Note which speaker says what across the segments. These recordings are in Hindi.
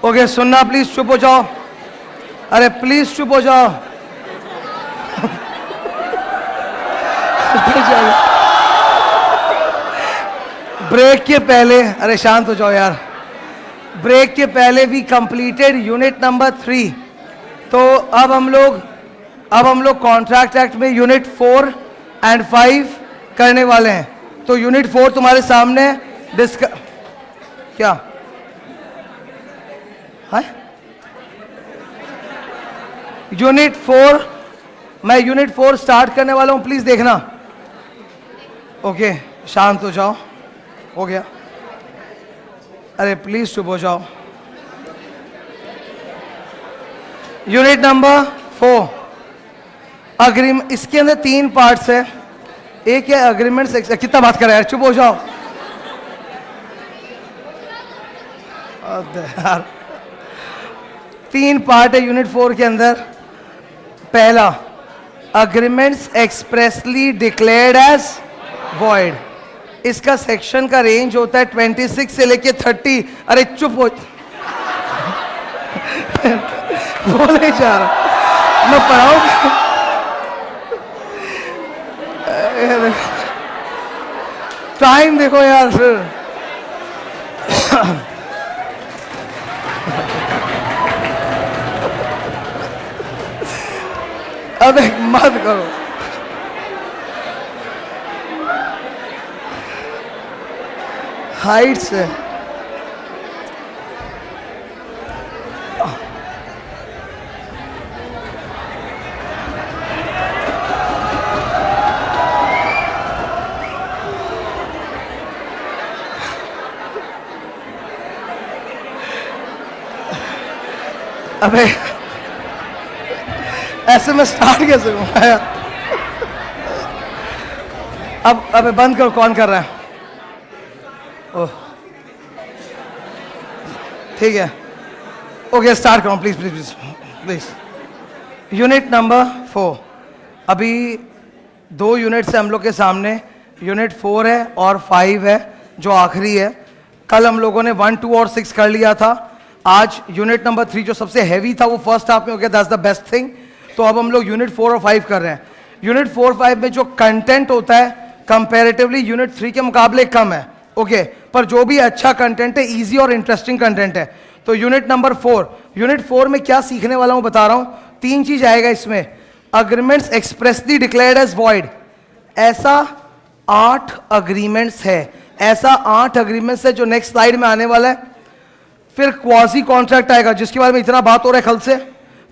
Speaker 1: ओके सुनना प्लीज, चुप हो जाओ। अरे प्लीज चुप हो जाओ। ब्रेक के पहले, अरे शांत हो जाओ यार। ब्रेक के पहले भी कंप्लीटेड यूनिट नंबर 3। तो अब हम लोग कॉन्ट्रैक्ट एक्ट में यूनिट 4 एंड 5 करने वाले हैं। तो यूनिट 4 तुम्हारे सामने क्या है? यूनिट 4, मैं यूनिट 4 स्टार्ट करने वाला हूं, प्लीज देखना। ओके शांत हो जाओ, हो गया। अरे प्लीज चुप हो जाओ। यूनिट नंबर 4 अग्रीमेंट, इसके अंदर 3 पार्ट्स है। एक है अग्रीमेंट, कितना बात कर रहा है यार, चुप हो जाओ यार। 3 पार्ट है यूनिट 4 के अंदर। पहला, agreements expressly declared as void. इसका सेक्शन का रेंज होता है 26 से लेके 30। अरे चुप हो, बोले जा रहा मैं पढ़ाऊं। टाइम देखो यार फिर। अबे मत करो। हाइट से अबे ऐसे में स्टार्ट कैसे करूं? अब अबे बंद करो, कौन कर रहा है? ओह ठीक है, ओके स्टार्ट करो please please please please. Unit number 4, अभी 2 यूनिट्स है हम लोग के सामने। यूनिट 4 है और 5 है जो आखिरी है। कल हम लोगों ने 1, 2 और 6 कर लिया था। आज यूनिट नंबर 3 जो सबसे हैवी था वो फर्स्ट हाफ में हो गया, दैट्स द बेस्ट थिंग। तो अब हम लोग यूनिट 4 और 5 कर रहे हैं। यूनिट 4, 5 में जो कंटेंट होता है कंपैरेटिवली यूनिट 3 के मुकाबले कम है, ओके पर जो भी अच्छा कंटेंट है, इजी और इंटरेस्टिंग कंटेंट है। तो यूनिट नंबर 4, यूनिट 4 में क्या सीखने वाला हूं बता रहा हूं। 3 चीज आएगा इसमें। Agreements expressly declared as void, ऐसा 8 अग्रीमेंट्स है, ऐसा 8 अग्रीमेंट्स है जो नेक्स्ट स्लाइड में आने वाला है। फिर क्वाजी कॉन्ट्रैक्ट आएगा जिसके बारे में इतना बात हो रहा है कल से।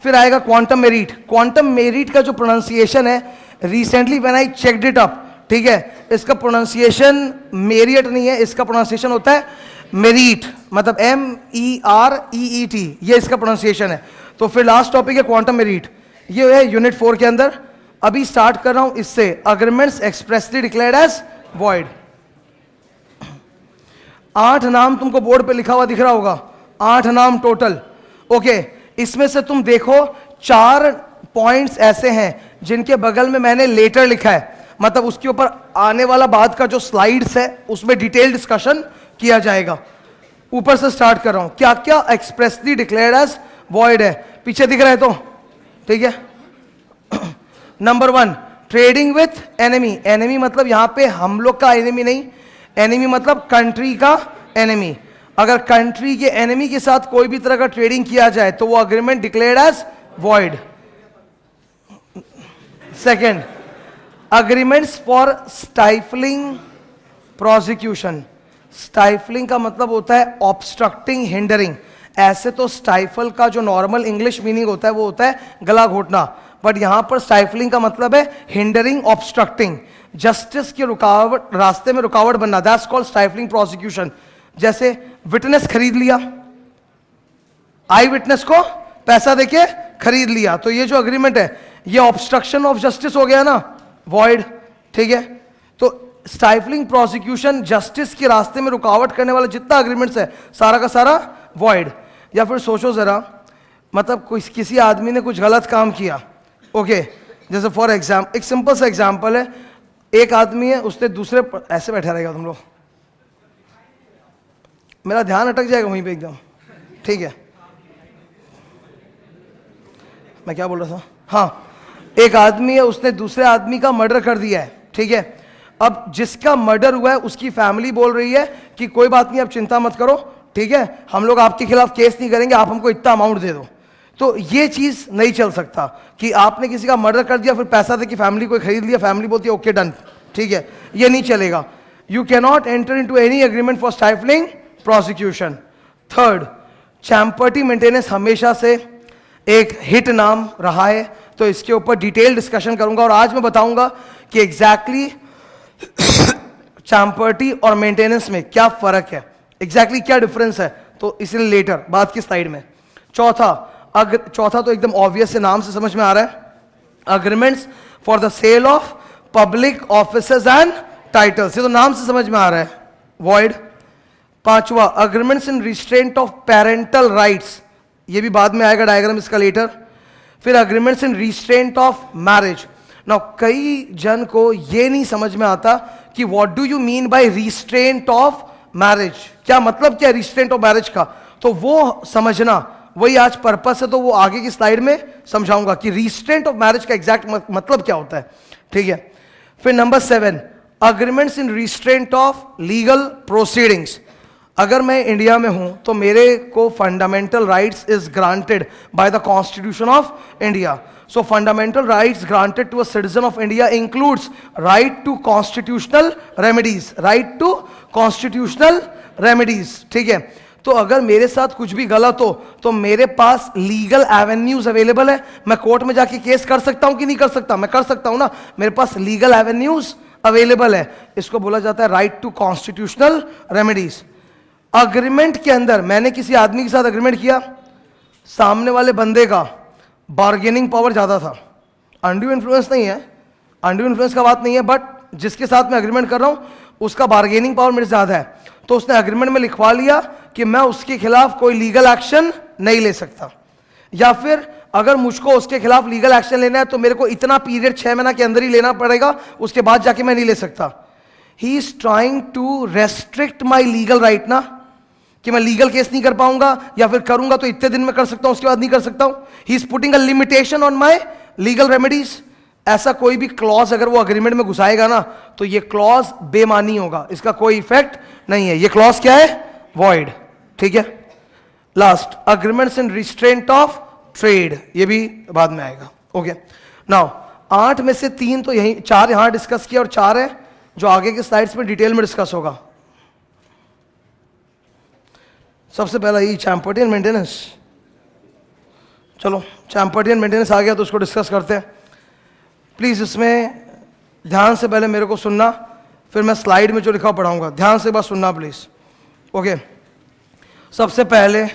Speaker 1: फिर आएगा क्वांटम मेरिट। क्वांटम मेरिट का जो प्रोनाउंसिएशन है, recently when I checked it up, ठीक है, इसका प्रोनाउंसिएशन मेरिट नहीं है, इसका प्रोनाउंसिएशन होता है मेरिट, मतलब MEREET, ये इसका प्रोनाउंसिएशन है। तो फिर लास्ट टॉपिक है क्वांटम मेरिट, ये है यूनिट 4 के अंदर। अभी स्टार्ट कर रहा हूं इससे, agreements expressly declared as void. 8 नाम तुमको बोर्ड पे लिखा हुआ दिख रहा होगा, 8 नाम टोटल, ओके। इसमें से तुम देखो 4 पॉइंट्स ऐसे हैं जिनके बगल में मैंने लेटर लिखा है, मतलब उसके ऊपर आने वाला बाद का जो स्लाइड्स है उसमें डिटेल डिस्कशन किया जाएगा। ऊपर से स्टार्ट कर रहा हूं, क्या क्या एक्सप्रेसली डिक्लेयर्ड एज वॉइड है, पीछे दिख रहा है तो ठीक है। Number 1, trading with enemy. Enemy मतलब यहां पे हम लोग का एनिमी नहीं, एनिमी मतलब कंट्री का एनिमी। अगर कंट्री के एनिमी के साथ कोई भी तरह का ट्रेडिंग किया जाए तो वो agreement declared as void. Second, agreements for stifling prosecution. Stifling का मतलब होता है ऑब्स्ट्रक्टिंग, हिंडरिंग। ऐसे तो स्टाइफल का जो नॉर्मल इंग्लिश मीनिंग होता है वो होता है गला घोटना, बट यहां पर स्टाइफलिंग का मतलब है हिंडरिंग, ऑब्स्ट्रक्टिंग, जस्टिस की रुकावट, रास्ते में रुकावट बनना, दैट्स कॉल्ड स्टाइफलिंग प्रोसिक्यूशन। जैसे विटनेस खरीद लिया, आई विटनेस को पैसा देके खरीद लिया, तो ये जो अग्रीमेंट है ये ऑब्स्ट्रक्शन ऑफ जस्टिस हो गया ना, वॉइड, ठीक है। तो स्टाइफलिंग प्रोसिक्यूशन, जस्टिस के रास्ते में रुकावट करने वाला जितना अग्रीमेंट्स है सारा का सारा वॉइड। या फिर सोचो जरा, मतलब किसी आदमी ने कुछ गलत काम किया, ओके, जैसे फॉर एग्जाम्पल, एक सिंपल सा एग्जाम्पल है, एक आदमी है, उसने दूसरे, ऐसे बैठा रहेगा तुम लोग, मेरा ध्यान अटक जाएगा वहीं पे एकदम, ठीक है। मैं क्या बोल रहा था, हाँ, एक आदमी है, उसने दूसरे आदमी का मर्डर कर दिया है, ठीक है। अब जिसका मर्डर हुआ है उसकी फैमिली बोल रही है कि कोई बात नहीं, आप चिंता मत करो, ठीक है, हम लोग आपके खिलाफ केस नहीं करेंगे, आप हमको इतना अमाउंट दे दो। तो ये चीज नहीं चल सकता कि आपने किसी का मर्डर कर दिया फिर पैसा दे कि फैमिली को खरीद लिया, फैमिली बोलती है ओके डन, ठीक है, ये नहीं चलेगा। You can not enter into any agreement for stifling prosecution. Third, champerty maintenance हमेशा से एक हिट नाम रहा है, तो इसके ऊपर डिटेल डिस्कशन करूंगा और आज मैं बताऊंगा कि एग्जैक्टली चैम्पर्टी और मेंटेनेंस में क्या फर्क है, एग्जैक्टली क्या डिफरेंस है, तो इसलिए लेटर बाद की स्लाइड में। चौथा तो एकदम ऑब्वियस है, नाम से समझ में आ रहा है, agreements for the sale of public offices and titles, ये तो नाम से समझ में आ रहा है, वॉइड। पांचवा, agreements in restraint of parental rights, ये भी बाद में आएगा डायग्राम इसका लेटर। फिर agreements in restraint of marriage. Now कई जन को ये नहीं समझ में आता कि what do you mean by restraint of marriage, क्या मतलब क्या रिस्ट्रेंट ऑफ मैरिज का, तो वो समझना, वही आज पर्पस है, तो वो आगे की स्लाइड में समझाऊंगा कि रिस्ट्रेंट ऑफ मैरिज का एग्जैक्ट मतलब क्या होता है, ठीक है। फिर नंबर 7, agreements in restraint of legal proceedings. अगर मैं इंडिया में हूं तो मेरे को fundamental rights is granted by the constitution of India. So fundamental rights granted to a citizen of India includes right to constitutional remedies, right to constitutional remedies, ठीक है। तो अगर मेरे साथ कुछ भी गलत हो तो मेरे पास लीगल एवेन्यूज अवेलेबल है, मैं कोर्ट में जाके केस कर सकता हूं कि नहीं कर सकता, मैं कर सकता हूं ना, मेरे पास लीगल एवेन्यूज अवेलेबल है, इसको बोला जाता है right to constitutional remedies. Agreement के अंदर मैंने किसी आदमी के साथ अग्रीमेंट किया, सामने वाले बंदे का बार्गेनिंग पावर ज्यादा था, अनड्यू इन्फ्लुएंस नहीं है, अनड्यू इन्फ्लुएंस का बात नहीं है, बट जिसके साथ मैं अग्रीमेंट कर रहा हूं उसका बार्गेनिंग पावर मेरे ज्यादा है, तो उसने अग्रीमेंट में लिखवा लिया कि मैं उसके खिलाफ कोई लीगल एक्शन नहीं ले सकता, या फिर अगर मुझको उसके खिलाफ लीगल एक्शन लेना है तो मेरे को इतना पीरियड 6 महीना के अंदर ही लेना पड़ेगा, उसके बाद जाके मैं नहीं ले सकता। He is trying to restrict my legal right ना, कि मैं लीगल केस नहीं कर पाऊंगा, या फिर करूंगा तो इतने दिन में कर सकता हूं उसके बाद नहीं कर सकता हूं। He is putting a limitation on my legal remedies. ऐसा कोई भी क्लॉज अगर वो अग्रीमेंट में घुसाएगा ना तो ये क्लॉज बेमानी होगा, इसका कोई इफेक्ट नहीं है, ये क्लॉज क्या है, वॉइड, ठीक है। Last, agreements in restraint of trade, ये भी बाद में आएगा, ओके। नाउ 8 में से 3 तो यही, 4 यहां डिस्कस किया और 4 है जो आगे के स्लाइड्स में डिटेल में डिस्कस होगा। सबसे पहला ये चैम्पर्टी एंड मेंटेनेंस। चलो चैम्पर्टी एंड मेंटेनेंस आ गया तो उसको डिस्कस करते हैं। प्लीज इसमें ध्यान से पहले मेरे को सुनना, फिर मैं स्लाइड में जो लिखा पढ़ाऊंगा, ध्यान से बस सुनना प्लीज, ओके। सबसे पहले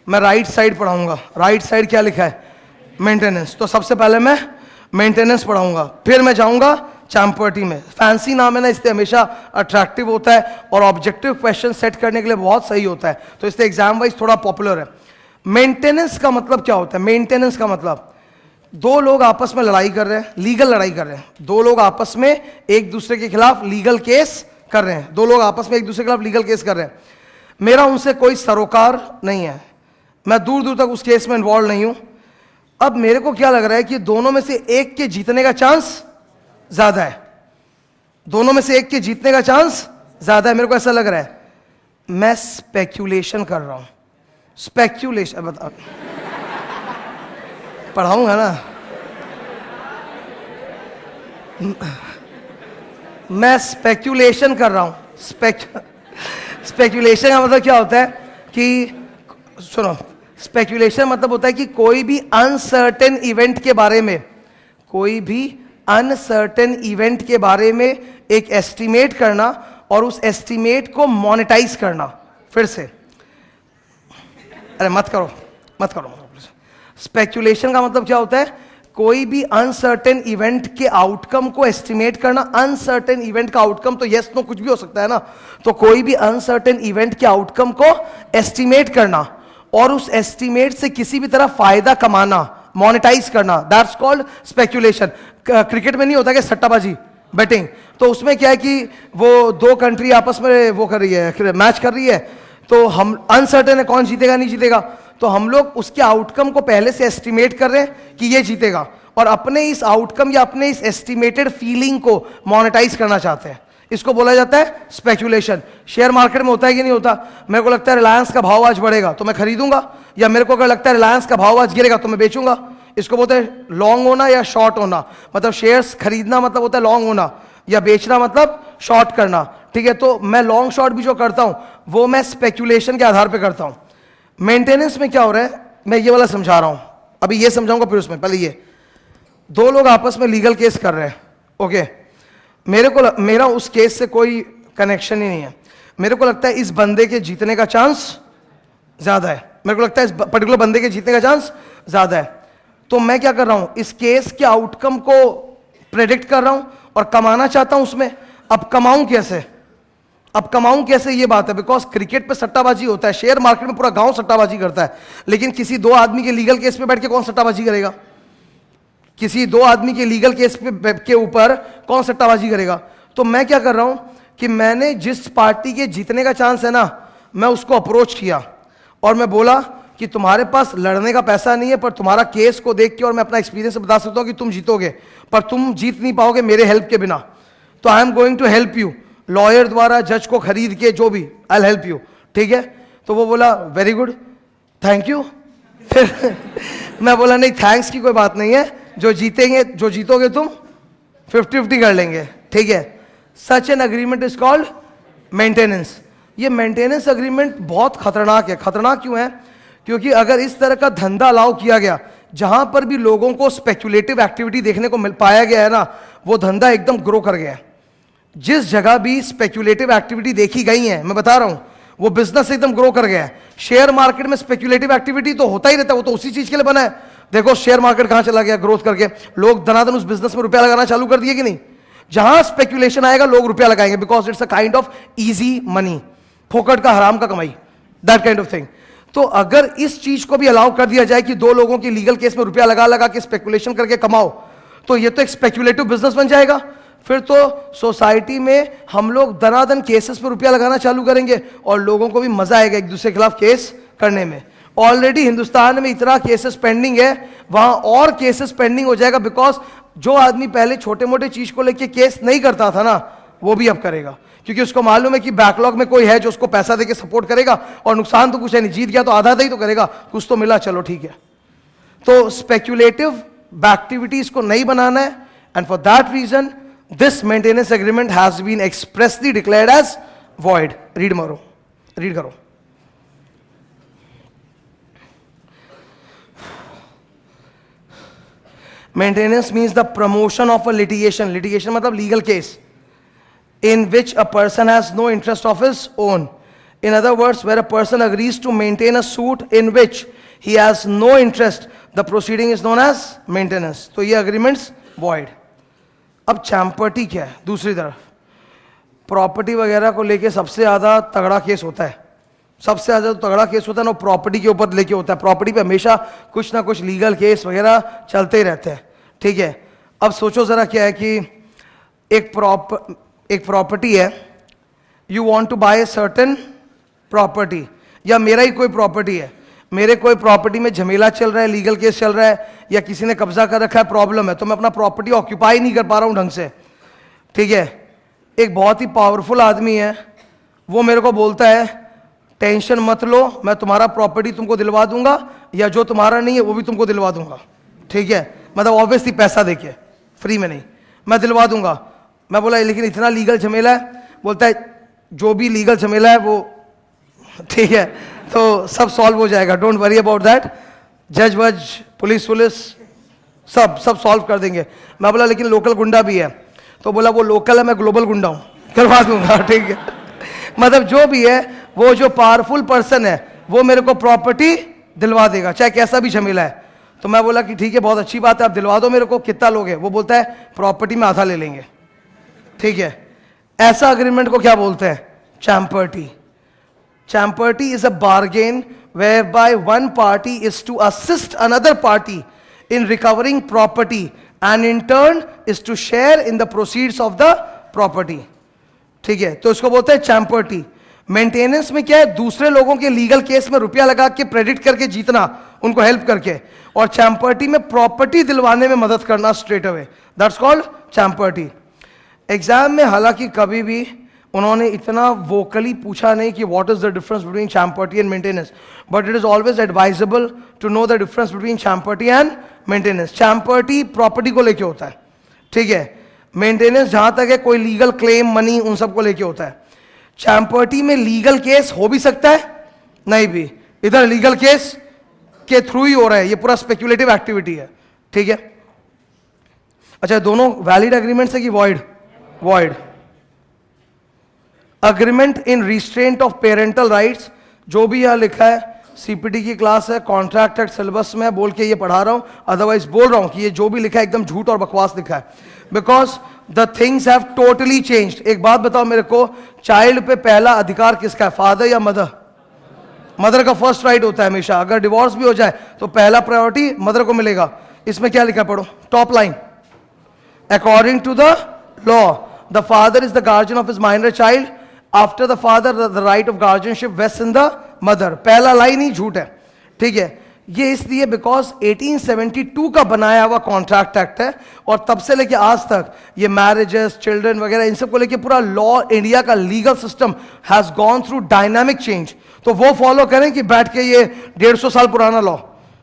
Speaker 1: मैं राइट साइड पढ़ाऊंगा, राइट साइड क्या लिखा है, मेंटेनेंस, तो सबसे पहले मैं मेंटेनेंस पढ़ाऊंगा, फिर मैं जाऊंगा चैम्पर्टी में। फैंसी नाम है ना, इसलिए हमेशा अट्रैक्टिव होता है और ऑब्जेक्टिव क्वेश्चन सेट करने के लिए बहुत सही होता है, तो इसलिए एग्जाम वाइज थोड़ा पॉपुलर है। मेंटेनेंस का मतलब क्या होता है, मेंटेनेंस का मतलब 2 लोग आपस में लड़ाई कर रहे हैं, लीगल लड़ाई कर रहे हैं, 2 लोग आपस में एक दूसरे के खिलाफ लीगल केस कर रहे हैं, 2 लोग आपस में एक दूसरे के खिलाफ लीगल केस कर रहे हैं, मेरा उनसे कोई सरोकार नहीं है, मैं दूर दूर तक उस केस में इन्वॉल्व नहीं हूं। अब मेरे को क्या लग रहा है कि दोनों में से एक के जीतने का चांस ज्यादा है, दोनों में से एक के जीतने का चांस ज्यादा है, मेरे को ऐसा लग रहा है। मैं स्पेक्यूलेशन कर रहा हूं, स्पेक्यूलेशन बता पढ़ाऊंगा ना, मैं स्पेक्यूलेशन कर रहा हूं। स्पेक्यूलेशन का मतलब क्या होता है कि सुनो, स्पेक्यूलेशन मतलब होता है कि कोई भी अनसर्टेन इवेंट के बारे में, कोई भी अनसर्टेन इवेंट के बारे में एक एस्टिमेट करना और उस एस्टिमेट को मोनेटाइज करना। फिर से, अरे मत करो मत करो। स्पेक्यूलेशन का मतलब क्या होता है, कोई भी अनसर्टेन इवेंट के आउटकम को एस्टिमेट करना। अनसर्टेन इवेंट का आउटकम तो यस नो कुछ भी हो सकता है ना, तो कोई भी अनसर्टेन इवेंट के आउटकम को एस्टिमेट करना और उस एस्टिमेट से किसी भी तरह फायदा कमाना, मोनेटाइज करना, दैट्स कॉल्ड स्पेक्यूलेशन। क्रिकेट में नहीं होता कि सट्टाबाजी, बेटिंग, तो उसमें क्या है कि वो 2 कंट्री आपस में वो कर रही है, मैच कर रही है, तो हम अनसर्टेन है कौन जीतेगा नहीं जीतेगा, तो हम लोग उसके आउटकम को पहले से एस्टिमेट कर रहे हैं कि ये जीतेगा, और अपने इस आउटकम या अपने इस एस्टिमेटेड फीलिंग को मोनेटाइज करना चाहते हैं। इसको बोला जाता है स्पेकुलेशन। शेयर मार्केट में होता है कि नहीं होता? मेरे को लगता है रिलायंस का भाव आज बढ़ेगा तो मैं खरीदूंगा, या मेरे को अगर लगता है रिलायंस का भाव आज गिरेगा तो मैं बेचूंगा। इसको बोलते हैं लॉन्ग होना या शॉर्ट होना। मतलब शेयर्स खरीदना मतलब होता है लॉन्ग होना, या बेचना मतलब शॉर्ट करना। ठीक है, तो मैं लॉन्ग शॉर्ट भी जो करता हूं वो मैं स्पेकुलेशन के आधार पर करता हूं। मेंटेनेंस में क्या हो रहा है, मैं ये वाला समझा रहा हूं, अभी ये समझाऊंगा फिर उसमें। पहले ये दो लोग आपस में लीगल केस कर रहे हैं, ओके, मेरा उस केस से कोई कनेक्शन ही नहीं है। मेरे को लगता है इस बंदे के जीतने का चांस ज्यादा है, मेरे को लगता है इस पर्टिकुलर बंदे के जीतने का चांस ज्यादा है। तो मैं क्या कर रहा हूं, इस केस के आउटकम को प्रेडिक्ट कर रहा हूं और कमाना चाहता हूं उसमें। अब कमाऊं कैसे, अब कमाऊं कैसे, ये बात है। बिकॉज क्रिकेट पे सट्टाबाजी होता है, शेयर मार्केट में पूरा गांव सट्टाबाजी करता है, लेकिन किसी दो आदमी के लीगल केस पे बैठ के कौन सट्टाबाजी करेगा? किसी दो आदमी के लीगल केस पे के ऊपर कौन सट्टाबाजी करेगा? तो मैं क्या कर रहा हूं कि मैंने जिस पार्टी के जीतने का चांस है ना, मैं उसको अप्रोच किया और मैं बोला कि तुम्हारे पास लड़ने का पैसा नहीं है, पर तुम्हारा केस को देख के और मैं अपना एक्सपीरियंस बता सकता हूं कि तुम जीतोगे, पर तुम जीत नहीं पाओगे मेरे हेल्प के बिना। तो I am going to help you, lawyer द्वारा जज को खरीद के जो भी, आई हेल्प यू। ठीक है, तो वो बोला वेरी गुड, थैंक यू। फिर मैं बोला नहीं, थैंक्स की कोई बात नहीं है, जो जीतेंगे, जो जीतोगे तुम 50-50 कर लेंगे। ठीक है, such an agreement is called maintenance. ये मेंटेनेंस अग्रीमेंट बहुत खतरनाक है। खतरनाक क्यों है? क्योंकि अगर इस तरह का धंधा अलाउ किया गया, जहां पर भी लोगों को स्पेक्युलेटिव एक्टिविटी देखने को मिल पाया गया है ना, वो धंधा एकदम ग्रो कर गया है। जिस जगह भी स्पेक्युलेटिव एक्टिविटी देखी गई है, मैं बता रहा हूं, वो बिजनेस एकदम ग्रो कर गया है। शेयर मार्केट में स्पेक्युलेटिव एक्टिविटी तो होता ही रहता है, वो तो उसी चीज के लिए बना है। देखो शेयर मार्केट कहां चला गया ग्रोथ करके, लोग धनाधन उस बिजनेस में रुपया लगाना चालू कर दिए कि नहीं? जहां स्पेक्युलेशन आएगा लोग रुपया लगाएंगे, because it's a kind of easy money, फोकट का हराम का कमाई, दैट काइंड ऑफ थिंग। तो अगर इस चीज को भी अलाउ कर दिया जाए कि दो लोगों की लीगल केस में रुपया लगा लगा के स्पेकुलेशन करके कमाओ, तो ये तो एक स्पेक्युलेटिव बिजनेस बन जाएगा। फिर तो सोसाइटी में हम लोग दनादन केसेस पे रुपया लगाना चालू करेंगे और लोगों को भी मजा आएगा एक दूसरे के खिलाफ केस करने में। ऑलरेडी हिंदुस्तान में इतना केसेस पेंडिंग है, वहां और केसेस पेंडिंग हो जाएगा, बिकॉज जो आदमी पहले छोटे मोटे चीज को लेके केस नहीं करता था ना, वो भी अब करेगा, क्योंकि उसको मालूम है कि बैकलॉग में कोई है जो उसको पैसा देके सपोर्ट करेगा, और नुकसान तो कुछ है नहीं, जीत गया तो आधा आधा ही तो करेगा, कुछ तो मिला, चलो ठीक है। तो स्पेक्युलेटिव एक्टिविटीज को नहीं बनाना है, and for that reason this maintenance agreement has been expressly declared as void. Read मारो, रीड करो। Maintenance means the promotion of a litigation. Litigation मतलब legal case in which a person has no interest of his own. In other words, where a person agrees to maintain a suit in which he has no interest, the proceeding is known as maintenance. तो ये agreements void. अब चैम्पर्टी क्या है? दूसरी तरफ प्रॉपर्टी वगैरह को लेके सबसे ज्यादा तगड़ा केस होता है, सबसे ज्यादा तगड़ा केस होता है ना प्रॉपर्टी के ऊपर लेके होता है। प्रॉपर्टी पे हमेशा कुछ ना कुछ लीगल केस वगैरह चलते ही रहते हैं। ठीक है, अब सोचो जरा क्या है कि एक प्रॉपर्टी है, you want to buy a certain property, या मेरा ही कोई प्रॉपर्टी है, मेरे कोई प्रॉपर्टी में झमेला चल रहा है, लीगल केस चल रहा है, या किसी ने कब्जा कर रखा है, प्रॉब्लम है, तो मैं अपना प्रॉपर्टी ऑक्यूपाई नहीं कर पा रहा हूं ढंग से। ठीक है, एक बहुत ही पावरफुल आदमी है, वो मेरे को बोलता है टेंशन मत लो, मैं तुम्हारा प्रॉपर्टी तुमको दिलवा दूंगा, या जो तुम्हारा नहीं है वो भी तुमको दिलवा दूंगा। ठीक है, मतलब ऑब्वियसली पैसा देके, फ्री में नहीं, मैं दिलवा दूंगा। मैं बोला लेकिन इतना लीगल झमेला है, बोलता है जो भी लीगल झमेला है वो ठीक है, तो सब सॉल्व हो जाएगा, डोंट वरी अबाउट दैट, जज वज पुलिस सब सॉल्व कर देंगे। मैं बोला लेकिन लोकल गुंडा भी है, तो बोला वो लोकल है, मैं ग्लोबल गुंडा हूं, करवा दूंगा। ठीक है, मतलब जो भी है, वो जो पावरफुल पर्सन है वो मेरे को प्रॉपर्टी दिलवा देगा, चाहे कैसा भी झमेला है। तो मैं बोला कि ठीक है, बहुत अच्छी बात है, आप दिलवा दो मेरे को, कितना लोगे? वो बोलता है प्रॉपर्टी में आधा ले लेंगे। ठीक है, ऐसा अग्रीमेंट को क्या बोलते हैं? Champerty. Champerty is a bargain whereby one party is to assist another party in recovering property and in turn is to share in the proceeds of the property. ठीक है, तो इसको बोलते हैं चैम्पर्टी। मेंटेनेंस में क्या है, दूसरे लोगों के लीगल केस में रुपया लगा के प्रेडिक्ट करके जीतना, उनको हेल्प करके, और चैम्पर्टी में प्रॉपर्टी दिलवाने में मदद करना straight away, that's called champerty. Exam में हालांकि कभी भी उन्होंने इतना वोकली पूछा नहीं कि what is the difference between champerty and maintenance, but it is always advisable to know the difference between champerty and maintenance. Champerty property को लेके होता है, ठीक है, मेंटेनेंस जहां तक है कोई लीगल क्लेम, मनी, उन सबको लेके होता है। चैम्पर्टी में लीगल केस हो भी सकता है, नहीं भी, इधर लीगल केस के थ्रू ही हो रहा है, ये पूरा स्पेक्युलेटिव एक्टिविटी है, ठीक है। अच्छा, दोनों वैलिड एग्रीमेंट है कि void? Void. Agreement in restraint of parental rights, जो भी यहां लिखा है, सीपीटी की क्लास है, कॉन्ट्रैक्ट एक्ट सिलेबस में बोल के ये पढ़ा रहा हूं, अदरवाइज बोल रहा हूं कि ये जो भी लिखा है एकदम झूठ और बकवास लिखा है, because the things have totally changed. एक बात बताओ मेरे को, चाइल्ड पे पहला अधिकार किसका है, फादर या मदर? मदर का फर्स्ट राइट होता है हमेशा, अगर डिवोर्स भी हो जाए तो पहला प्रायोरिटी मदर को मिलेगा। इसमें क्या लिखा, पढ़ो top line, according to the law the father is the guardian of his minor child, after the father the right of guardianship vest in the mother. पहला लाइन ही झूठ है, ठीक है। ये इसलिए बिकॉज 1872 का बनाया हुआ कॉन्ट्रैक्ट एक्ट है, और तब से लेके आज तक ये मैरिजेस, चिल्ड्रन वगैरह, इन सब को लेके पूरा लॉ, इंडिया का legal system has gone through dynamic change. तो वो फॉलो करें कि बैठ के ये 150 साल पुराना लॉ,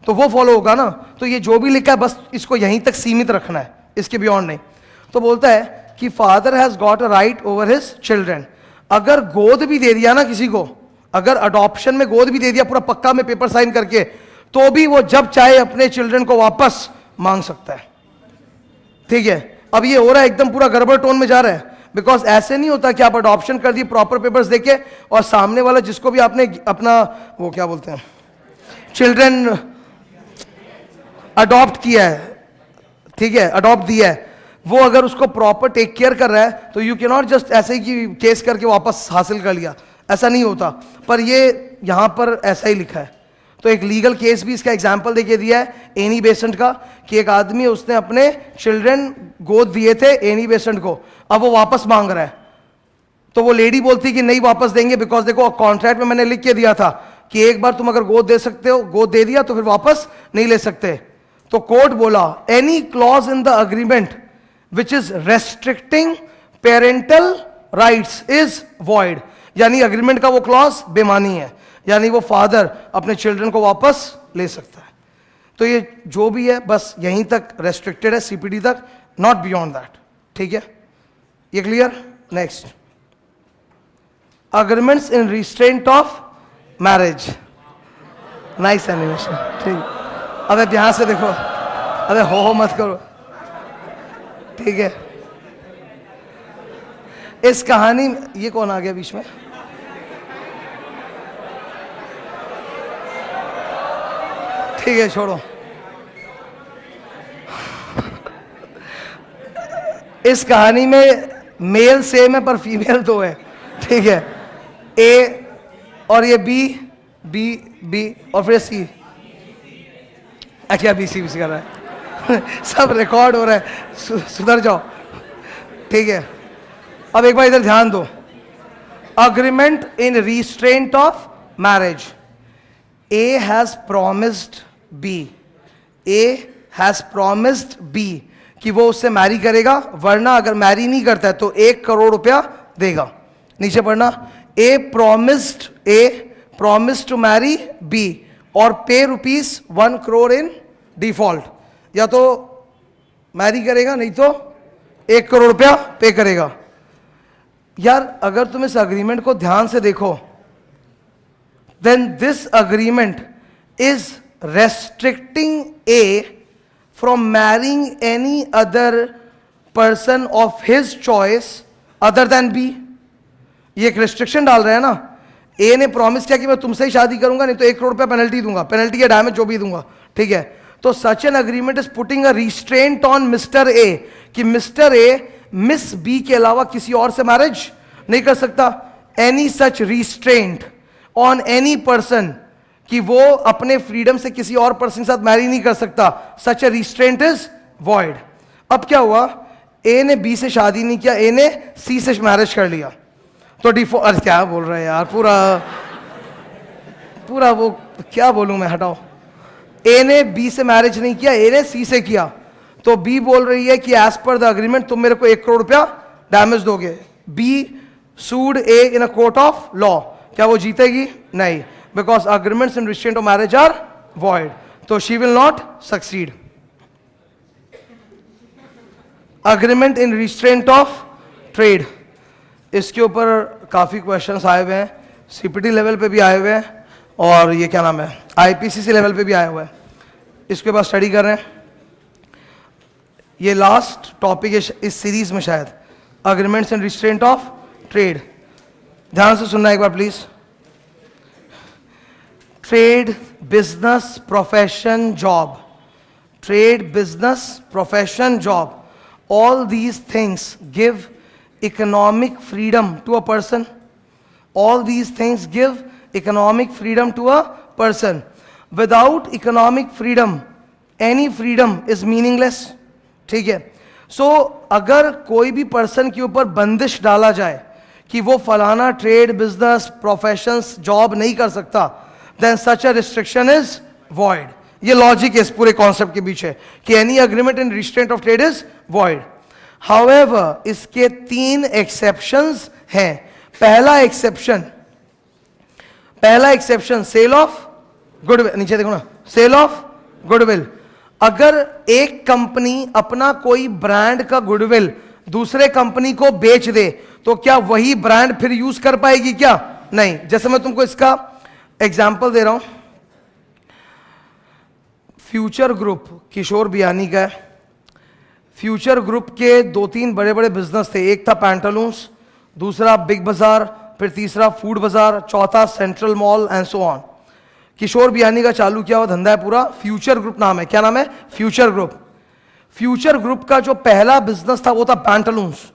Speaker 1: तो वो फॉलो होगा ना। तो ये जो भी लिखा है बस इसको यहीं तक सीमित रखना है, इसके बियॉन्ड नहीं। तो बोलता है कि father has got a right over his children. अगर गोद भी दे दिया ना किसी को, अगर अडॉप्शन में गोद भी दे दिया पूरा पक्का में पेपर साइन करके, तो भी वो जब चाहे अपने चिल्ड्रन को वापस मांग सकता है, ठीक है। अब ये हो रहा है एकदम पूरा गड़बड़ टोन में जा रहा है, बिकॉज ऐसे नहीं होता कि आप अडॉप्शन कर दिए प्रॉपर पेपर्स देके, और सामने वाला जिसको भी आपने अपना वो क्या बोलते हैं चिल्ड्रन अडॉप्ट किया है, ठीक है, अडॉप्ट दिया है, वो अगर उसको प्रॉपर टेक केयर कर रहा है तो यू कैन नॉट जस्ट ऐसे ही कि केस करके वापस हासिल कर लिया, ऐसा नहीं होता। पर ये यहां पर ऐसा ही लिखा है। तो एक लीगल केस भी इसका एग्जाम्पल देके दिया है एनी बेसेंट का, कि एक आदमी उसने अपने चिल्ड्रन गोद दिए थे एनी बेसेंट को, अब वो वापस मांग रहा है, तो वो लेडी बोलती कि नहीं वापस देंगे, बिकॉज देखो कॉन्ट्रैक्ट में मैंने लिख के दिया था कि एक बार तुम अगर गोद दे सकते हो, गोद दे दिया तो फिर वापस नहीं ले सकते। तो कोर्ट बोला any clause in the agreement which is restricting parental rights is void, यानी अग्रीमेंट का वो क्लॉज बेमानी है, यानी वो फादर अपने चिल्ड्रन को वापस ले सकता है। तो ये जो भी है बस यहीं तक रेस्ट्रिक्टेड है, सीपीडी तक, नॉट बियॉन्ड दैट, ठीक है, ये clear. Next, agreements in restraint of marriage, nice animation, ठीक। अबे ध्यान से देखो, अबे हो मत करो, ठीक है। इस कहानी, ये कौन आ गया बीच में? ठीक है, छोड़ो। इस कहानी में मेल सेम है पर फीमेल दो है, ठीक है। ए और ये बी, बी बी और फिर सी, अच्छा बी सी बी सी कर रहा है सब रिकॉर्ड हो रहा है, सुधर जाओ, ठीक है। अब एक बार इधर ध्यान दो, agreement in restraint of marriage, A has promised B, A has promised B कि वो उससे मैरी करेगा, वरना अगर मैरी नहीं करता है तो 1 करोड़ रुपया देगा। नीचे पढ़ना, ए प्रॉमिस्ड टू मैरी बी और पे ₹1 करोड़ इन डिफॉल्ट, या तो मैरी करेगा नहीं तो 1 करोड़ रुपया पे करेगा। यार अगर तुम इस अग्रीमेंट को ध्यान से देखो, then this agreement is restricting A from marrying any other person of his choice other than B. ये एक रिस्ट्रिक्शन डाल रहे हैं ना। ए ने प्रॉमिस किया कि मैं तुमसे ही शादी करूंगा, नहीं तो 1 करोड़ रुपया पेनल्टी दूंगा, पेनल्टी या डैमेज जो भी दूंगा, ठीक है। तो such an agreement is putting a restraint on mister A कि मिस्टर ए मिस बी के अलावा किसी और से मैरिज नहीं कर सकता। Any such restraint on any person कि वो अपने फ्रीडम से किसी और पर्सन के साथ मैरी नहीं कर सकता, सच ए रिस्ट्रेंट इज वॉइड। अब क्या हुआ, ए ने बी से शादी नहीं किया, ए ने सी से मैरिज कर लिया। तो डिफॉल्ट, अरे क्या बोल रहे हैं यार, पूरा पूरा वो क्या बोलूं मैं, हटाओ। ए ने बी से मैरिज नहीं किया, ए ने सी से किया, तो बी बोल रही है कि एज पर द अग्रीमेंट तुम मेरे को 1 करोड़ रुपया डैमेज दोगे। B sued A in a court of law, क्या वो जीतेगी? नहीं, because agreements in restraint of marriage are void, तो she will not succeed. Agreement in restraint of trade, इसके ऊपर काफी क्वेश्चंस आए हुए हैं, सीपीटी लेवल पे भी आए हुए हैं, और ये क्या नाम है, आईपीसीसी लेवल पे भी आया हुआ है, इसके बाद स्टडी कर रहे हैं। ये लास्ट टॉपिक है इस सीरीज में शायद, agreements in restraint of trade. ध्यान से सुनना एक बार please. Trade, business, profession, job, trade, business, profession, job, all these things give economic freedom to a person. All these things give economic freedom to a person. Without economic freedom, any freedom is meaningless. ठीक है? So अगर कोई भी पर्सन के ऊपर बंदिश डाला जाए कि वो फलाना ट्रेड, बिजनेस, प्रोफेशंस, जॉब नहीं कर सकता, then such a restriction is void. ये लॉजिक इस पूरे कॉन्सेप्ट के पीछे कि any agreement in restraint of trade is void. However, इसके 3 एक्सेप्शंस हैं। पहला एक्सेप्शन सेल ऑफ गुडविल, नीचे देखो ना, सेल ऑफ गुडविल। अगर एक कंपनी अपना कोई ब्रांड का गुडविल दूसरे कंपनी को बेच दे तो क्या वही ब्रांड फिर यूज कर पाएगी? क्या नहीं। जैसे मैं तुमको इसका एग्जाम्पल दे रहा हूं, फ्यूचर ग्रुप किशोर बियानी का है। फ्यूचर ग्रुप के 2-3 बड़े बड़े बिजनेस थे, एक था पैंटालून्स, दूसरा बिग बाजार, फिर तीसरा फूड बाजार, चौथा central mall and so on. Kishore Biyani का चालू किया हुआ धंधा है पूरा, फ्यूचर ग्रुप नाम है। क्या नाम है? Future group. फ्यूचर ग्रुप का जो पहला बिजनेस था वो था पैंटालून्स।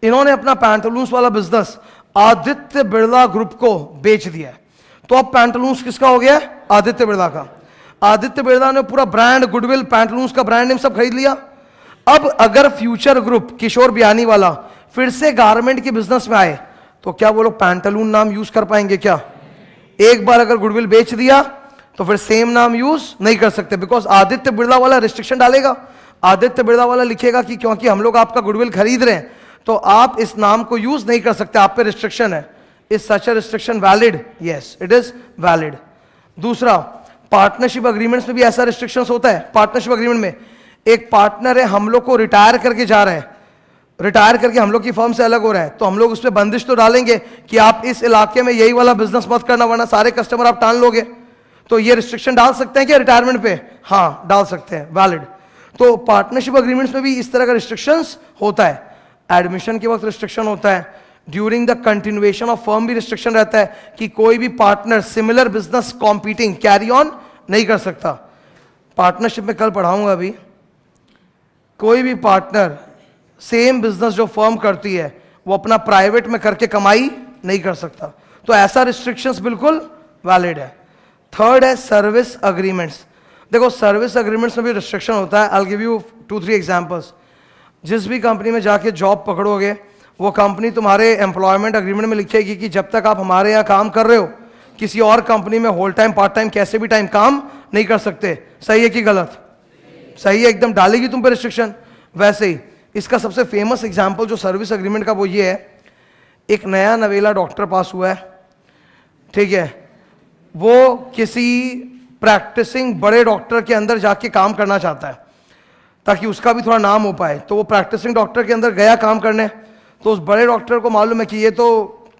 Speaker 1: इन्होंने अपना पैंटालून्स वाला बिजनेस आदित्य बिरला ग्रुप को बेच दिया। तो अब पैंटालून्स किसका हो गया? आदित्य बिरला का। आदित्य बिरला ने पूरा ब्रांड, गुडविल, पैंटालून्स का ब्रांड नेम सब खरीद लिया। अब अगर फ्यूचर ग्रुप किशोर बियानी वाला फिर से गारमेंट के बिजनेस में आए तो क्या वो लोग पैंटालून नाम यूज कर पाएंगे? क्या एक बार अगर गुडविल बेच दिया तो फिर सेम नाम यूज नहीं कर सकते, बिकॉज आदित्य बिरला वाला रिस्ट्रिक्शन डालेगा। आदित्य बिरला वाला लिखेगा कि क्योंकि हम लोग आपका गुडविल खरीद रहे हैं तो आप इस नाम को यूज नहीं कर सकते, आप पे रिस्ट्रिक्शन है। Is such a restriction valid? Yes, it is valid. दूसरा, पार्टनरशिप अग्रीमेंट्स में भी ऐसा रिस्ट्रिक्शंस होता है। पार्टनरशिप अग्रीमेंट में एक पार्टनर है, हम लोग को रिटायर करके जा रहे हैं, रिटायर करके हम लोग की फर्म से अलग हो रहा है, तो हम लोग उस पर बंदिश तो डालेंगे कि आप इस इलाके में यही वाला बिजनेस मत करना वरना सारे कस्टमर आप टान लोगे। तो ये रिस्ट्रिक्शन डाल सकते हैं क्या रिटायरमेंट पे? हाँ, डाल सकते हैं, वैलिड। तो पार्टनरशिप अग्रीमेंट्स में भी इस तरह का रिस्ट्रिक्शंस होता है। एडमिशन के वक्त रिस्ट्रिक्शन होता है, during the continuation of firm भी रिस्ट्रिक्शन रहता है कि कोई भी partner similar business competing carry on नहीं कर सकता। पार्टनरशिप में कल पढ़ाऊंगा अभी, कोई भी पार्टनर सेम बिजनेस जो फर्म करती है वो अपना प्राइवेट में करके कमाई नहीं कर सकता। तो ऐसा रिस्ट्रिक्शंस बिल्कुल वैलिड है। थर्ड है सर्विस अग्रीमेंट्स। देखो, सर्विस अग्रीमेंट्स में भी रिस्ट्रिक्शन होता है। I will give you 2-3 examples. जिस भी कंपनी में जाके जॉब पकड़ोगे वो कंपनी तुम्हारे एम्प्लॉयमेंट अग्रीमेंट में लिखेगी कि जब तक आप हमारे यहाँ काम कर रहे हो किसी और कंपनी में होल टाइम, पार्ट टाइम, कैसे भी टाइम काम नहीं कर सकते। सही है कि गलत? सही है, एकदम डालेगी तुम पे रिस्ट्रिक्शन। वैसे ही इसका सबसे फेमस एग्जाम्पल जो सर्विस अग्रीमेंट का वो ये है, एक नया नवेला डॉक्टर पास हुआ है, ठीक है, वो किसी प्रैक्टिसिंग बड़े डॉक्टर के अंदर जाके काम करना चाहता है ताकि उसका भी थोड़ा नाम हो पाए। तो वो प्रैक्टिसिंग डॉक्टर के अंदर गया काम करने, तो उस बड़े डॉक्टर को मालूम है कि ये तो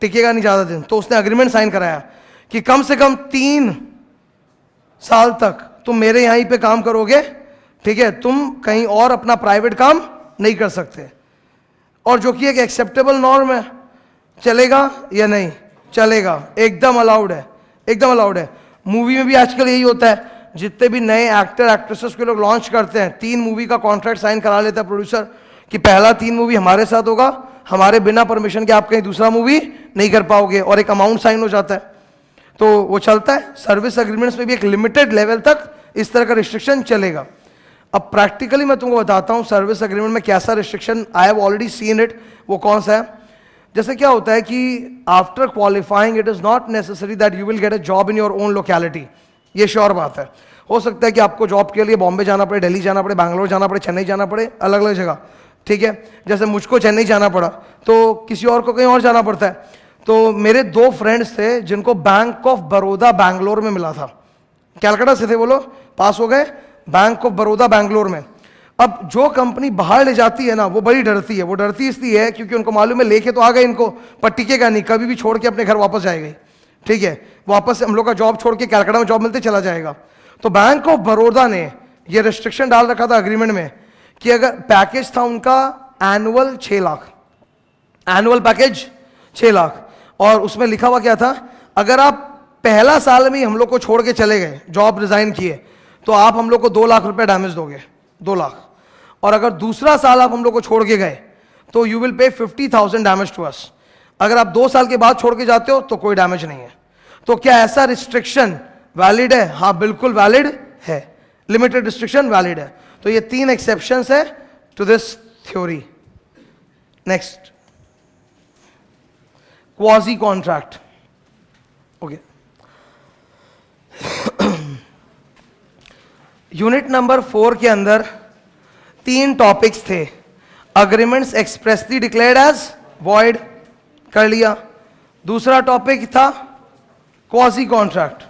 Speaker 1: टिकेगा नहीं ज़्यादा दिन, तो उसने अग्रीमेंट साइन कराया कि कम से कम 3 साल तक तुम मेरे यहीं पे काम करोगे, ठीक है, तुम कहीं और अपना प्राइवेट काम नहीं कर सकते। और जो कि एक एक्सेप्टेबल नॉर्म है। चलेगा या नहीं? चलेगा, एकदम अलाउड है, एकदम अलाउड है। मूवी में भी आजकल यही होता है, जितने भी नए एक्टर एक्ट्रेसेस के लोग लॉन्च करते हैं 3 मूवी का कॉन्ट्रैक्ट साइन करा लेता है प्रोड्यूसर कि पहला 3 मूवी हमारे साथ होगा, हमारे बिना परमिशन के आप कहीं दूसरा मूवी नहीं कर पाओगे, और एक अमाउंट साइन हो जाता है, तो वो चलता है। सर्विस अग्रीमेंट्स में भी एक लिमिटेड लेवल तक इस तरह का रिस्ट्रिक्शन चलेगा। अब प्रैक्टिकली मैं तुमको बताता हूं सर्विस अग्रीमेंट में कैसा restriction, I have already seen it. वो कौन सा है? जैसे क्या होता है कि after qualifying it is not necessary that you will get a job in your own locality, ये श्योर बात है। हो सकता है कि आपको जॉब के लिए बॉम्बे जाना पड़े, दिल्ली जाना पड़े, बैंगलोर जाना पड़े, चेन्नई जाना पड़े, अलग अलग जगह, ठीक है। जैसे मुझको चेन्नई जाना पड़ा तो किसी और को कहीं और जाना पड़ता है। तो मेरे 2 फ्रेंड्स थे जिनको बैंक ऑफ बड़ौदा बैंगलोर में मिला था, कैलकाटा से थे वो लोग, पास हो गए बैंक ऑफ बड़ौदा बैंगलोर में। अब जो कंपनी बाहर ले जाती है ना वो बड़ी डरती है। वो डरती इसलिए है क्योंकि उनको मालूम है लेके तो आ गए इनको, पर टिकेगा नहीं, कभी भी छोड़ के अपने घर वापस जाएगा, ठीक है। वापस से हम लोग का जॉब छोड़ के कैलकाटा में जॉब मिलते चला जाएगा। तो बैंक ऑफ बड़ौदा ने ये रिस्ट्रिक्शन डाल रखा था अग्रीमेंट में कि अगर पैकेज था उनका annual 6 lakh, annual package 6 lakh, और उसमें लिखा हुआ क्या था, अगर आप पहला साल में ही हम लोग को छोड़ के चले गए, जॉब रिजाइन किए, तो आप हम लोग को 2 लाख रुपए डैमेज दोगे, 2 लाख। और अगर दूसरा साल आप हम लोग को छोड़ के गए तो you will pay 50,000 damage to us. अगर आप 2 साल के बाद छोड़ के जाते हो तो कोई डैमेज नहीं है। तो क्या ऐसा रिस्ट्रिक्शन वैलिड है? हाँ बिल्कुल वैलिड है, लिमिटेड रिस्ट्रिक्शन वैलिड है। तो ये 3 एक्सेप्शंस है to this theory. Next, quasi contract. Okay, unit number 4 के अंदर 3 टॉपिक्स थे। Agreements expressly declared as void, कर लिया। दूसरा टॉपिक था क्वाजी कॉन्ट्रैक्ट,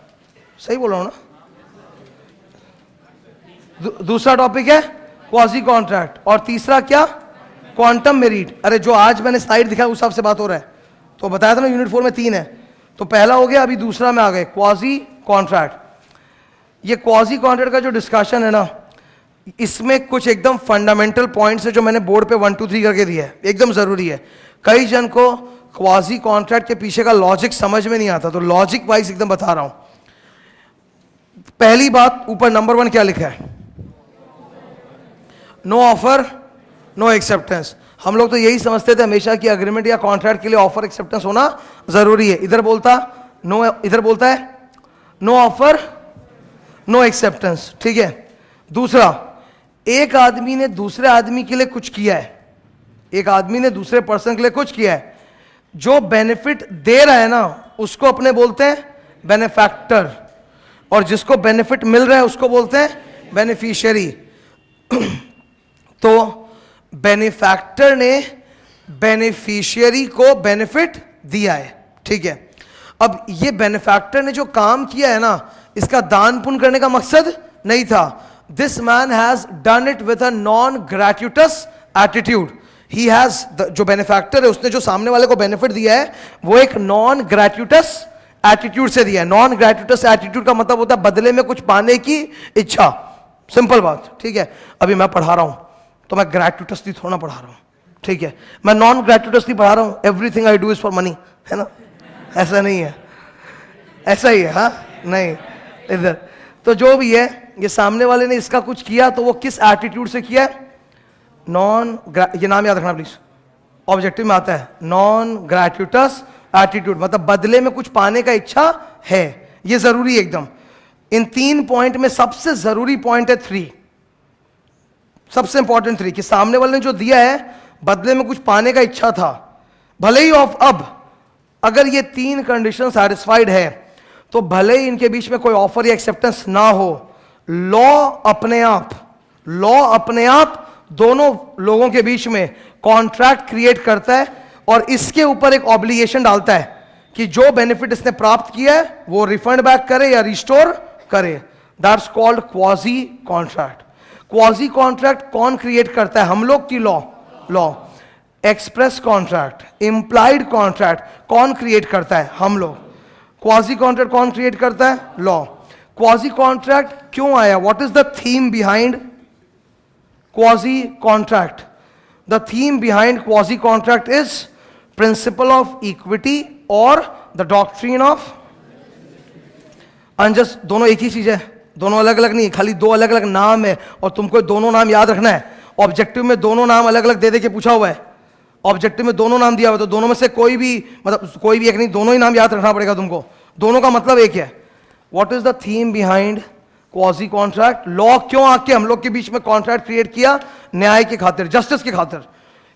Speaker 1: सही बोल रहा हूं ना? दूसरा टॉपिक है क्वाजी कॉन्ट्रैक्ट, और तीसरा क्या? Quantum merit. अरे जो आज मैंने स्लाइड दिखाया उस हिसाब से बात हो रहा है, तो बताया था ना यूनिट 4 में 3 है, तो पहला हो गया, अभी दूसरा में आ गए क्वाजी कॉन्ट्रैक्ट। ये क्वाजी कॉन्ट्रैक्ट का जो डिस्कशन है ना, इसमें कुछ एकदम फंडामेंटल पॉइंट्स है जो मैंने बोर्ड पे 1 2 3 करके दिया है, एकदम जरूरी है। कई जन को क्वाजी कॉन्ट्रैक्ट के पीछे का लॉजिक समझ में नहीं आता, तो लॉजिक वाइज एकदम बता रहा हूं। पहली बात, ऊपर नंबर 1 क्या लिखा है? No offer no acceptance. हम लोग तो यही समझते थे हमेशा कि अग्रीमेंट या कॉन्ट्रैक्ट के लिए ऑफर एक्सेप्टेंस होना जरूरी है। इधर बोलता नो, इधर बोलता है नो ऑफर नो एक्सेप्टेंस, ठीक है। दूसरा, एक आदमी ने दूसरे आदमी के लिए कुछ किया है, एक आदमी ने दूसरे पर्सन के लिए कुछ किया है, जो बेनिफिट दे रहा है ना उसको अपने बोलते हैं बेनिफैक्टर, और जिसको बेनिफिट मिल रहा है उसको बोलते हैं बेनिफिशियरी। तो बेनिफैक्टर ने बेनिफिशियरी को बेनिफिट दिया है, ठीक है। अब ये बेनिफैक्टर ने जो काम किया है ना, इसका दान पुण्य करने का मकसद नहीं था। This man has done it with a non gratuitous attitude. He has, जो बेनिफैक्टर है उसने जो सामने वाले को बेनिफिट दिया है वो एक नॉन ग्रेट्यूटस एटीट्यूड से दिया है। नॉन ग्रेट्यूटस एटीट्यूड का मतलब होता है बदले में कुछ पाने की इच्छा, सिंपल बात, ठीक है। अभी मैं पढ़ा रहा हूं तो मैं ग्रेट्यूटसली थोड़ा पढ़ा रहा हूं, ठीक है। मैं नॉन ग्रेट्यूटसली पढ़ा रहा हूं, everything I do is for money, है ना? ऐसा नहीं है, ऐसा ही है, हाँ नहीं इधर। तो जो भी है, ये सामने वाले ने इसका कुछ किया तो वो किस एटीट्यूड से किया है? नॉन, ये नाम याद रखना प्लीज, ऑब्जेक्टिव में आता है नॉन ग्रेट्यूटस एटीट्यूड, मतलब बदले में कुछ पाने का इच्छा है। ये जरूरी है एकदम। इन 3 पॉइंट में सबसे जरूरी पॉइंट है 3, सबसे इंपॉर्टेंट 3, कि सामने वाले ने जो दिया है बदले में कुछ पाने का इच्छा था, भले ही ऑफ। अब अगर ये 3 कंडीशन सैटिस्फाइड है तो भले ही इनके बीच में कोई ऑफर या एक्सेप्टेंस ना हो, लॉ अपने आप दोनों लोगों के बीच में कॉन्ट्रैक्ट क्रिएट करता है और इसके ऊपर एक ऑब्लिगेशन डालता है कि जो बेनिफिट इसने प्राप्त किया है वो रिफंड बैक करे या रिस्टोर करे। That's called quasi contract. Quasi contract कौन क्रिएट करता है? हम लोग की law. Express contract, implied contract कौन क्रिएट करता है? हम लोग। क्वाजी कॉन्ट्रैक्ट कौन क्रिएट करता है? लॉ। क्वाजी कॉन्ट्रैक्ट क्यों आया? What is the theme behind quasi contract? The theme behind quasi contract is principal of equity और द डॉक्ट्रिन ऑफ अनजस्ट। दोनों एक ही चीज है, दोनों अलग अलग नहीं, खाली 2 अलग अलग नाम है और तुमको दोनों नाम याद रखना है। ऑब्जेक्टिव में दोनों नाम अलग अलग दे के पूछा हुआ है, ऑब्जेक्टिव में दोनों नाम दिया हुआ है, तो दोनों में से कोई भी, मतलब कोई भी एक नहीं, दोनों ही नाम याद रखना पड़ेगा तुमको। दोनों का मतलब एक है। What is the theme behind quasi contract? Law क्यों आके हम लोग के बीच में कॉन्ट्रैक्ट क्रिएट किया? न्याय की खातिर, जस्टिस की खातिर,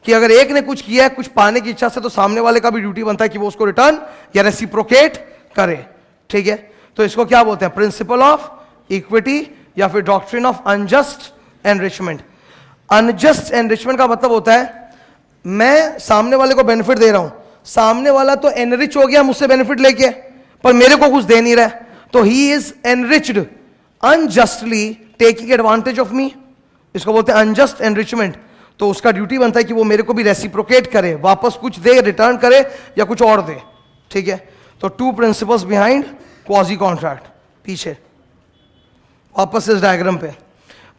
Speaker 1: कि अगर एक ने कुछ किया है कुछ पाने की इच्छा से, तो सामने वाले का भी ड्यूटी बनता है कि वो उसको रिटर्न या रेसिप्रोकेट करे, ठीक है। तो इसको क्या बोलते हैं? प्रिंसिपल ऑफ इक्विटी या फिर doctrine of unjust enrichment. Unjust enrichment का मतलब होता है मैं सामने वाले को बेनिफिट दे रहा हूं, सामने वाला तो एनरिच हो गया मुझसे बेनिफिट लेके, पर मेरे को कुछ दे नहीं रहा है, तो he is enriched unjustly taking advantage of me, इसको बोलते हैं अनजस्ट एनरिचमेंट। तो उसका ड्यूटी बनता है कि वो मेरे को भी रेसिप्रोकेट करे, वापस कुछ दे, रिटर्न करे या कुछ और दे, ठीक है। तो to principles behind quasi contract. पीछे वापस इस डायग्राम पे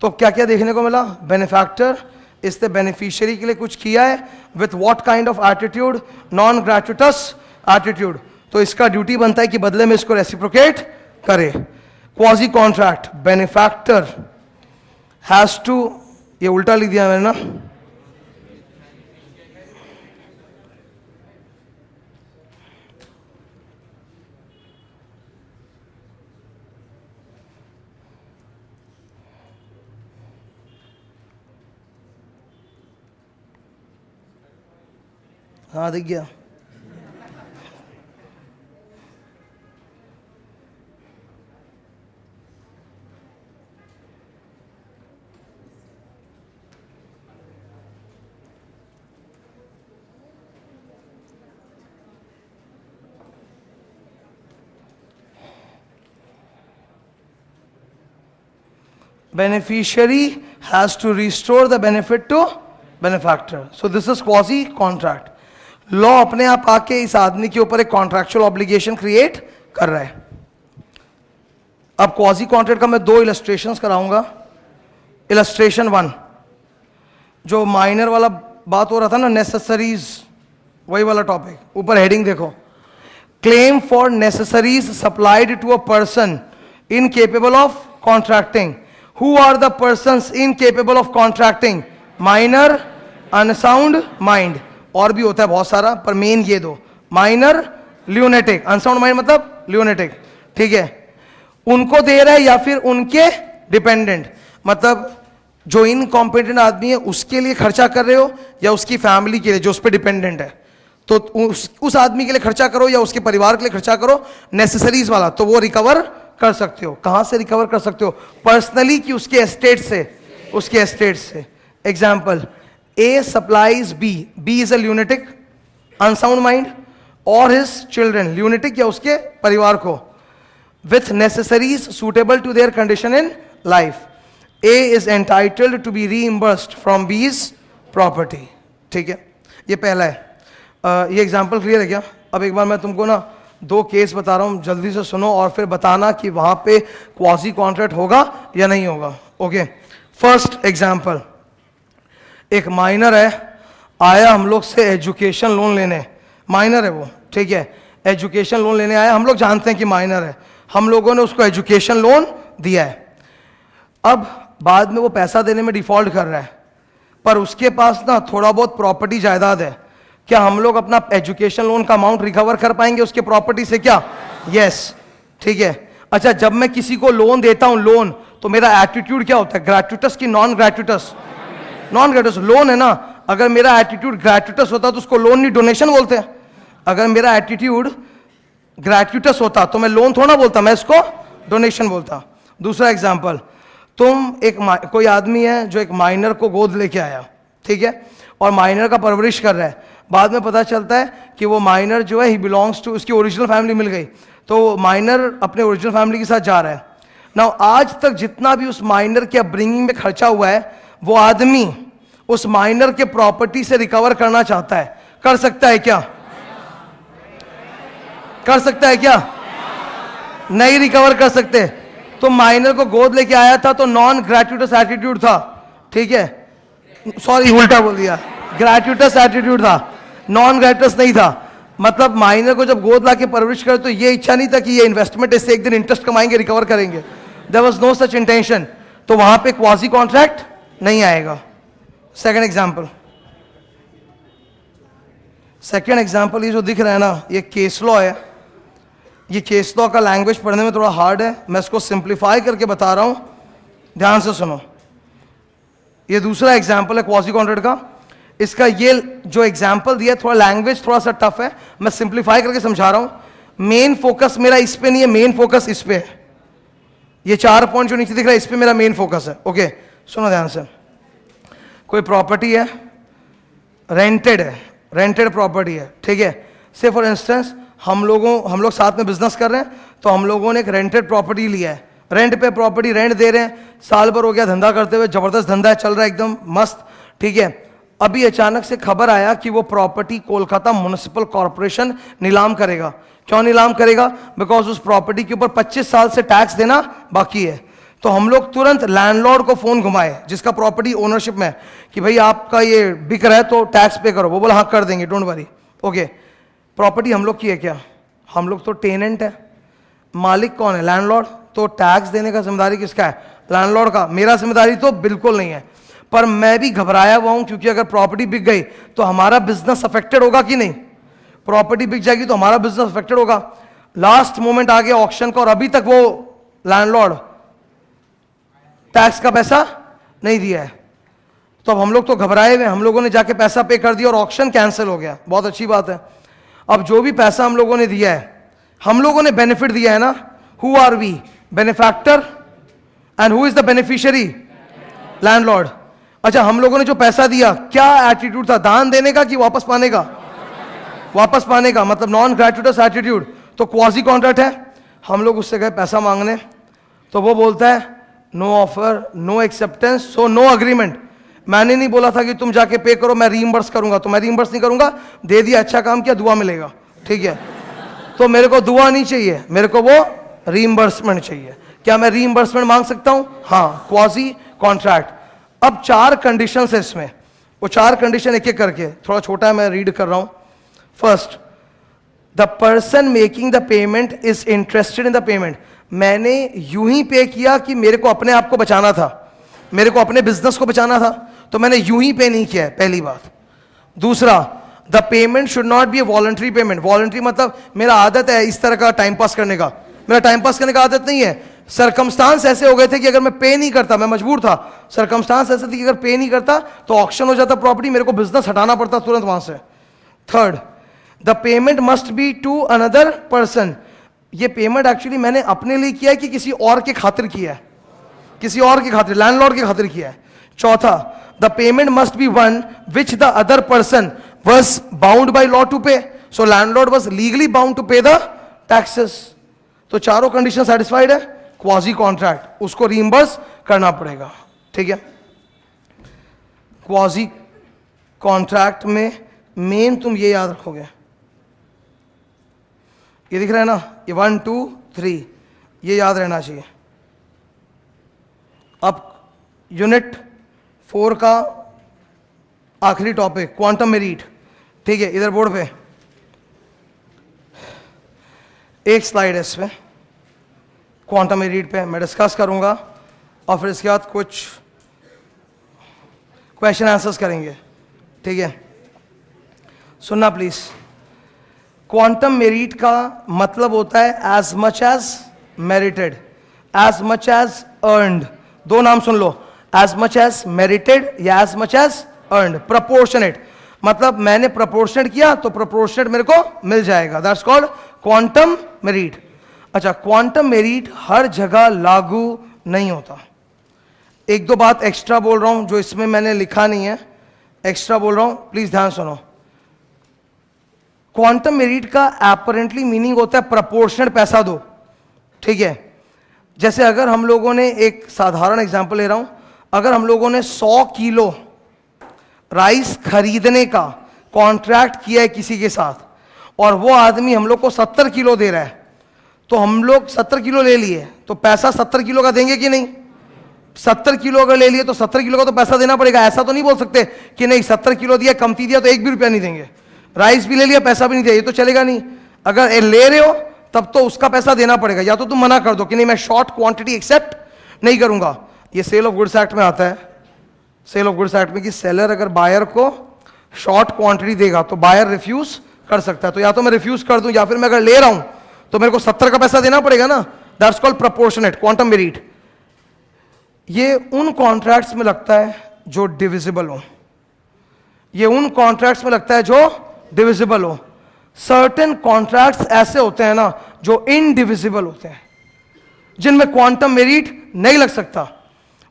Speaker 1: तो क्या क्या देखने को मिला? बेनिफैक्टर इसने बेनिफिशियरी के लिए कुछ किया है, with what kind of attitude? Non gratuitous attitude. तो इसका ड्यूटी बनता है कि बदले में इसको रेसिप्रोकेट करे। Quasi contract, benefactor has to, ये उल्टा लिख दिया मैंने ना, हाँ दिख गया। Beneficiary has to restore the benefit to benefactor. So this is quasi contract. Law अपने आप आके इस आदमी के ऊपर एक कॉन्ट्रैक्चुअल ऑब्लिगेशन क्रिएट कर रहा है। अब क्वाजी कॉन्ट्रैक्ट का मैं दो इलस्ट्रेशंस कराऊंगा। इलस्ट्रेशन 1, जो माइनर वाला बात हो रहा था ना, नेसेसरीज, वही वाला टॉपिक, ऊपर हेडिंग देखो, claim for necessaries supplied to a person incapable of contracting. Who are the persons incapable of contracting? Minor, unsound mind, और भी होता है बहुत सारा, पर मेन ये दो, माइनर, ल्यूनेटिक। अनसाउंड माइंड मतलब ल्यूनेटिक, ठीक है। उनको दे रहा है या फिर उनके डिपेंडेंट, मतलब जो इनकॉम्पिटेंट आदमी है उसके लिए खर्चा कर रहे हो या उसकी फैमिली के लिए जो उस पर डिपेंडेंट है, तो उस आदमी के लिए खर्चा करो या उसके परिवार के लिए खर्चा करो, नेसेसरीज वाला, तो वो रिकवर कर सकते हो। कहां से रिकवर कर सकते हो? पर्सनली कि उसके एस्टेट से, उसके एस्टेट से। Example, A supplies B, B is a lunatic, unsound mind, और हिज चिल्ड्रन, ल्यूनेटिक या उसके परिवार को, with necessaries suitable to their condition in life. A is entitled to be reimbursed from B's property, ठीक है। ये पहला है। ये एग्जाम्पल क्लियर है क्या? अब एक बार मैं तुमको ना दो केस बता रहा हूं, जल्दी से सुनो और फिर बताना कि वहां पे क्वाजी कॉन्ट्रैक्ट होगा या नहीं होगा। ओके, फर्स्ट एग्जांपल, एक माइनर है, आया हम लोग से एजुकेशन लोन लेने, माइनर है वो, ठीक है, एजुकेशन लोन लेने आया, हम लोग जानते हैं कि माइनर है, हम लोगों ने उसको एजुकेशन लोन दिया है। अब बाद में वो पैसा देने में डिफॉल्ट कर रहा है, पर उसके पास ना थोड़ा बहुत प्रॉपर्टी जायदाद है। क्या हम लोग अपना एजुकेशन लोन का अमाउंट रिकवर कर पाएंगे उसके प्रॉपर्टी से? क्या? यस, ठीक है। अच्छा, जब मैं किसी को लोन देता हूं, लोन, तो मेरा एटीट्यूड क्या होता है? ग्रेचुटस की नॉन ग्रेचुटस? नॉन ग्रेचुटस लोन है ना। अगर मेरा एटीट्यूड ग्रेचुटस होता तो उसको लोन नहीं, डोनेशन बोलते हैं। अगर मेरा एटीट्यूड ग्रेचुटस होता तो मैं लोन थोड़ा बोलता, मैं इसको डोनेशन बोलता। दूसरा एग्जाम्पल, तुम कोई आदमी है जो एक माइनर को गोद लेके आया, ठीक है, और माइनर का परवरिश कर रहा है। बाद में पता चलता है कि वो माइनर जो है ही बिलोंग्स टू, उसकी ओरिजिनल फैमिली मिल गई, तो माइनर अपने ओरिजिनल फैमिली के साथ जा रहा है। नाउ आज तक जितना भी उस माइनर के अपब्रिंगिंग में खर्चा हुआ है, वो आदमी उस माइनर के प्रॉपर्टी से रिकवर करना चाहता है। कर सकता है क्या? कर सकता है क्या? नहीं रिकवर कर सकते। तो माइनर को गोद लेके आया था तो नॉन ग्रेचुटस एटीट्यूड था, ठीक है, सॉरी उल्टा बोल दिया, ग्रेचुटस एटीट्यूड था, नॉन ग्रेचुटस नहीं था। मतलब माइनर को जब गोद ला के परवरिश करे तो ये इच्छा नहीं था कि ये इन्वेस्टमेंट इससे एक दिन इंटरेस्ट कमाएंगे, रिकवर करेंगे। There was no such intention, तो वहां पे क्वाजी कॉन्ट्रैक्ट नहीं आएगा। सेकंड एग्जांपल, सेकंड एग्जांपल, ये जो दिख रहा है ना, ये केस लॉ है। ये केस लॉ का लैंग्वेज पढ़ने में थोड़ा हार्ड है, मैं इसको सिंप्लीफाई करके बता रहा हूं, ध्यान से सुनो। ये दूसरा एग्जांपल है क्वाजी कॉन्ट्रैक्ट का। इसका ये जो एग्जाम्पल दिया थोड़ा लैंग्वेज थोड़ा सा टफ है, मैं सिंप्लीफाई करके समझा रहा हूं। मेन फोकस मेरा इस पे नहीं है, मेन फोकस इस पे है। ये 4 पॉइंट जो नीचे दिख रहा है इस पे मेरा मेन फोकस है। ओके सुनो ध्यान से। कोई प्रॉपर्टी है, रेंटेड है, रेंटेड प्रॉपर्टी है, ठीक है। से फॉर इंस्टेंस हम लोग साथ में बिजनेस कर रहे हैं, तो हम लोगों ने एक रेंटेड प्रॉपर्टी लिया है, रेंट पे प्रॉपर्टी रेंट दे रहे हैं, साल भर हो गया धंधा करते हुए, जबरदस्त धंधा है, चल रहा है एकदम मस्त, ठीक है। अभी अचानक से खबर आया कि वो प्रॉपर्टी कोलकाता म्युनिसिपल कॉर्पोरेशन नीलाम करेगा। क्यों नीलाम करेगा? बिकॉज उस प्रॉपर्टी के ऊपर 25 साल से टैक्स देना बाकी है। तो हम लोग तुरंत लैंडलॉर्ड को फोन घुमाए जिसका प्रॉपर्टी ओनरशिप में है कि भाई आपका ये बिक रहा है तो टैक्स पे करो। वो बोला हाँ कर देंगे, डोंट वरी। ओके, प्रॉपर्टी हम लोग की है क्या? हम लोग तो टेनेंट है, मालिक कौन है? लैंडलॉर्ड। तो टैक्स देने का जिम्मेदारी किसका है? लैंडलॉर्ड का। मेरा जिम्मेदारी तो बिल्कुल नहीं है, पर मैं भी घबराया हुआ हूं क्योंकि अगर प्रॉपर्टी बिक गई तो हमारा बिजनेस अफेक्टेड होगा कि नहीं? प्रॉपर्टी बिक जाएगी तो हमारा बिजनेस अफेक्टेड होगा। लास्ट मोमेंट आ गया ऑक्शन का और अभी तक वो लैंडलॉर्ड टैक्स का पैसा नहीं दिया है। तो अब हम लोग तो घबराए हुए, हम लोगों ने जाके पैसा पे कर दिया और ऑक्शन कैंसिल हो गया। बहुत अच्छी बात है। अब जो भी पैसा हम लोगों ने दिया है, हम लोगों ने बेनिफिट दिया है ना। Who are we? Benefactor. And who is the beneficiary? Landlord. अच्छा, हम लोगों ने जो पैसा दिया क्या एटीट्यूड था? दान देने का कि वापस पाने का? वापस पाने का, मतलब नॉन ग्रेचुइटस एटीट्यूड। तो क्वाजी कॉन्ट्रैक्ट है। हम लोग उससे गए पैसा मांगने, तो वो बोलता है no offer, no acceptance, so no agreement. मैंने नहीं बोला था कि तुम जाके पे करो, मैं रीइंबर्स करूंगा, तो मैं रीइंबर्स नहीं करूंगा। दे दिया, अच्छा काम किया, दुआ मिलेगा, ठीक है। तो मेरे को दुआ नहीं चाहिए, मेरे को वो रीइंबर्समेंट चाहिए। क्या मैं रीइंबर्समेंट मांग सकता हूं? हाँ, क्वाजी कॉन्ट्रैक्ट। अब 4 कंडीशन है इसमें, वो 4 कंडीशन एक एक करके, थोड़ा छोटा है मैं रीड कर रहा हूं। First, the person making the payment is interested in the payment. मैंने यूं ही पे किया कि मेरे को अपने आप को बचाना था, मेरे को अपने बिजनेस को बचाना था, तो मैंने यूं ही पे नहीं किया है, पहली बात। दूसरा, the payment should not be A voluntary payment. Voluntary मतलब मेरा आदत है इस तरह का टाइम पास करने का, मेरा टाइम पास करने का आदत नहीं है। सरकमस्टांस ऐसे हो गए थे कि अगर मैं पे नहीं करता, मैं मजबूर था, सरकमस्टांस ऐसे थे कि अगर पे नहीं करता तो ऑक्शन हो जाता प्रॉपर्टी, मेरे को बिजनेस हटाना पड़ता तुरंत वहां से। Third, the payment must be to another person. ये पेमेंट एक्चुअली मैंने अपने लिए किया है कि किसी और के खातिर किया है? किसी और की खातिर, लैंडलॉर्ड की खातिर किया है। चौथा, the payment must B one which the other person was bound by law to pay, so landlord was legally bound to pay the taxes। तो चारों कंडीशन सेटिस्फाइड है, क्वाजी कॉन्ट्रैक्ट, उसको रीइंबर्स करना पड़ेगा, ठीक है। क्वाजी कॉन्ट्रैक्ट में मेन तुम ये याद रखोगे, ये दिख रहा है ना, ये 1 2 3, ये याद रहना चाहिए। अब यूनिट 4 का आखिरी टॉपिक, क्वांटम मेरिट, ठीक है। इधर बोर्ड पे एक स्लाइड है, इसमें क्वांटम मेरिट पे मैं डिस्कस करूंगा और फिर इसके बाद कुछ क्वेश्चन आंसर्स करेंगे, ठीक है। सुनना प्लीज। क्वांटम मेरिट का मतलब होता है as much as merited, as much as earned. दो नाम सुन लो, एज मच एज मेरिटेड या as much as earned. Proportionate मतलब मैंने प्रोपोर्शनेट किया तो प्रोपोर्शनेट मेरे को मिल जाएगा, दैट्स कॉल्ड क्वांटम मेरिट। अच्छा, क्वांटम मेरिट हर जगह लागू नहीं होता। एक दो बात एक्स्ट्रा बोल रहा हूं जो इसमें मैंने लिखा नहीं है, एक्स्ट्रा बोल रहा हूं, प्लीज ध्यान सुनो। क्वांटम मेरिट का एपरेंटली मीनिंग होता है प्रोपोर्शनेट पैसा दो, ठीक है। जैसे अगर हम लोगों ने, एक साधारण एग्जांपल ले रहा हूं, अगर हम लोगों ने 100 किलो राइस खरीदने का कॉन्ट्रैक्ट किया है किसी के साथ और वो आदमी हम लोग को 70 किलो दे रहा है, तो हम लोग 70 किलो ले लिए तो पैसा 70 किलो का देंगे कि नहीं? 70 किलो अगर ले लिए तो 70 किलो का तो पैसा देना पड़ेगा। ऐसा तो नहीं बोल सकते कि नहीं 70 किलो दिया, कमती दिया तो 1 भी रुपया नहीं देंगे। राइस भी ले लिया, पैसा भी नहीं दिया, ये तो चलेगा नहीं। अगर ले रहे हो तब तो उसका पैसा देना पड़ेगा, या तो तुम मना कर दो कि नहीं मैं शॉर्ट क्वांटिटी एक्सेप्ट नहीं करूंगा। ये सेल ऑफ गुड्स एक्ट में आता है, सेल ऑफ गुड्स एक्ट में, कि सेलर अगर बायर को शॉर्ट क्वांटिटी देगा तो बायर रिफ्यूज कर सकता है। तो या तो मैं रिफ्यूज कर दूं या फिर मैं अगर ले रहा हूं तो मेरे को 70 का पैसा देना पड़ेगा ना, that's called proportionate quantum merit. ये उन कॉन्ट्रैक्ट्स में लगता है जो डिविजिबल हो। ये उन कॉन्ट्रैक्ट्स में लगता है जो डिविजिबल हो। सर्टेन कॉन्ट्रैक्ट्स ऐसे होते हैं ना जो इनडिविजिबल होते हैं, जिनमें क्वांटम मेरिट नहीं लग सकता।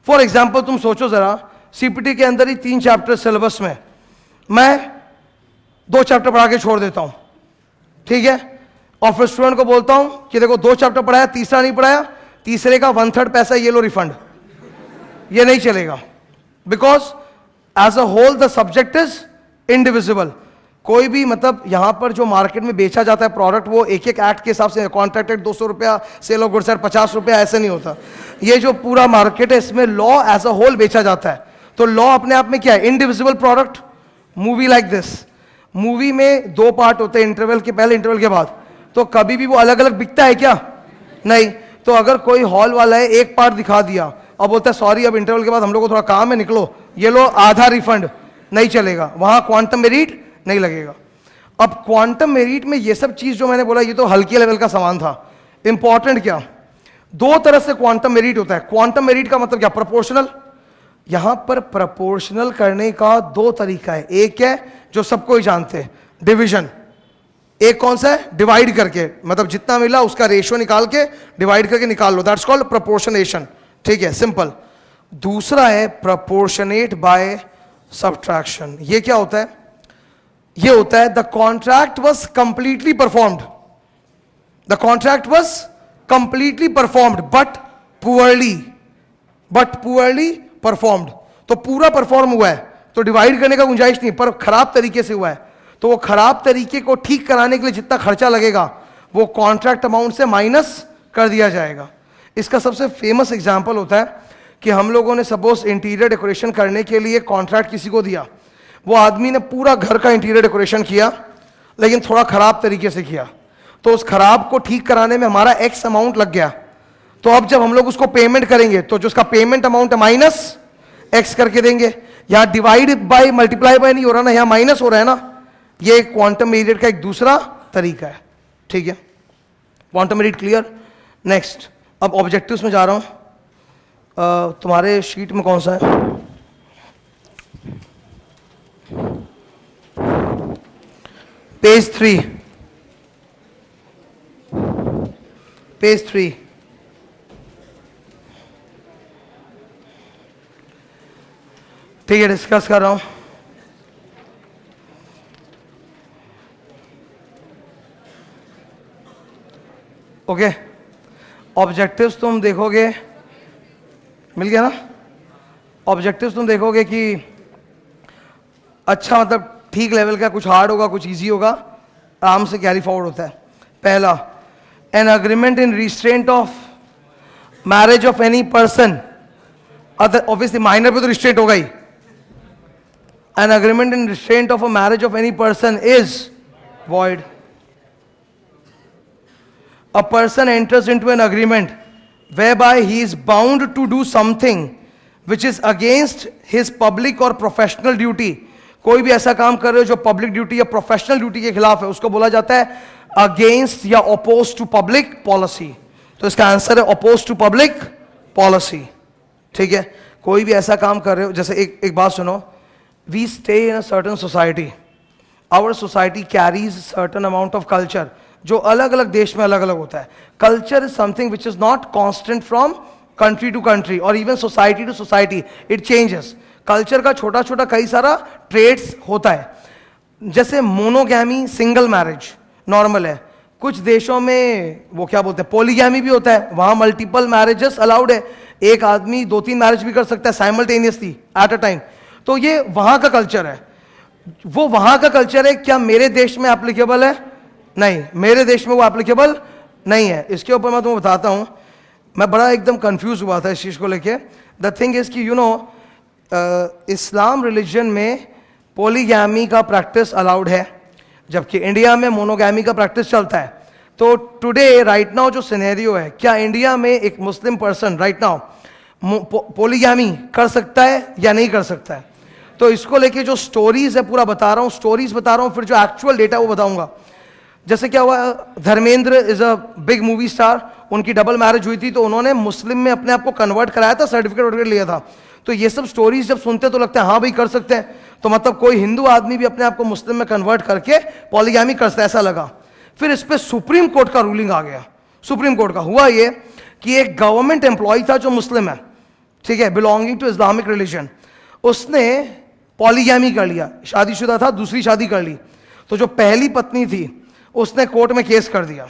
Speaker 1: फॉर एग्जाम्पल तुम सोचो जरा, सीपीटी के अंदर ही 3 चैप्टर सिलेबस में मैं 2 चैप्टर पढ़ा के छोड़ देता हूं, ठीक है, और फिर स्टूडेंट को बोलता हूं कि देखो 2 चैप्टर पढ़ाया, तीसरा नहीं पढ़ाया, तीसरे का 1/3 पैसा ये लो रिफंड, ये नहीं चलेगा। Because as a whole the subject is indivisible. कोई भी मतलब यहां पर जो मार्केट में बेचा जाता है प्रोडक्ट, वो एक एक एक्ट के हिसाब से, कॉन्ट्रैक्ट एक्ट 200 रुपया, सेल ऑफ गुड्स एक्ट 50 रुपया, ऐसे नहीं होता। ये जो पूरा मार्केट है इसमें लॉ एज अ होल बेचा जाता है। तो लॉ अपने आप में क्या है? Indivisible product. Movie like this, movie में 2 पार्ट होते हैं, इंटरवल के पहले इंटरवल के बाद, तो कभी भी वो अलग अलग बिकता है क्या? नहीं। तो अगर कोई हॉल वाला है एक पार्ट दिखा दिया और बोलता है सॉरी अब इंटरवल के बाद हम लोग को थोड़ा काम है, निकलो, ये लो आधा रिफंड, नहीं चलेगा, वहां क्वांटम मेरिट नहीं लगेगा। अब क्वांटम मेरिट में ये सब चीज जो मैंने बोला ये तो हल्के लेवल का सामान था। इंपॉर्टेंट क्या? 2 तरह से क्वांटम मेरिट होता है। क्वांटम मेरिट का मतलब क्या? प्रोपोर्शनल। यहां पर प्रोपोर्शनल करने का 2 तरीका है। एक है जो सबको ही जानते हैं, डिवीजन। एक कौन सा है? डिवाइड करके, मतलब जितना मिला उसका रेशियो निकाल के डिवाइड करके निकाल लो, दैट्स कॉल्ड प्रोपोर्शनेशन, ठीक है, सिंपल। दूसरा है प्रोपोर्शनेट बाय सब्ट्रैक्शन। ये क्या होता है? ये होता है the contract was completely performed, the contract was completely performed but poorly performed. तो पूरा परफॉर्म हुआ है तो डिवाइड करने का गुंजाइश नहीं, पर खराब तरीके से हुआ है तो वो खराब तरीके को ठीक कराने के लिए जितना खर्चा लगेगा वो कॉन्ट्रैक्ट अमाउंट से माइनस कर दिया जाएगा। इसका सबसे फेमस एग्जांपल होता है कि हम लोगों ने सपोज इंटीरियर डेकोरेशन करने के लिए कॉन्ट्रैक्ट किसी को दिया, वो आदमी ने पूरा घर का इंटीरियर डेकोरेशन किया लेकिन थोड़ा खराब तरीके से किया, तो उस खराब को ठीक कराने में हमारा एक्स अमाउंट लग गया। तो अब जब हम लोग उसको पेमेंट करेंगे तो जो उसका पेमेंट अमाउंट है माइनस एक्स करके देंगे। यहां डिवाइड बाय मल्टीप्लाई बाय नहीं हो रहा ना, यहां माइनस हो रहा है ना। ये क्वांटम मेरिट का एक दूसरा तरीका है, ठीक है। Quantum merit clear. नेक्स्ट, अब ऑब्जेक्टिव्स में जा रहा हूं। तुम्हारे शीट में कौन सा है? Page 3, page 3। ठीक है, डिस्कस कर रहा हूं। ओके, ऑब्जेक्टिव्स तुम देखोगे, मिल गया ना? ऑब्जेक्टिव्स तुम देखोगे कि अच्छा मतलब ठीक लेवल का, कुछ हार्ड होगा, कुछ इजी होगा, आराम से कैरी फॉरवर्ड होता है। पहला, an agreement in restraint of marriage of any person other, obviously minor पे तो रिस्ट्रेंट होगा ही। An agreement in restraint of a marriage of any person is void. A person enters into an agreement whereby he is bound to do something which is against his public or professional duty. कोई भी ऐसा काम कर रहे हो जो पब्लिक ड्यूटी या प्रोफेशनल ड्यूटी के खिलाफ है, उसको बोला जाता है अगेंस्ट या अपोज टू पब्लिक पॉलिसी। तो इसका आंसर है अपोज टू पब्लिक पॉलिसी, ठीक है। कोई भी ऐसा काम कर रहे हो, जैसे एक बात सुनो, we stay in a certain society, our society carries certain amount of culture, जो अलग अलग देश में अलग अलग होता है। Culture is something which is not constant from country to country और even society to society, it changes. Culture का छोटा छोटा कई सारा ट्रेड्स होता है, जैसे मोनोगैमी, सिंगल मैरिज नॉर्मल है। कुछ देशों में वो क्या बोलते हैं, पॉलीगैमी भी होता है, वहां मल्टीपल मैरिजेस अलाउड है, एक आदमी 2-3 मैरिज भी कर सकता है साइमल्टेनियसली एट अ टाइम। तो ये वहां का कल्चर है, वो वहां का कल्चर है। क्या मेरे देश में एप्लीकेबल है? नहीं, मेरे देश में वो एप्लीकेबल नहीं है। इसके ऊपर मैं तुम्हें बताता हूं, मैं बड़ा एकदम कंफ्यूज हुआ था इस चीज को लेके। द थिंग इज कि यू नो, इस्लाम रिलीजन में पॉलीगैमी का प्रैक्टिस अलाउड है, जबकि इंडिया में मोनोगैमी का प्रैक्टिस चलता है। तो टुडे राइट नाउ जो सिनेरियो है, क्या इंडिया में एक Muslim person right now polygamy कर सकता है या नहीं कर सकता है? तो इसको लेके जो स्टोरीज है पूरा बता रहा हूं, स्टोरीज बता रहा हूं, फिर जो एक्चुअल डेटा वो बताऊंगा। जैसे क्या हुआ, Dharmendra is a big movie star, उनकी डबल मैरिज हुई थी तो उन्होंने मुस्लिम में अपने आप को कन्वर्ट कराया था, सर्टिफिकेट लिया था। तो ये सब स्टोरीज जब सुनते तो लगता है हाँ भाई कर सकते हैं, तो मतलब कोई हिंदू आदमी भी अपने आप को मुस्लिम में कन्वर्ट करके पॉलीगैमी कर सकता है, ऐसा लगा। फिर इस पर सुप्रीम कोर्ट का रूलिंग आ गया। सुप्रीम कोर्ट का हुआ ये कि एक गवर्नमेंट एम्प्लॉय था जो मुस्लिम है, ठीक है, बिलोंगिंग टू इस्लामिक रिलीजन, उसने पॉलीगैमी कर लिया, शादीशुदा था, दूसरी शादी कर ली। तो जो पहली पत्नी थी उसने कोर्ट में केस कर दिया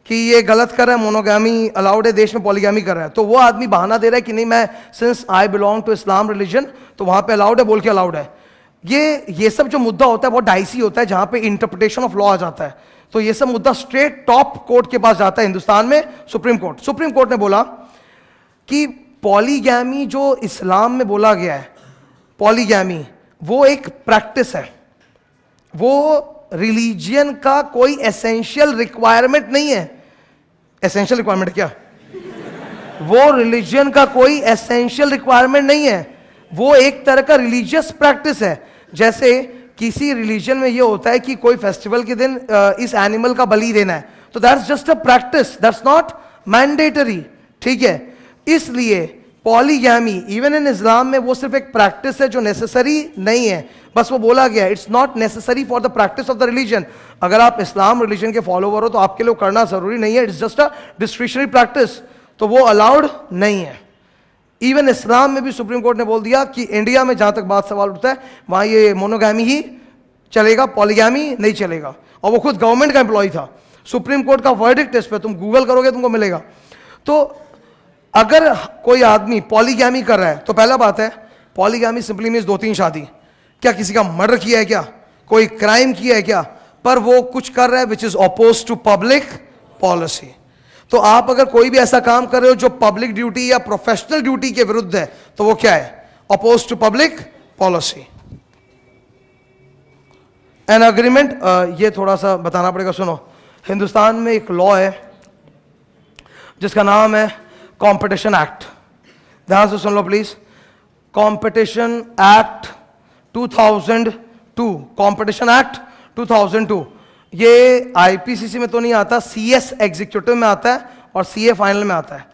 Speaker 1: कि ये गलत कर रहा है, मोनोगैमी अलाउड है देश में, पॉलीगैमी कर रहा है। तो वो आदमी बहाना दे रहा है कि नहीं मैं since I belong to Islam religion तो वहां पे अलाउड है, बोल के अलाउड है। ये सब जो मुद्दा होता है बहुत डाइसी होता है, जहां पे इंटरप्रिटेशन ऑफ लॉ आ जाता है। तो ये सब मुद्दा स्ट्रेट टॉप कोर्ट के पास जाता है हिंदुस्तान में, सुप्रीम कोर्ट। सुप्रीम कोर्ट ने बोला कि पॉलीगैमी जो इस्लाम में बोला गया है, पॉलीगैमी वो एक प्रैक्टिस है, वो रिलीजियन का कोई एसेंशियल रिक्वायरमेंट नहीं है। एसेंशियल रिक्वायरमेंट क्या? वो रिलीजियन का कोई एसेंशियल रिक्वायरमेंट नहीं है, वो एक तरह का रिलीजियस प्रैक्टिस है। जैसे किसी रिलीजन में ये होता है कि कोई फेस्टिवल के दिन इस एनिमल का बलि देना है, तो that's just a practice, that's not mandatory, ठीक है। इसलिए पॉलीगैमी इवन इन इस्लाम में वो सिर्फ एक प्रैक्टिस है जो नेसेसरी नहीं है, बस वो बोला गया it's not necessary for the practice of the religion. अगर आप इस्लाम रिलीजन के फॉलोवर हो तो आपके लिए करना जरूरी नहीं है, it's just a discretionary practice, तो वो अलाउड नहीं है। इवन इस्लाम में भी सुप्रीम कोर्ट ने बोल दिया कि इंडिया में जहां तक बात सवाल उठता है वहां ये मोनोगैमी ही चलेगा, पॉलीगैमी नहीं चलेगा। और वो खुद गवर्नमेंट का एम्प्लॉय था। सुप्रीम कोर्ट का वर्डिक्ट इस पे तुम गूगल करोगे तुमको मिलेगा। तो अगर कोई आदमी पॉलीगैमी कर रहा है तो पहला बात है पॉलीगैमी सिंपली मीन्स 2-3 शादी। क्या किसी का मर्डर किया है क्या, कोई क्राइम किया है क्या, पर वो कुछ कर रहा है which is oppose to public policy. तो आप अगर कोई भी ऐसा काम कर रहे हो जो पब्लिक ड्यूटी या प्रोफेशनल ड्यूटी के विरुद्ध है तो वो क्या है, oppose to public policy. An agreement, ये थोड़ा सा बताना पड़ेगा, सुनो। हिंदुस्तान में एक लॉ है जिसका नाम है कंपटीशन एक्ट, ध्यान से सुन लो please. Competition act 2002, competition act 2002, ये आईपीसीसी में तो नहीं आता, सीएस एग्जीक्यूटिव में आता है और सीए फाइनल में आता है।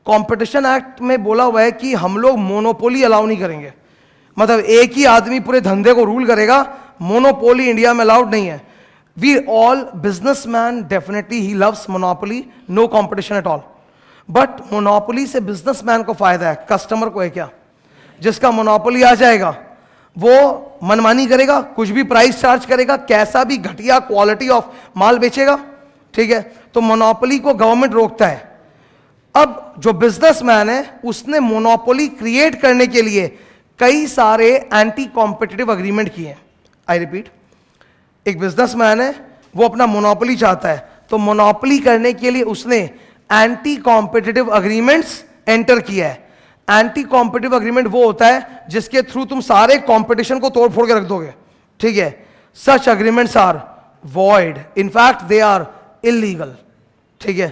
Speaker 1: कंपटीशन एक्ट में बोला हुआ है कि हम लोग मोनोपोली अलाउ नहीं करेंगे, मतलब एक ही आदमी पूरे धंधे को रूल करेगा, मोनोपोली इंडिया में अलाउड नहीं है। वी ऑल बिजनेसमैन डेफिनेटली ही loves monopoly, no competition at all, but monopoly से बिजनेसमैन को फायदा है, कस्टमर को है क्या? जिसका मोनोपोली आ जाएगा वो मनमानी करेगा, कुछ भी प्राइस चार्ज करेगा, कैसा भी घटिया क्वालिटी ऑफ माल बेचेगा, ठीक है। तो मोनोपोली को गवर्नमेंट रोकता है। अब जो बिजनेसमैन है उसने मोनोपोली क्रिएट करने के लिए कई सारे एंटी कॉम्पिटिटिव अग्रीमेंट किए। आई रिपीट, एक बिजनेसमैन है वो अपना मोनोपोली चाहता है, तो मोनोपोली करने के लिए उसने एंटी कॉम्पिटिटिव अग्रीमेंट्स एंटर किया है। एंटी कॉम्पिटिटिव अग्रीमेंट वो होता है जिसके थ्रू तुम सारे कंपटीशन को तोड़ फोड़ के रख दोगे, ठीक है। Such agreements are void, in fact they are illegal, ठीक है।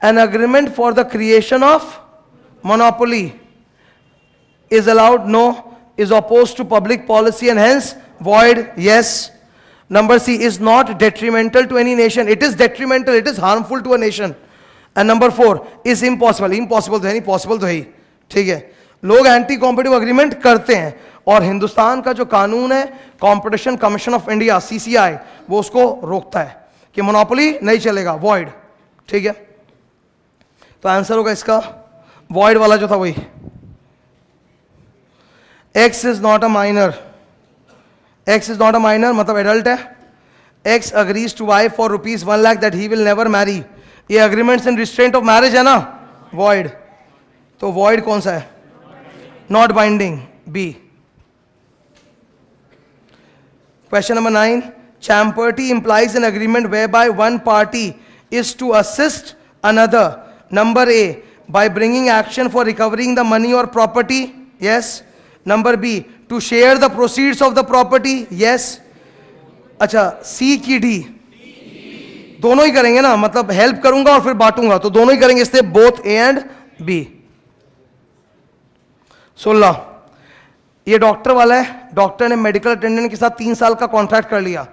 Speaker 1: An agreement for the creation of monopoly is allowed, no, is opposed to public policy and hence void, yes. Number C, is not detrimental to any nation, it is detrimental, it is harmful to a nation. And number 4, is impossible, impossible तो है नहीं, possible तो है ही, ठीक है। लोग एंटी कॉम्पिटिटिव अग्रीमेंट करते हैं और हिंदुस्तान का जो कानून है competition commission of India CCI वो उसको रोकता है कि मोनोपोली नहीं चलेगा, वॉइड, ठीक है। तो आंसर होगा इसका वॉइड वाला जो था वही। X is not a minor, X is not a minor मतलब एडल्ट है। X agrees to Y for ₹1 lakh that he will never marry, ये agreements in restraint of marriage है ना, void। तो void कौन सा है? Not binding, B। Question number 9, champerty implies an agreement whereby one party is to assist another, number A, by bringing action for recovering the money or property, yes. Number B, to share the proceeds of the property, yes. अच्छा, सी की डी, दोनों ही करेंगे ना, मतलब हेल्प करूंगा और फिर बांटूंगा, तो दोनों ही करेंगे, इसलिए बोथ ए एंड बी। 16, ये डॉक्टर वाला है, डॉक्टर ने मेडिकल अटेंडेंट के साथ 3 साल का कॉन्ट्रैक्ट कर लिया।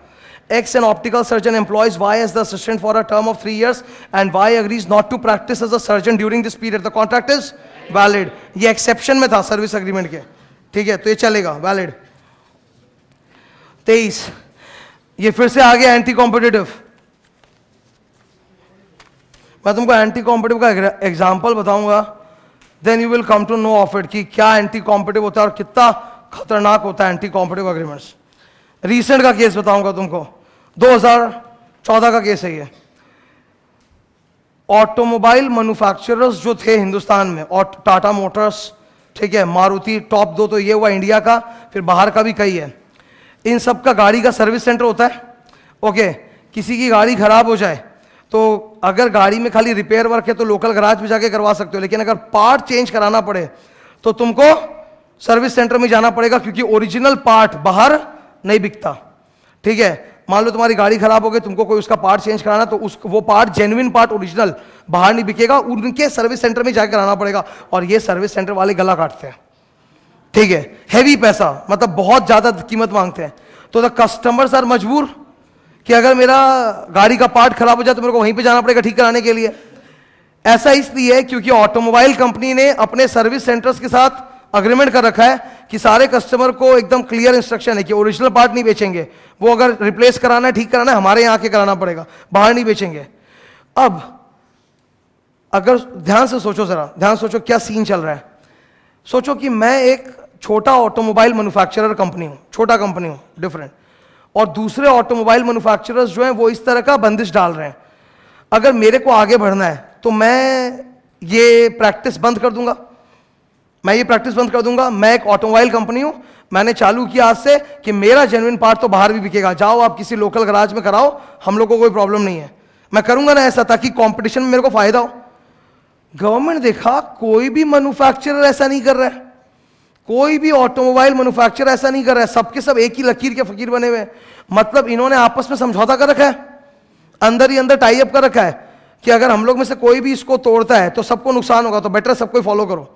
Speaker 1: X, an optical surgeon, employs Y as the assistant for a term of 3 years and Y agrees not to practice as a surgeon during this period. The contract is valid. ये एक्सेप्शन में था सर्विस अग्रीमेंट के, ठीक है, तो ये चलेगा, वैलिड. 23, ये फिर से आ गया एंटी कॉम्पिटिटिव. मैं तुमको एंटी कॉम्पिटिटिव का एग्जांपल बताऊंगा, then you will come to know of it कि क्या एंटी कॉम्पिटिटिव होता है और कितना खतरनाक होता है एंटी कॉम्पिटिटिव अग्रीमेंट्स. रिसेंट का केस बताऊंगा तुमको, 2014 का केस है ये. ऑटोमोबाइल मैन्युफैक्चरर्स जो थे हिंदुस्तान में, और टाटा मोटर्स, ठीक है, मारुति, टॉप 2 तो ये हुआ इंडिया का, फिर बाहर का भी कई है. इन सब का गाड़ी का सर्विस सेंटर होता है. ओके, किसी की गाड़ी खराब हो जाए तो अगर गाड़ी में खाली रिपेयर वर्क है तो लोकल गैराज में जाके करवा सकते हो, लेकिन अगर पार्ट चेंज कराना पड़े तो तुमको सर्विस सेंटर में जाना पड़ेगा, क्योंकि ओरिजिनल पार्ट बाहर नहीं बिकता. ठीक है, मान लो तुम्हारी गाड़ी खराब हो गई, तुमको कोई उसका पार्ट चेंज कराना, तो वो पार्ट जेन्युइन पार्ट ओरिजिनल बाहर नहीं बिकेगा, उनके सर्विस सेंटर में जाकर कराना पड़ेगा. और ये सर्विस सेंटर वाले गला काटते हैं, ठीक है, हैवी पैसा, मतलब बहुत ज्यादा कीमत मांगते हैं. तो द कस्टमर्स आर मजबूर कि अगर मेरा गाड़ी का पार्ट खराब हो जाए तो मेरे को वहीं पे जाना पड़ेगा ठीक कराने के लिए. ऐसा इसलिए है क्योंकि ऑटोमोबाइल कंपनी ने अपने सर्विस सेंटर्स के साथ अग्रीमेंट कर रखा है कि सारे कस्टमर को एकदम क्लियर इंस्ट्रक्शन है कि ओरिजिनल पार्ट नहीं बेचेंगे, वो अगर रिप्लेस कराना है, ठीक कराना है, हमारे यहाँ आके कराना पड़ेगा, बाहर नहीं बेचेंगे. अब अगर ध्यान से सोचो, जरा ध्यान सोचो क्या सीन चल रहा है. सोचो कि मैं एक छोटा ऑटोमोबाइल मैन्युफैक्चरर कंपनी हूं, छोटा कंपनी हूं, डिफरेंट, और दूसरे ऑटोमोबाइल मैन्युफैक्चरर्स जो हैं वो इस तरह का बंदिश डाल रहे हैं. अगर मेरे को आगे बढ़ना है तो मैं ये प्रैक्टिस बंद कर दूंगा, मैं एक ऑटोमोबाइल कंपनी हूं, मैंने चालू किया आज से कि मेरा जेन्युइन पार्ट तो बाहर भी बिकेगा, जाओ आप किसी लोकल गैराज में कराओ, हम लोग को कोई प्रॉब्लम नहीं है. मैं करूंगा ना ऐसा, ताकि कंपटीशन में मेरे को फायदा हो. गवर्नमेंट देखा कोई भी मैन्युफैक्चरर ऐसा नहीं कर रहा है, कोई भी ऑटोमोबाइल मैन्युफैक्चरर ऐसा नहीं कर रहा है, सबके सब एक ही लकीर के फकीर बने हुए हैं. मतलब इन्होंने आपस में समझौता कर रखा है, अंदर ही अंदर टाई अप कर रखा है कि अगर हम लोग में से कोई भी इसको तोड़ता है तो सबको नुकसान होगा, तो बेटर सबको फॉलो करो.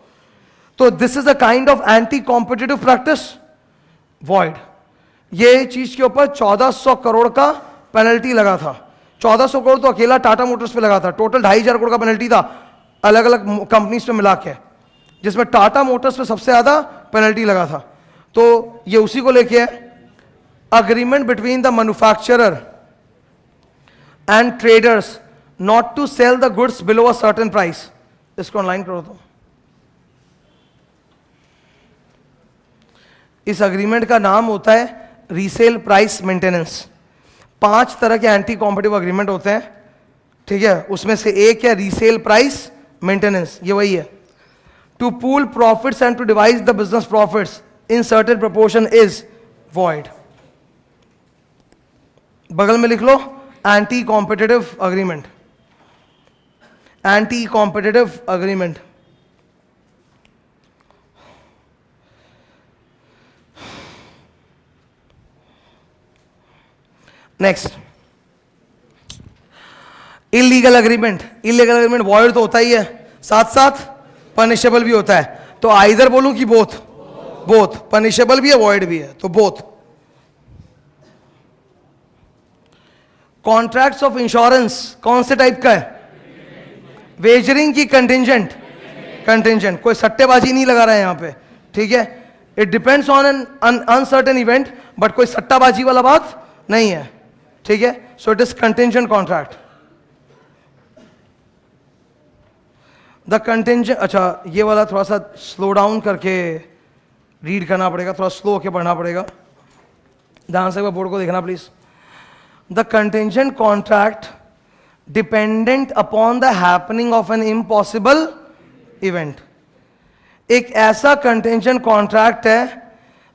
Speaker 1: तो this is a kind of anti competitive practice, void. ये चीज के ऊपर 1400 करोड़ का पेनल्टी लगा था. 1400 करोड़ तो अकेला टाटा मोटर्स पे लगा था, टोटल 2500 करोड़ का पेनल्टी था अलग अलग कंपनीज पे मिला के, जिसमें टाटा मोटर्स पे सबसे ज्यादा पेनल्टी लगा था. तो ये उसी को लेके है, agreement between the manufacturer and traders not to sell the goods below a certain price. इसको ऑनलाइन करो तो. इस अग्रीमेंट का नाम होता है रीसेल प्राइस मेंटेनेंस. 5 तरह के एंटी कॉम्पिटिटिव अग्रीमेंट होते हैं, ठीक है, उसमें से एक है रीसेल प्राइस मेंटेनेंस. ये वही है. To pool profits and to divide the business profits in certain proportion is void. बगल में लिख लो anti competitive agreement, anti competitive agreement. Next, illegal agreement. Illegal agreement void तो होता ही है, साथ साथ पनिशेबल भी होता है. तो आइदर बोलूं कि बोथ, बोथ पनिशेबल भी है वॉइड भी है, तो बोथ. कॉन्ट्रैक्ट्स ऑफ इंश्योरेंस कौन से टाइप का है? वेजरिंग की कंटिंजेंट, कंटिंजेंट, कोई सट्टेबाजी नहीं लगा रहा है यहां पे, ठीक है. It depends on an uncertain event, but कोई सट्टाबाजी वाला बात नहीं है, ठीक है. So it is contingent contract. The contingent, अच्छा ये वाला थोड़ा सा स्लो डाउन करके रीड करना पड़ेगा, थोड़ा स्लो होके पढ़ना पड़ेगा, ध्यान से बोर्ड को देखना please. The contingent contract dependent upon the happening of an impossible event. एक ऐसा contingent contract है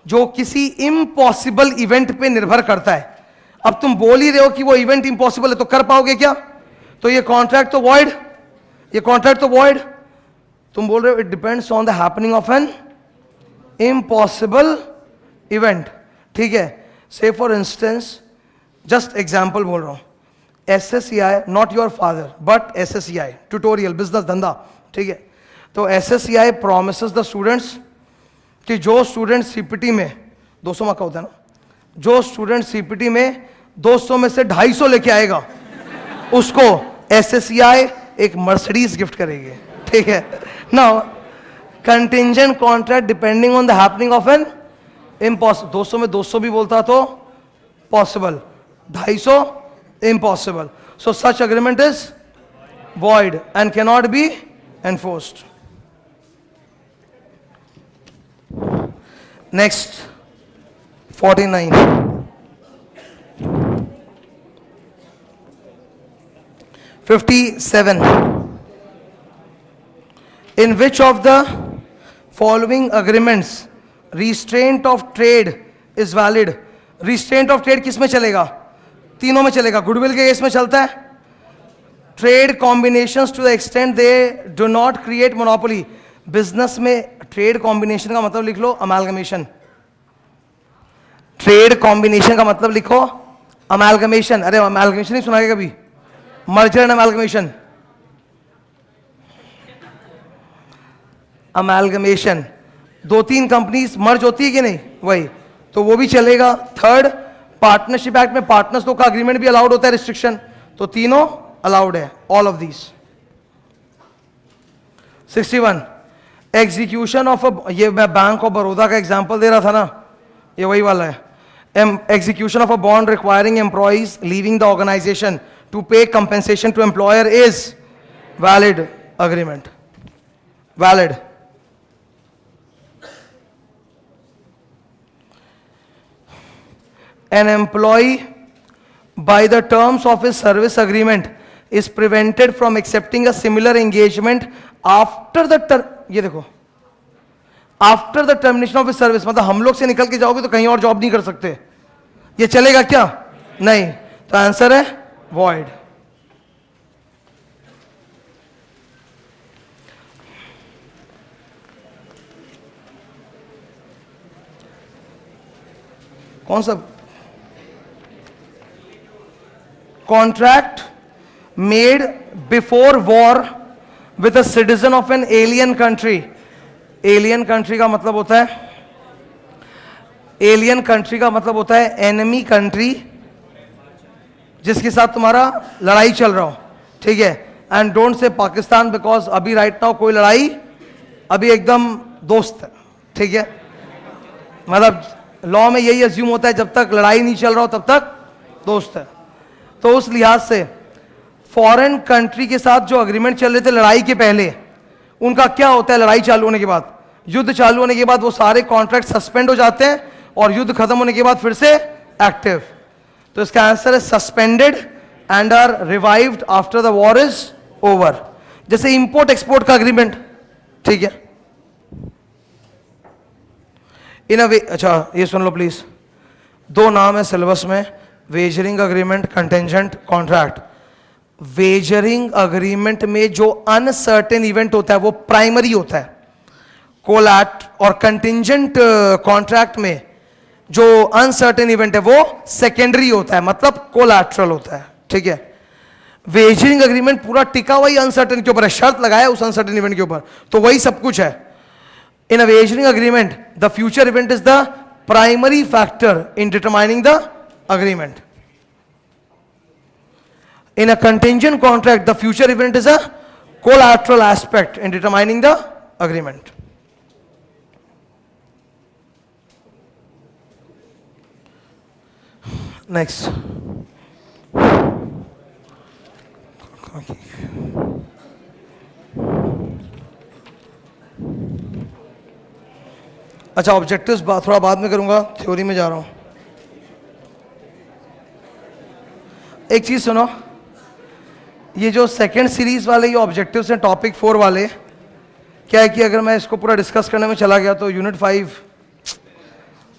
Speaker 1: जो किसी impossible event पे निर्भर करता है. अब तुम बोल ही रहे हो कि वो event impossible है, तो कर पाओगे क्या? तो ये contract तो void, ये contract तो void. तुम बोल रहे हो it depends on the happening of an impossible event, ठीक है. Say for instance, just example बोल रहा हूं, SSCI, not your father but SSCI, tutorial, business, धंधा, ठीक है. तो SSCI प्रोमिसेस द स्टूडेंट्स कि जो स्टूडेंट CPT में 200 मार्क का होता है ना, जो स्टूडेंट CPT में 200 में से 250 लेके आएगा, उसको SSCI एक मर्सिडीज गिफ्ट करेगी, ठीक है। Now contingent contract depending on the happening of an impossible, 200 में 200 भी बोलता तो possible, 250 impossible, so such agreement is void and cannot be enforced. Next, 49. (57) In which of the following agreements restraint of trade is valid? Restraint of trade किस में चलेगा? तीनों में चलेगा। गुडविल के केस में चलता है। Trade combinations to the extent they do not create monopoly. Business में ट्रेड कॉम्बिनेशन का मतलब लिख लो अमैलगमेशन। ट्रेड कॉम्बिनेशन का मतलब लिखो अमैलगमेशन। अरे अमैलगमेशन नहीं सुना है कभी? Merger and amalgamation. Amalgamation 2-3 companies merge होती है कि नहीं, वही, तो वो भी चलेगा। थर्ड, पार्टनरशिप एक्ट में पार्टनर्स लोग का अग्रीमेंट भी अलाउड होता है, रिस्ट्रिक्शन, तो तीनों अलाउड है, all of these. 61 execution of ये मैं बैंक ऑफ बड़ौदा का एग्जांपल दे रहा था ना, ये वही वाला है। Execution of a bond requiring employees leaving the organization to pay compensation to employer is valid agreement, valid. An employee by the terms of his service agreement is prevented from accepting a similar engagement after the ये देखो, after the termination of service, मतलब हम लोग से निकल के जाओगे तो कहीं और जॉब नहीं कर सकते, ये चलेगा क्या? नहीं, तो आंसर है वॉइड। कौन सा? Contract made before war with a citizen of an alien country. Alien country का मतलब होता है, एलियन कंट्री का मतलब होता है एनिमी कंट्री, जिसके साथ तुम्हारा लड़ाई चल रहा हो, ठीक है। And don't say Pakistan because अभी राइट नाउ कोई लड़ाई, अभी एकदम दोस्त है, ठीक है। मतलब लॉ में यही अज्यूम होता है, जब तक लड़ाई नहीं चल रहा हो तब तक दोस्त है। तो उस लिहाज से फॉरेन कंट्री के साथ जो अग्रीमेंट चल रहे थे लड़ाई के पहले, उनका क्या होता है लड़ाई चालू होने के बाद? युद्ध चालू होने के बाद वो सारे कॉन्ट्रैक्ट सस्पेंड हो जाते हैं और युद्ध खत्म होने के बाद फिर से एक्टिव। तो इसका आंसर है suspended and are revived after the war is over. जैसे इंपोर्ट एक्सपोर्ट का अग्रीमेंट, ठीक है। इन अ वे, अच्छा ये सुन लो प्लीज, 2 नाम है सिलेबस में, wagering agreement, contingent contract. Wagering agreement में जो अनसर्टेन इवेंट होता है वो प्राइमरी होता है, कोलैट, और कंटिंजेंट कॉन्ट्रैक्ट में जो अनसर्टेन इवेंट है वो सेकेंडरी होता है, मतलब कोलैटरल होता है, ठीक है। वेजरिंग अग्रीमेंट पूरा टिका हुआ ही अनसर्टेन के ऊपर है, शर्त लगाया उस अनसर्टेन इवेंट के ऊपर, तो वही सब कुछ है। In a wagering agreement the future event is the primary factor in determining the agreement. In a contingent contract, the future event is a collateral aspect in determining the agreement. Next. अच्छा, ऑब्जेक्टिव्स थोड़ा बाद में करूंगा, थ्योरी में जा रहा हूं। एक चीज सुनो, ये जो सेकंड सीरीज वाले ये ऑब्जेक्टिव्स हैं टॉपिक 4 वाले, क्या है कि अगर मैं इसको पूरा डिस्कस करने में चला गया तो यूनिट 5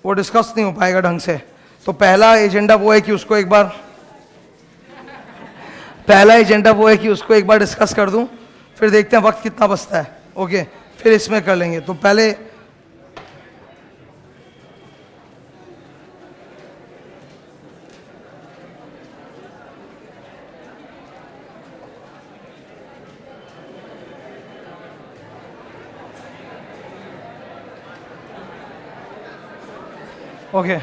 Speaker 1: वो डिस्कस नहीं हो पाएगा ढंग से। तो पहला एजेंडा वो है कि उसको एक बार डिस्कस कर दूं, फिर देखते हैं वक्त कितना बचता है, ओके, फिर इसमें कर लेंगे। तो पहले ओके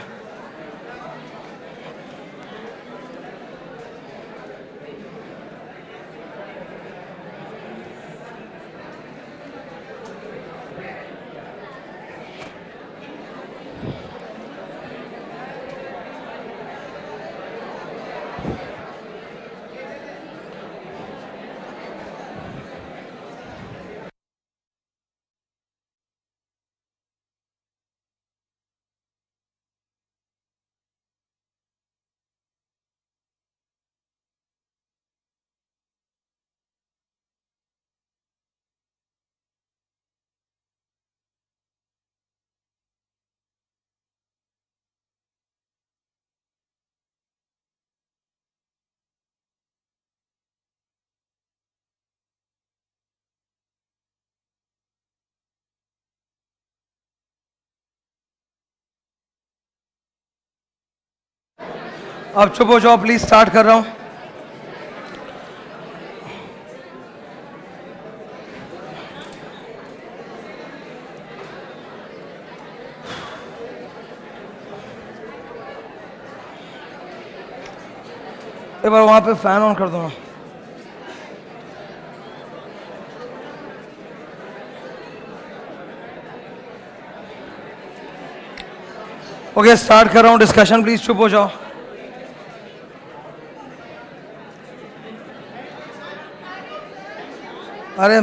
Speaker 1: अब चुप हो जाओ प्लीज, स्टार्ट कर रहा हूं। एक बार वहां पे फैन ऑन कर दो ना। ओके स्टार्ट कर रहा हूं डिस्कशन, प्लीज चुप हो जाओ। अरे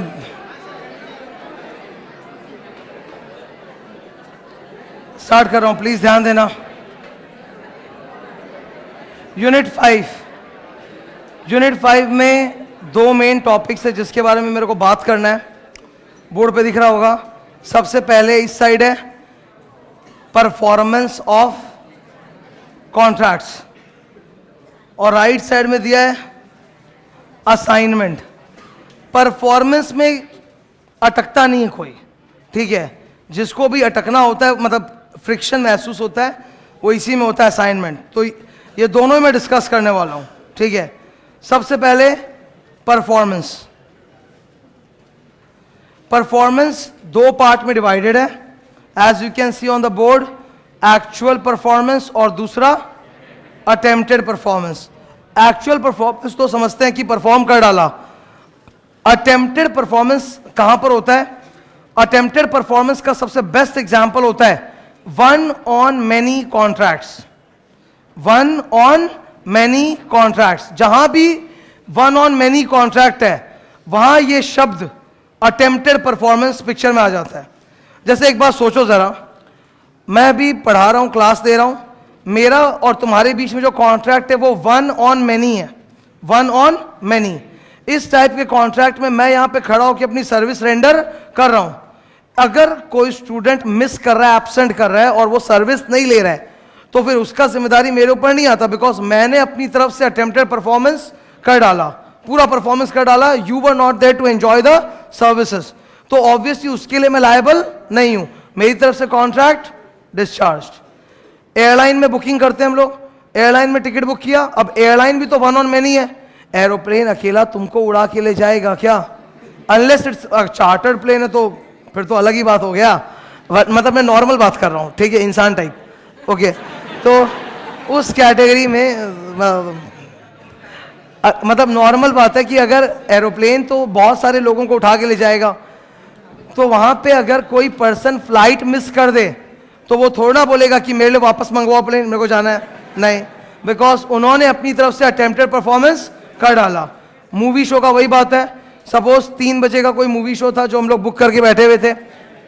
Speaker 1: स्टार्ट कर रहा हूं, प्लीज ध्यान देना। यूनिट 5 में दो मेन टॉपिक्स है जिसके बारे में मेरे को बात करना है। बोर्ड पे दिख रहा होगा। सबसे पहले इस साइड है परफॉर्मेंस ऑफ कॉन्ट्रैक्ट्स और राइट साइड में दिया है असाइनमेंट। परफॉर्मेंस में अटकता नहीं है कोई, ठीक है। जिसको भी अटकना होता है, मतलब फ्रिक्शन महसूस होता है, वो इसी में होता है असाइनमेंट। तो ये दोनों मैं डिस्कस करने वाला हूं, ठीक है। सबसे पहले परफॉर्मेंस। परफॉर्मेंस दो पार्ट में डिवाइडेड है, as you can see on the board. Actual performance और दूसरा अटेम्प्टेड परफॉर्मेंस। एक्चुअल परफॉर्मेंस तो समझते हैं कि परफॉर्म कर डाला। अटेम्प्टेड परफॉर्मेंस कहां पर होता है? अटेम्प्टेड परफॉर्मेंस का सबसे बेस्ट एग्जांपल होता है one on many contracts. One on many contracts, जहां भी वन ऑन मेनी कॉन्ट्रैक्ट है वहां ये शब्द अटेम्प्टेड परफॉर्मेंस पिक्चर में आ जाता है। जैसे एक बात सोचो जरा, मैं भी पढ़ा रहा हूं, क्लास दे रहा हूं, मेरा और तुम्हारे बीच में जो कॉन्ट्रैक्ट है वो वन ऑन मेनी है। वन ऑन मेनी, इस टाइप के कॉन्ट्रैक्ट में मैं यहां पे खड़ा होकर अपनी सर्विस रेंडर कर रहा हूं। अगर कोई स्टूडेंट मिस कर रहा है, एब्सेंट कर रहा है और वो सर्विस नहीं ले रहा है, तो फिर उसका जिम्मेदारी मेरे ऊपर नहीं आता, बिकॉज मैंने अपनी तरफ से अटेम्प्टेड परफॉर्मेंस कर डाला, पूरा परफॉर्मेंस कर डाला। You were not there to enjoy the services, तो ऑब्वियसली उसके लिए मैं लायबल नहीं हूं। मेरी तरफ से कॉन्ट्रैक्ट डिस्चार्ज्ड। एयरलाइन में बुकिंग करते हैं हम लोग, एयरलाइन में टिकट बुक किया, अब एयरलाइन भी तो वन ऑन मेनी है। एरोप्लेन अकेला तुमको उड़ा के ले जाएगा क्या? अनलेस इट्स चार्टर्ड प्लेन है तो फिर तो अलग ही बात हो गया। मतलब मैं नॉर्मल बात कर रहा हूँ, ठीक है, इंसान टाइप। ओके, तो उस कैटेगरी में मतलब नॉर्मल बात है कि अगर एरोप्लेन तो बहुत सारे लोगों को उठा के ले जाएगा, तो वहां पे अगर कोई पर्सन फ्लाइट मिस कर दे तो वो थोड़ा बोलेगा कि मेरे लिए वापस मंगवाओ प्लेन, मेरे को जाना है। नहीं, बिकॉज उन्होंने अपनी तरफ से अटेम्प्टेड परफॉर्मेंस कर डाला। मूवी शो का वही बात है। सपोज 3 बजे का कोई मूवी शो था जो हम लोग बुक करके बैठे हुए थे,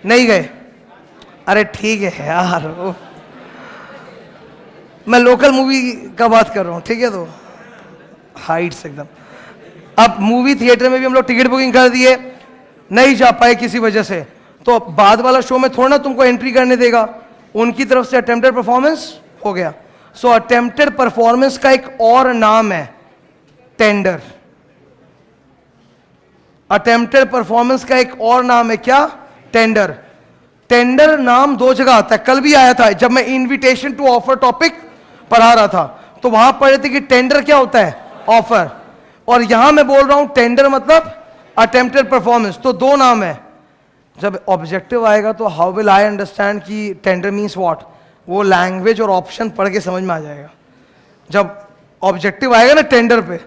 Speaker 1: नहीं गए। अरे ठीक है यार, मैं लोकल मूवी का बात कर रहा हूँ, ठीक है, तो हाइट्स एकदम। अब मूवी थिएटर में भी हम लोग टिकट बुकिंग कर दिए, नहीं जा पाए किसी वजह से, तो बाद वाला शो में थोड़ा ना तुमको एंट्री करने देगा। उनकी तरफ से अटेम्प्टेड परफॉर्मेंस हो गया। सो अटेम्प्टेड परफॉर्मेंस का एक और नाम है टेंडर। अटेम्प्टेड परफॉर्मेंस का एक और नाम है क्या? टेंडर। टेंडर नाम दो जगह आता है, कल भी आया था जब मैं इनविटेशन टू ऑफर टॉपिक पढ़ा रहा था, तो वहां पढ़े थे कि टेंडर क्या होता है? ऑफर। और यहां मैं बोल रहा हूं टेंडर मतलब अटेम्प्टेड परफॉर्मेंस। तो दो नाम है। जब ऑब्जेक्टिव आएगा तो हाउ विल आई अंडरस्टैंड कि टेंडर मीन्स व्हाट, वो लैंग्वेज और ऑप्शन पढ़ के समझ में आ जाएगा। जब ऑब्जेक्टिव आएगा ना टेंडर पे,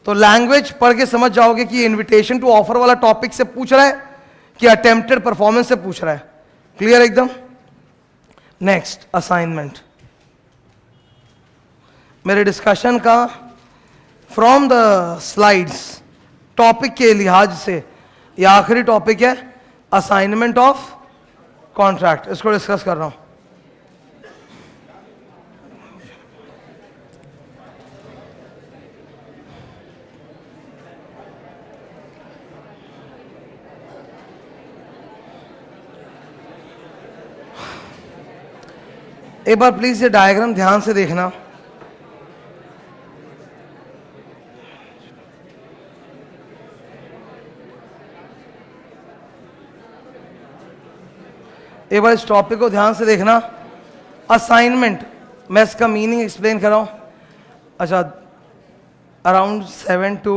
Speaker 1: तो लैंग्वेज पढ़ के समझ जाओगे कि इनविटेशन टू ऑफर वाला टॉपिक से पूछ रहा है कि अटेम्प्टेड परफॉर्मेंस से पूछ रहा है। क्लियर एकदम? Next, assignment. मेरे डिस्कशन का फ्रॉम द स्लाइड्स टॉपिक के लिहाज से ये आखिरी टॉपिक है, असाइनमेंट ऑफ कॉन्ट्रैक्ट। इसको डिस्कस कर रहा हूं। एक बार प्लीज ये डायग्राम ध्यान से देखना। एक बार इस टॉपिक को ध्यान से देखना। असाइनमेंट, मैं इसका मीनिंग एक्सप्लेन कर रहा हूं। अच्छा, अराउंड 7 to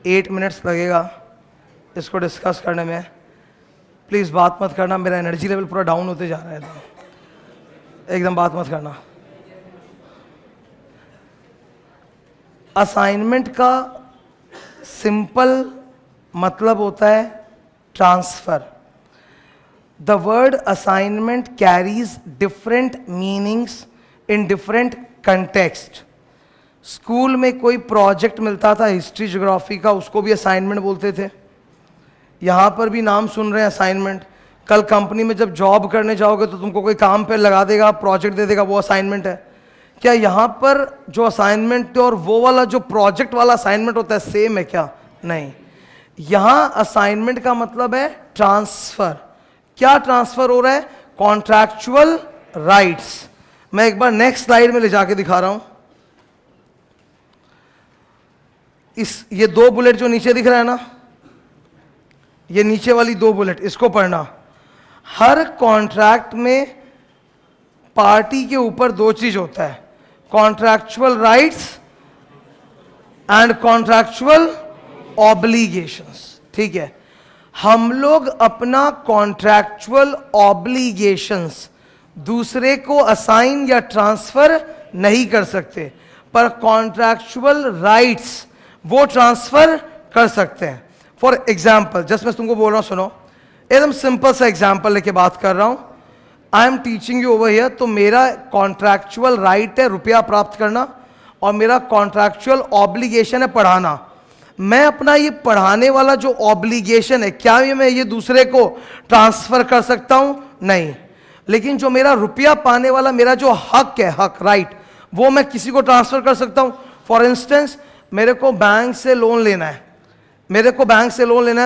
Speaker 1: 8 मिनट्स लगेगा इसको डिस्कस करने में। प्लीज़ बात मत करना, मेरा एनर्जी लेवल पूरा डाउन होते जा रहा है, तो एकदम बात मत करना। असाइनमेंट का सिंपल मतलब होता है transfer. The word assignment carries different meanings in different context. School में कोई प्रोजेक्ट मिलता था हिस्ट्री ज्योग्राफी का, उसको भी असाइनमेंट बोलते थे। यहाँ पर भी नाम सुन रहे हैं असाइनमेंट। कल कंपनी में जब जॉब करने जाओगे तो तुमको कोई काम पे लगा देगा, प्रोजेक्ट दे देगा, वो असाइनमेंट है। क्या यहाँ पर जो असाइनमेंट है और वो वाला जो प्रोजेक्ट वाला असाइनमेंट होता है सेम है क्या? नहीं। यहाँ असाइनमेंट का मतलब है ट्रांसफर। क्या ट्रांसफर हो रहा है? Contractual rights. मैं एक बार नेक्स्ट स्लाइड में ले जाके दिखा रहा हूं। ये 2 बुलेट जो नीचे दिख रहा है ना, ये नीचे वाली 2 बुलेट, इसको पढ़ना। हर कॉन्ट्रैक्ट में पार्टी के ऊपर 2 चीज होता है, contractual rights and contractual obligations. ठीक है, हम लोग अपना कॉन्ट्रैक्चुअल ऑब्लिगेशंस दूसरे को असाइन या ट्रांसफर नहीं कर सकते, पर कॉन्ट्रैक्चुअल राइट्स वो ट्रांसफर कर सकते हैं। फॉर एग्जाम्पल, जस्ट मैं तुमको बोल रहा हूं, सुनो, एकदम सिंपल सा एग्जाम्पल लेके बात कर रहा हूं। I am teaching you over here, तो मेरा कॉन्ट्रैक्चुअल राइट है रुपया प्राप्त करना, और मेरा कॉन्ट्रैक्चुअल ऑब्लिगेशन है पढ़ाना। मैं अपना ये पढ़ाने वाला जो ऑब्लिगेशन है, क्या ये मैं ये दूसरे को ट्रांसफर कर सकता हूं? नहीं। लेकिन जो मेरा रुपया पाने वाला मेरा जो हक है, हक, राइट, वो मैं किसी को ट्रांसफर कर सकता हूं। फॉर इंस्टेंस, मेरे को बैंक से लोन लेना है,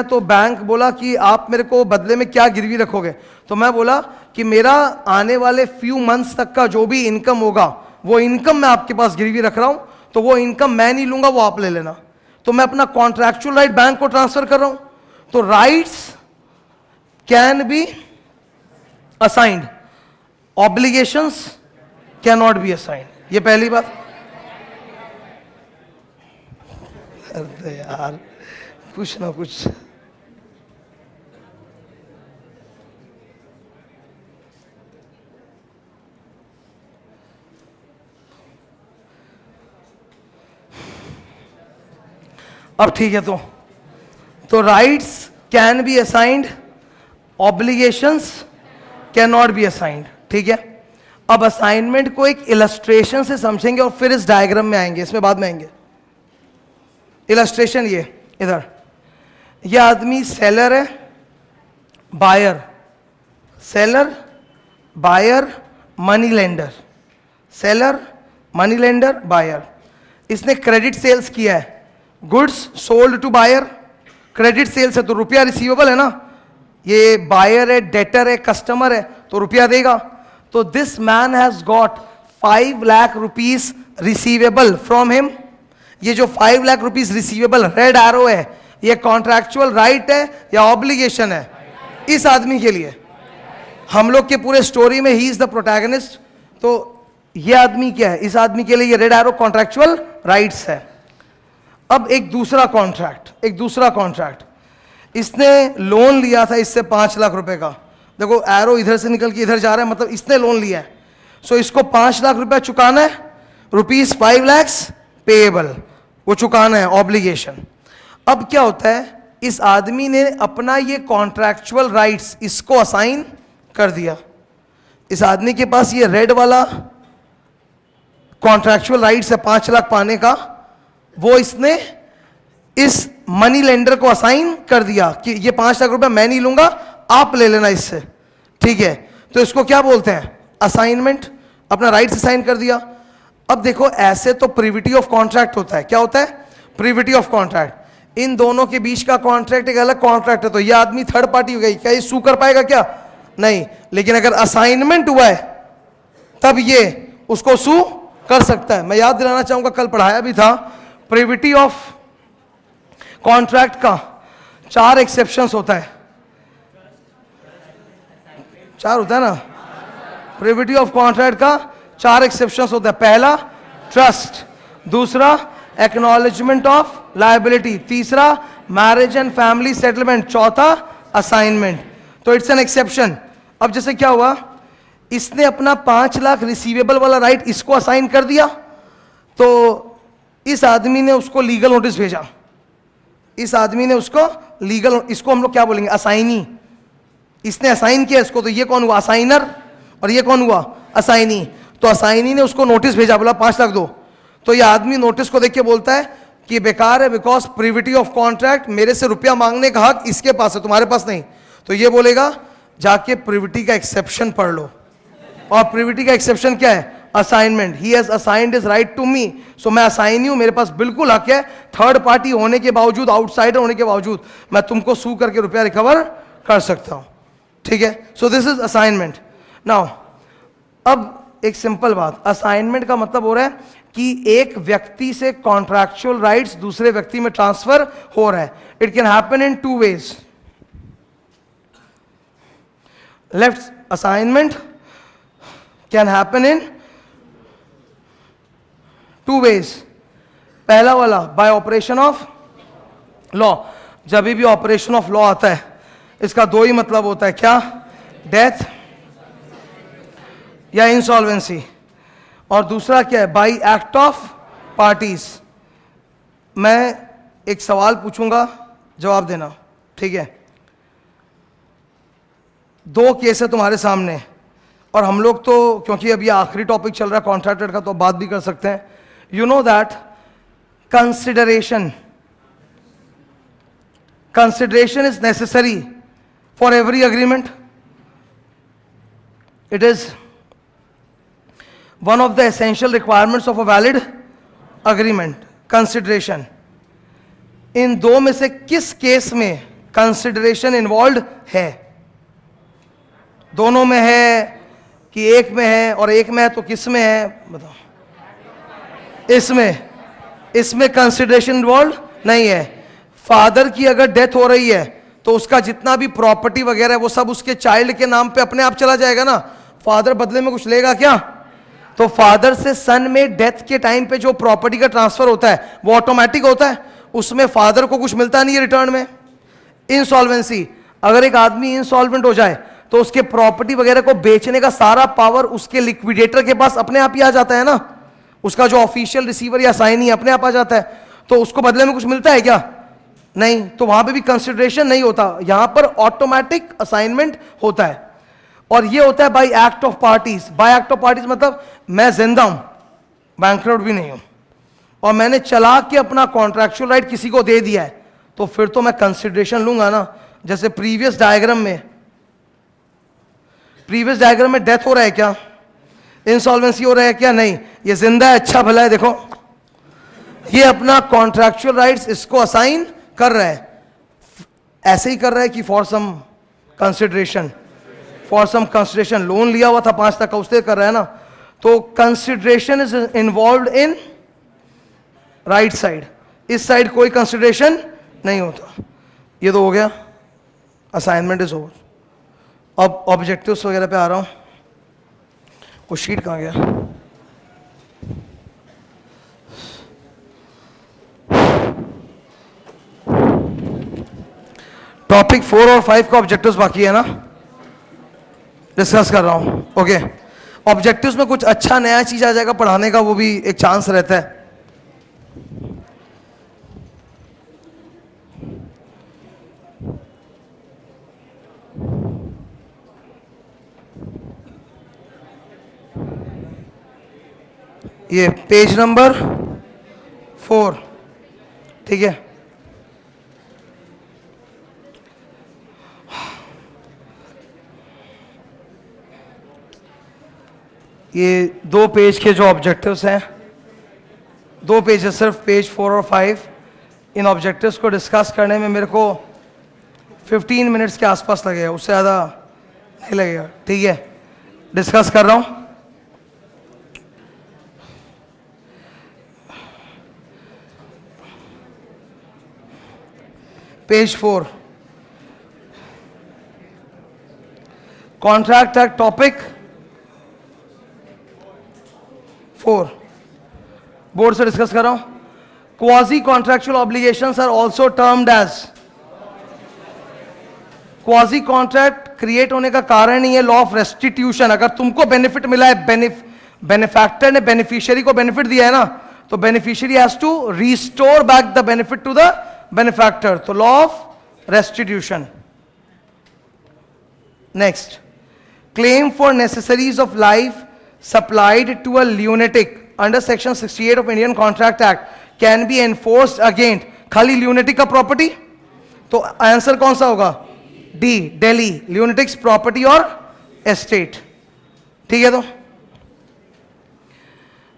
Speaker 1: तो बैंक बोला कि आप मेरे को बदले में क्या गिरवी रखोगे? तो मैं बोला कि मेरा आने वाले फ्यू मंथ्स तक का जो भी इनकम होगा, वो इनकम मैं आपके पास गिरवी रख रहा हूं, तो वो इनकम मैं नहीं लूंगा, वो आप ले लेना। तो मैं अपना कॉन्ट्रैक्चुअल राइट बैंक को ट्रांसफर कर रहा हूं। तो rights can be assigned, obligations can not be assigned. ये पहली बात। अरे यार, कुछ ना कुछ। अब ठीक है, तो rights can be assigned, obligations can not be assigned. ठीक है, अब असाइनमेंट को एक इलस्ट्रेशन से समझेंगे और फिर इस डायग्राम में आएंगे, इसमें बाद में आएंगे। इलस्ट्रेशन ये इधर, ये आदमी सेलर है, buyer, seller, buyer, money lender, seller, money lender, buyer. इसने क्रेडिट सेल्स किया है, goods sold to buyer. Credit sales है तो रुपया रिसीवेबल है ना, ये बायर है, डेटर है, कस्टमर है, तो रुपया देगा। तो this man has got 5 lakh rupees receivable from him. ये जो 5 lakh rupees receivable red arrow है, ये कॉन्ट्रैक्चुअल राइट है या ऑब्लिगेशन है? इस आदमी के लिए, हम लोग के पूरे स्टोरी में ही इज द प्रोटैगनिस्ट। तो ये आदमी क्या है? इस आदमी के लिए ये रेड एरो कॉन्ट्रैक्चुअल राइट्स है। अब एक दूसरा कॉन्ट्रैक्ट, इसने लोन लिया था इससे 5 लाख रुपए का। देखो एरो इधर से निकल के इधर जा रहा है, मतलब इसने लोन लिया है। सो इसको 5 लाख रुपया चुकाना है, रुपीज 5 लैक्स पेएबल, वो चुकाना है, ऑब्लिगेशन। अब क्या होता है, इस आदमी ने अपना ये कॉन्ट्रैक्चुअल राइट्स इसको असाइन कर दिया। इस आदमी के पास ये रेड वाला कॉन्ट्रैक्चुअल राइट्स है 5 लाख पाने का, वो इसने इस मनी लेंडर को असाइन कर दिया कि ये 5 लाख रुपया मैं नहीं लूंगा, आप ले लेना इससे। ठीक है, तो इसको क्या बोलते हैं? असाइनमेंट। अपना राइट्स असाइन कर दिया। अब देखो, ऐसे तो प्रिविटी ऑफ कॉन्ट्रैक्ट होता है। क्या होता है? Privity of contract. इन दोनों के बीच का कॉन्ट्रैक्ट एक अलग कॉन्ट्रैक्ट है, तो ये आदमी थर्ड पार्टी हो गई, क्या ये सू कर पाएगा क्या? नहीं। लेकिन अगर असाइनमेंट हुआ है तब ये उसको सू कर सकता है। मैं याद दिलाना चाहूंगा, कल पढ़ाया भी था, प्रिविटी ऑफ कॉन्ट्रैक्ट का 4 एक्सेप्शंस होता है। 4 होता है ना? प्रिविटी ऑफ कॉन्ट्रैक्ट का 4 एक्सेप्शंस होता है। पहला ट्रस्ट, दूसरा एक्नॉलेजमेंट ऑफ लायबिलिटी, तीसरा मैरिज एंड फैमिली सेटलमेंट, चौथा असाइनमेंट। तो इट्स एन एक्सेप्शन। अब जैसे क्या हुआ, इसने अपना 5 लाख रिसीवेबल वाला राइट इसको असाइन कर दिया, तो इस आदमी ने उसको लीगल नोटिस भेजा, इस आदमी ने उसको लीगल, इसको हम लोग क्या बोलेंगे, असाइनी। इसने असाइन किया इसको, तो ये कौन हुआ, असाइनर, और ये कौन हुआ, असाइनी। तो असाइनी ने उसको नोटिस भेजा, बोला 5 लाख दो। तो ये आदमी नोटिस को देख के बोलता है कि बेकार है, बिकॉज प्रिविटी ऑफ कॉन्ट्रैक्ट, मेरे से रुपया मांगने का हक इसके पास है, तुम्हारे पास नहीं। तो ये बोलेगा जाके प्रिविटी का एक्सेप्शन पढ़ लो, और प्रिविटी का एक्सेप्शन क्या है, assignment. He has assigned his right to me, so मैं असाइन हूं, मेरे पास बिल्कुल हक है, थर्ड पार्टी होने के बावजूद, आउटसाइडर होने के बावजूद मैं तुमको सू करके रुपया रिकवर कर सकता हूं, ठीक है। So this is assignment. Now अब एक सिंपल बात, असाइनमेंट का मतलब हो रहा है कि एक व्यक्ति से कॉन्ट्रैक्चुअल राइट्स दूसरे व्यक्ति में ट्रांसफर हो रहा है। It can happen in 2 ways। Left assignment can happen in 2 ways। पहला वाला बाय ऑपरेशन ऑफ लॉ। जब भी ऑपरेशन ऑफ लॉ आता है इसका 2 ही मतलब होता है, क्या, डेथ या इंसॉल्वेंसी। और दूसरा क्या है, बाय एक्ट ऑफ पार्टीज। मैं एक सवाल पूछूंगा, जवाब देना, ठीक है। 2 केस है तुम्हारे सामने, और हम लोग तो क्योंकि अभी आखिरी टॉपिक चल रहा है कॉन्ट्रैक्टर का, तो बात भी कर सकते हैं। You know that consideration is necessary for every agreement. It is one of the essential requirements of a valid agreement, consideration। इन 2 में से किस केस में कंसिडरेशन इन्वॉल्व है? दोनों में है कि एक में है, और एक में है तो किस में है, बताओ। इसमें कंसिडरेशन इन्वॉल्व नहीं है। फादर की अगर डेथ हो रही है तो उसका जितना भी प्रॉपर्टी वगैरह है वो सब उसके चाइल्ड के नाम पे अपने आप चला जाएगा ना, फादर बदले में कुछ लेगा क्या? तो फादर से सन में डेथ के टाइम पे जो प्रॉपर्टी का ट्रांसफर होता है वो ऑटोमेटिक होता है, उसमें फादर को कुछ मिलता नहीं है रिटर्न में। इंसॉल्वेंसी, अगर एक आदमी इंसॉल्वेंट हो जाए तो उसके प्रॉपर्टी वगैरह को बेचने का सारा पावर उसके लिक्विडेटर के पास अपने आप ही आ जाता है ना, उसका जो ऑफिशियल रिसीवर या साइनी अपने आप आ जाता है, तो उसको बदले में कुछ मिलता है क्या? नहीं। तो वहां पे भी कंसिडरेशन नहीं होता, यहां पर ऑटोमेटिक असाइनमेंट होता है। और ये होता है bye act of parties. Bye act of parties मतलब मैं जिंदा हूं, बैंकरप्ट भी नहीं हूं, और मैंने चला के अपना कॉन्ट्रैक्चुअल राइट किसी को दे दिया है, तो फिर तो मैं कंसिडरेशन लूंगा ना। जैसे प्रीवियस डायग्राम में डेथ हो रहा है क्या, इंसॉल्वेंसी हो रहा है क्या? नहीं, ये जिंदा है, अच्छा भला है, देखो ये अपना कॉन्ट्रैक्चुअल राइट्स इसको असाइन कर रहा है। ऐसे ही कर रहा है कि फॉर सम कंसिडरेशन लोन लिया हुआ था 5 लाख का, उससे कर रहा है ना। तो consideration is involve in right side, इस साइड कोई कंसिडरेशन नहीं होता। ये तो हो गया, असाइनमेंट इज ओवर। अब ऑब्जेक्टिव्स वगैरह पे आ रहा हूं। वो शीट कहाँ गया? टॉपिक 4 और 5 का ऑब्जेक्टिव्स बाकी है ना, डिस्कस कर रहा हूं। ओके, ऑब्जेक्टिव्स में कुछ अच्छा नया चीज आ जाएगा पढ़ाने का, वो भी एक चांस रहता है। ये पेज नंबर 4, ठीक है। ये 2 पेज के जो ऑब्जेक्टिव्स हैं, 2 पेज है सिर्फ, पेज 4 और 5। इन ऑब्जेक्टिव्स को डिस्कस करने में मेरे को 15 मिनट्स के आसपास लगेगा, उससे ज़्यादा नहीं लगेगा, ठीक है। डिस्कस कर रहा हूँ। Page 4, contract act topic 4। Board से डिस्कस कर रहा हूं. Quasi contractual obligations are also termed as. Quasi contract create होने का कारण ही है लॉ ऑफ रेस्टिट्यूशन. अगर तुमको बेनिफिट मिला है, बेनिफैक्टर ने बेनिफिशियरी को बेनिफिट दिया है ना, तो beneficiary has to restore back the benefit to the benefactor. तो law of restitution. Next, claim for necessaries of life supplied to a lunatic under section 68 of Indian Contract Act can be enforced against खाली lunatic का property. तो आंसर कौन सा होगा? डी, दिल्ली ल्यूनेटिक्स प्रॉपर्टी और एस्टेट. ठीक है, तो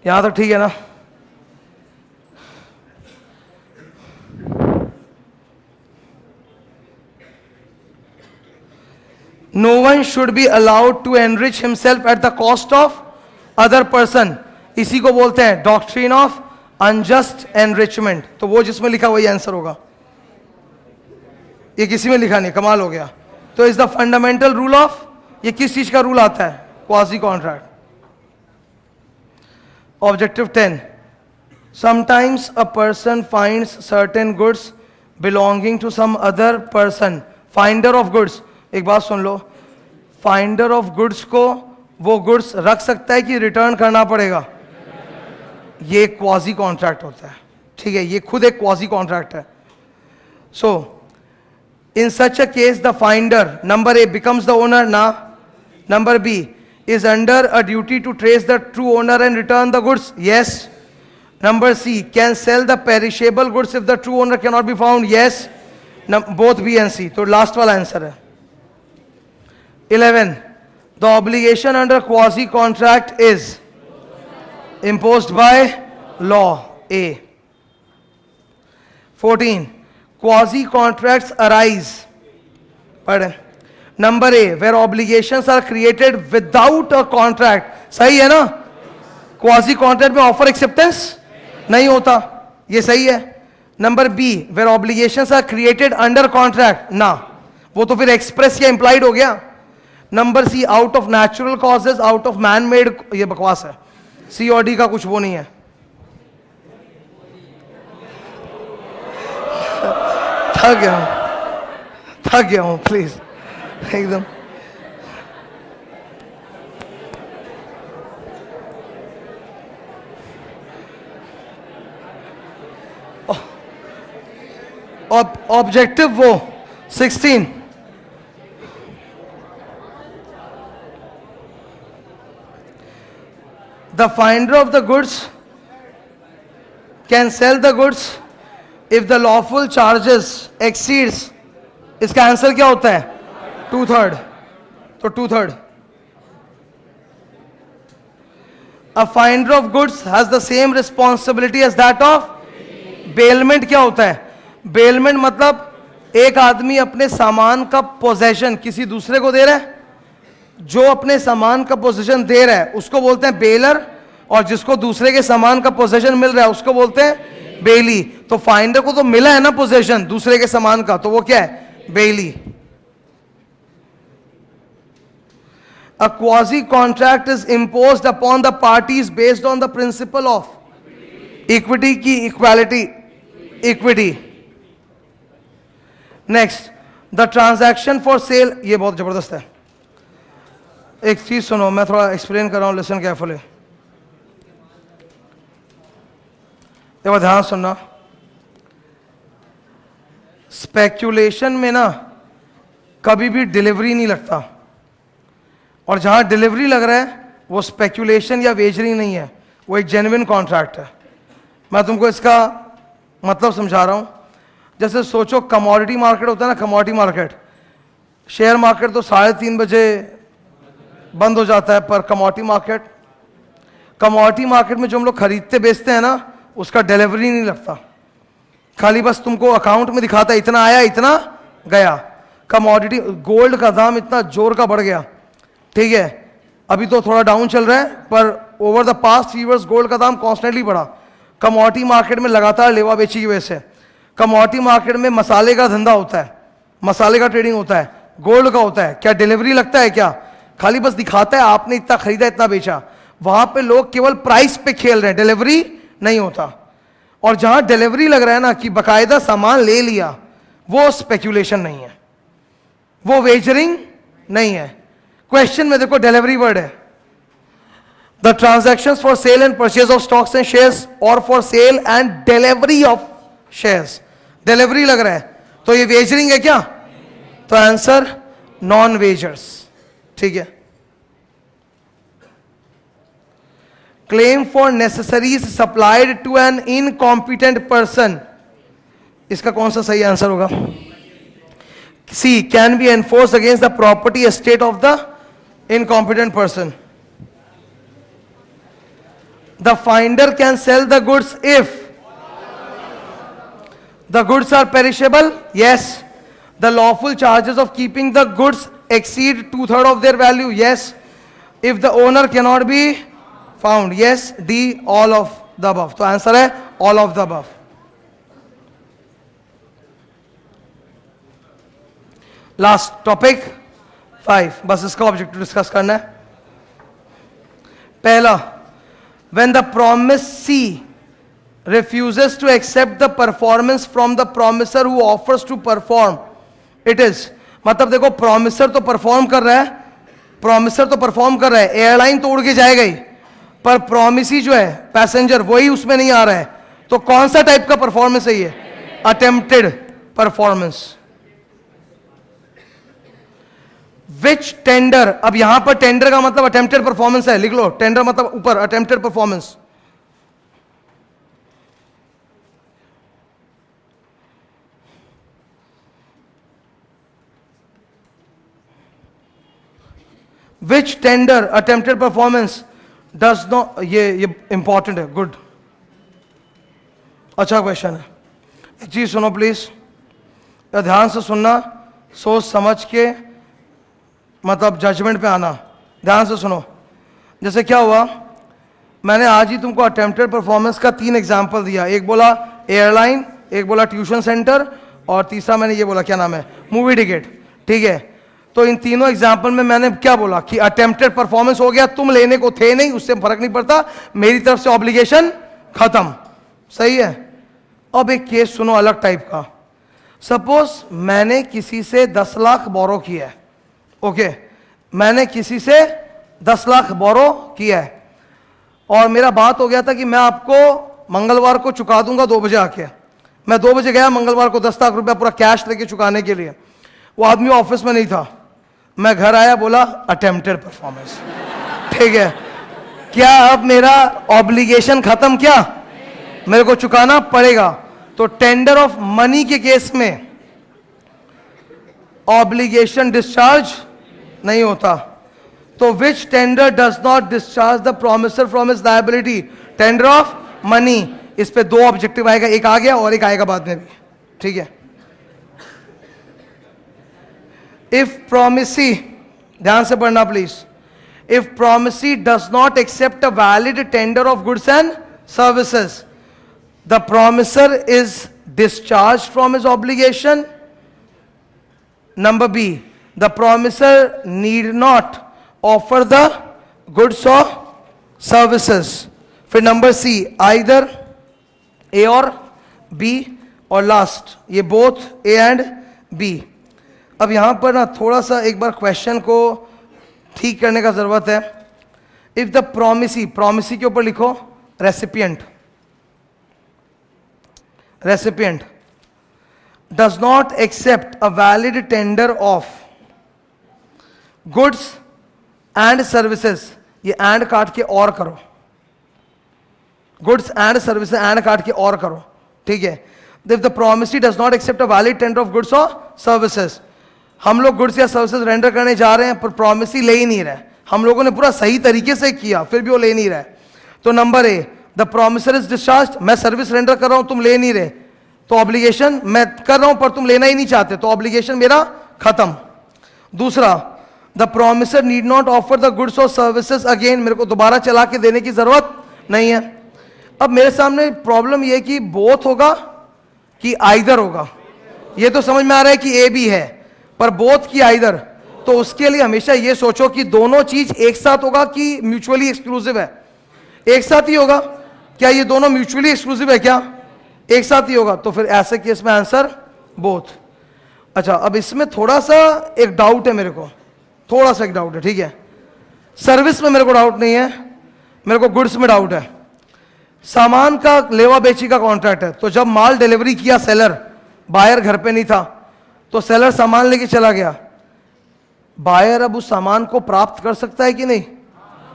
Speaker 1: यहां तक ठीक है ना? No one should be allowed to enrich himself at the cost of other person. इसी को बोलते हैं डॉक्ट्रिन ऑफ अनजस्ट एनरिचमेंट. तो वो जिसमें लिखा वही आंसर होगा. ये किसी में लिखा नहीं, कमाल हो गया. तो is the fundamental rule of, ये किस चीज का रूल आता है? Quasi contract. Objective 10. Sometimes a person finds certain goods belonging to some other person. Finder of goods, एक बात सुन लो, फाइंडर ऑफ गुड्स को वो गुड्स रख सकता है कि रिटर्न करना पड़ेगा? ये क्वाजी कॉन्ट्रैक्ट होता है. ठीक है, ये खुद एक क्वाजी कॉन्ट्रैक्ट है. सो in such a case the finder, number A, becomes the owner na, number B, is under a duty to trace the true owner and return the goods, yes. Number C, can sell the perishable goods if the true owner cannot be found, yes. Both B and C. तो last वाला आंसर है. 11, the obligation under quasi contract is imposed by law, A. 14, quasi contracts arise. पढ़े. Number A, where obligations are created without a contract. सही है ना? क्वाजी कॉन्ट्रैक्ट में ऑफर एक्सेप्टेंस नहीं होता, ये सही है. Number B, where obligations are created under contract, ना, वो तो फिर एक्सप्रेस या इंप्लाइड हो गया. Number C, out of natural causes, out of man made, ये बकवास है. सी और डी का कुछ वो नहीं है. थक गया हूं प्लीज एकदम. ऑब्जेक्टिव वो 16. The finder of the goods can sell the goods if the lawful charges exceeds, इसका आंसर क्या होता है? 2/3. तो 2/3. A finder of goods has the same responsibility as that of bailment. क्या होता है? bailment मतलब एक आदमी अपने सामान का पोजेशन किसी दूसरे को दे रहा है. जो अपने सामान का पोजेशन दे रहा है उसको बोलते हैं बेलर, और जिसको दूसरे के सामान का पोजेशन मिल रहा है उसको बोलते हैं बेली. तो फाइंडर को तो मिला है ना पोजेशन दूसरे के सामान का, तो वो क्या है? Bailee. A quasi contract is imposed upon the parties based on the principle of equity की equality, equity. Next, the transaction for sale. ये बहुत जबरदस्त है. एक चीज सुनो, मैं थोड़ा एक्सप्लेन कर रहा हूं, लिसन केयरफुली. देखो ध्यान सुनना. स्पेक्यूलेशन में ना कभी भी डिलीवरी नहीं लगता, और जहां डिलीवरी लग रहा है वो स्पेक्यूलेशन या वेजरिंग नहीं है, वो एक जेन्युइन कॉन्ट्रैक्ट है. मैं तुमको इसका मतलब समझा रहा हूं. जैसे सोचो कमोडिटी मार्केट होता है ना, कमोडिटी मार्केट, शेयर मार्केट तो 3:30 बजे बंद हो जाता है, पर कमोडिटी मार्केट में जो हम लोग खरीदते बेचते हैं ना, उसका डिलीवरी नहीं लगता, खाली बस तुमको अकाउंट में दिखाता है इतना आया इतना गया. कमोडिटी, गोल्ड का दाम इतना जोर का बढ़ गया, ठीक है, अभी तो थोड़ा डाउन चल रहा है, पर over the past 3 years gold का दाम कॉन्स्टेंटली बढ़ा. कमोडिटी मार्केट में लगातार लेवा बेची की वजह से. कमोडिटी मार्केट में मसाले का धंधा होता है, मसाले का ट्रेडिंग होता है, गोल्ड का होता है. क्या डिलीवरी लगता है? क्या खाली बस दिखाता है आपने इतना खरीदा इतना बेचा. वहां पे लोग केवल प्राइस पे खेल रहे हैं, डिलीवरी नहीं होता। और जहां डिलीवरी लग रहा है ना कि बकायदा सामान ले लिया, वो स्पेक्यूलेशन नहीं है, वो वेजरिंग नहीं है। क्वेश्चन में देखो डिलीवरी वर्ड है, the transactions for sale and purchase of stocks and shares और for sale and delivery of shares. Delivery लग रहा है तो ये वेजरिंग है क्या? तो आंसर नॉन वेजर्स। ठीक है। Claim for necessaries supplied to an incompetent person, इसका कौन सा सही आंसर होगा? C, can be enforce against the property estate of the incompetent person. The finder can sell the goods if the goods are perishable. Yes. The lawful charges of keeping the goods exceed 2/3 of their value. Yes. If the owner cannot be found. Yes. D, all of the above. तो आंसर है all of the above. Last topic 5, बस इसका ऑब्जेक्टिव डिस्कस करना है। पहला, when the promisee refuses to accept the performance from the promiser who offers to perform, it is, मतलब देखो promiser तो परफॉर्म कर रहा है, promiser तो परफॉर्म कर रहा है, एयरलाइन तो उड़ के जाएगा ही, पर promisee जो है पैसेंजर वही उसमें नहीं आ रहा है, तो कौन सा टाइप का परफॉर्मेंस है ये? Attempted performance. विच टेंडर, अब यहां पर टेंडर का मतलब अटेम्प्टेड परफॉर्मेंस है, लिख लो, टेंडर मतलब ऊपर attempted performance. Which tender attempted performance does not, ये इंपॉर्टेंट है, गुड, अच्छा क्वेश्चन है। एक चीज सुनो प्लीज, ध्यान से सुनना, सोच समझ के मतलब जजमेंट पे आना, ध्यान से सुनो। जैसे क्या हुआ, मैंने आज ही तुमको अटेम्प्टेड परफॉर्मेंस का 3 एग्जाम्पल दिया, एक बोला एयरलाइन, एक बोला ट्यूशन सेंटर, और तीसरा मैंने ये बोला क्या नाम है, मूवी टिकट। ठीक है, तो इन तीनों एग्जाम्पल में मैंने क्या बोला कि अटेम्प्टेड परफॉर्मेंस हो गया, तुम लेने को थे नहीं, उससे फर्क नहीं पड़ता, मेरी तरफ से ऑब्लिगेशन खत्म। सही है। अब एक केस सुनो अलग टाइप का। सपोज मैंने किसी से 10 लाख बोरो किया है, ओके, मैंने किसी से 10 लाख बोरो किया है, और मेरा बात हो गया था कि मैं आपको मंगलवार को चुका दूंगा 2 बजे आके। मैं 2 बजे गया मंगलवार को 10 लाख रुपया पूरा कैश लेके चुकाने के लिए, वो आदमी ऑफिस में नहीं था, मैं घर आया, बोला अटेम्प्टेड परफॉर्मेंस। ठीक है, क्या अब मेरा ऑब्लिगेशन खत्म? क्या मेरे को चुकाना पड़ेगा। तो टेंडर ऑफ मनी के केस में ऑब्लिगेशन डिस्चार्ज नहीं होता। तो which tender does not discharge the promisor from his liability? Tender of money. इस पे 2 ऑब्जेक्टिव आएगा, एक आ गया और एक आएगा बाद में भी। ठीक है। If promisee, ध्यान से पढ़ना please, if promisee does not accept a valid tender of goods and services, the promiser is discharged from his obligation. Number B, the promiser need not offer the goods or services. फिर नंबर C, either A और B, और लास्ट ये both A and B। अब यहां पर ना थोड़ा सा एक बार क्वेश्चन को ठीक करने का जरूरत है। इफ द प्रोमिसी, प्रोमिसी के ऊपर लिखो recipient, recipient does not accept a valid tender of goods and services, ये एंड काट के और करो, गुड्स एंड सर्विसेज एंड काट के और करो। ठीक है। If the promisee does not accept a valid tender of goods और सर्विसेज, हम लोग गुड्स या सर्विसेज रेंडर करने जा रहे हैं पर प्रोमिसी ले ही नहीं रहे, हम लोगों ने पूरा सही तरीके से किया फिर भी वो ले नहीं रहे। तो number A, the promisor is discharge, मैं सर्विस रेंडर कर रहा हूं, तुम ले नहीं रहे, तो ऑब्लिगेशन मैं कर रहा हूं पर तुम लेना ही नहीं चाहते, तो ऑब्लिगेशन मेरा खत्म। दूसरा, the promisor need not offer the goods और सर्विसेज अगेन, मेरे को दोबारा चला के देने की जरूरत नहीं है। अब मेरे सामने प्रॉब्लम यह कि बोथ होगा कि आइदर होगा, ये तो समझ में आ रहा है कि ए बी है, पर बोथ की आइदर, तो उसके लिए हमेशा ये सोचो कि दोनों चीज एक साथ होगा कि म्यूचुअली एक्सक्लूसिव है। एक साथ ही होगा, क्या ये दोनों म्यूचुअली एक्सक्लूसिव है क्या? एक साथ ही होगा, तो फिर ऐसे केस में आंसर बोथ। अच्छा, अब इसमें थोड़ा सा एक डाउट है मेरे को, थोड़ा सा एक डाउट है, ठीक है। सर्विस में मेरे को डाउट नहीं है, मेरे को गुड्स में डाउट है। सामान का लेवा बेची का कॉन्ट्रैक्ट है, तो जब माल डिलीवरी किया सेलर, बायर घर पे नहीं था, तो सेलर सामान लेके चला गया, बायर अब उस सामान को प्राप्त कर सकता है कि नहीं?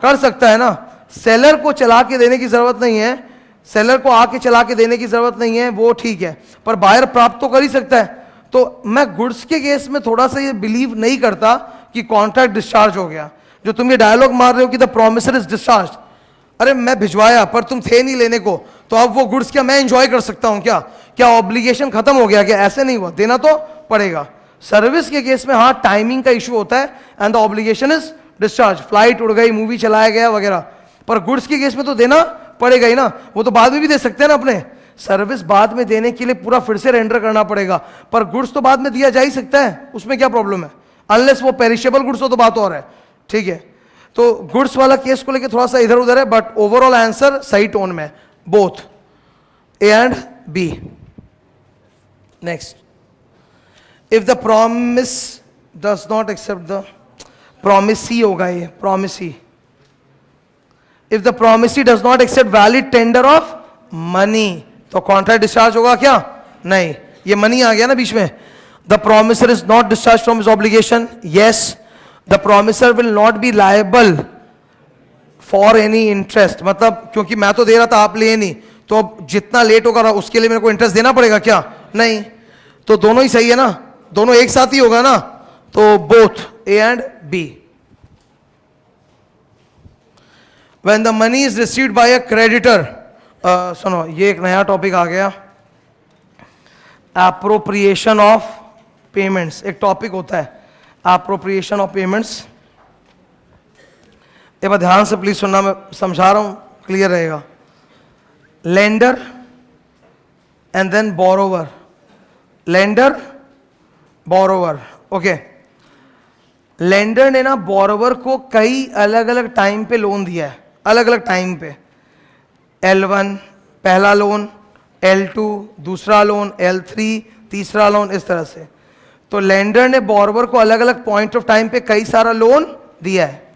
Speaker 1: कर सकता है ना। सेलर को चला के देने की जरूरत नहीं है, सेलर को आके चला के देने की जरूरत नहीं है, वो ठीक है, पर बायर प्राप्त तो कर ही सकता है। तो मैं गुड्स के केस में थोड़ा सा ये बिलीव नहीं करता कि कॉन्ट्रैक्ट डिस्चार्ज हो गया। जो तुम ये डायलॉग मार रहे हो कि द प्रोमिसर इज डिस्चार्ज, अरे मैं भिजवाया पर तुम थे नहीं लेने को, तो अब वो गुड्स क्या मैं एंजॉय कर सकता हूं क्या? क्या ऑब्लिगेशन खत्म हो गया क्या? ऐसे नहीं हुआ, देना तो पड़ेगा। सर्विस के केस में हाँ टाइमिंग का इशू होता है and the obligation is discharge, flight उड़ गई, मूवी चलाया गया वगैरह, पर गुड्स के केस में तो देना पड़ेगा ही ना। वो तो बाद में भी दे सकते हैं ना अपने, सर्विस बाद में देने के लिए पूरा फिर से रेंडर करना पड़ेगा, पर गुड्स तो बाद में दिया जा ही सकता है, उसमें क्या प्रॉब्लम है? अनलेस वो पेरिशेबल गुड्स हो तो बात और है, ठीक है। तो गुड्स वाला केस को लेके थोड़ा सा इधर उधर है, बट ओवरऑल आंसर सही टोन में, both A and B. Next, if the promise does not accept the, promisee होगा ये, promisee, if the promisee does not accept valid tender of money, तो कॉन्ट्रैक्ट डिस्चार्ज होगा क्या? नहीं, ये मनी आ गया ना बीच में। The promiser is not discharge from his obligation, yes. The promiser will not be liable for any interest, मतलब क्योंकि मैं तो दे रहा था आप लिए नहीं, तो अब जितना लेट होगा उसके लिए मेरे को इंटरेस्ट देना पड़ेगा क्या? नहीं। तो दोनों ही सही है ना, दोनों एक साथ ही होगा ना, तो both A and B. When the money is received by a creditor, सुनो ये एक नया टॉपिक आ गया, एप्रोप्रिएशन ऑफ पेमेंट्स, एक टॉपिक होता है एप्रोप्रिएशन ऑफ पेमेंट्स। एक बार ध्यान से प्लीज सुनना, मैं समझा रहा हूं, क्लियर रहेगा। Lender and then borrower, lender borrower, okay. Lender ने ना बोरोवर को कई अलग अलग टाइम पे लोन दिया है, अलग अलग टाइम पे। L1 पहला लोन, L2 दूसरा लोन, L3 तीसरा लोन, इस तरह से। तो लेंडर ने बोरोवर को अलग अलग पॉइंट ऑफ टाइम पे कई सारा लोन दिया है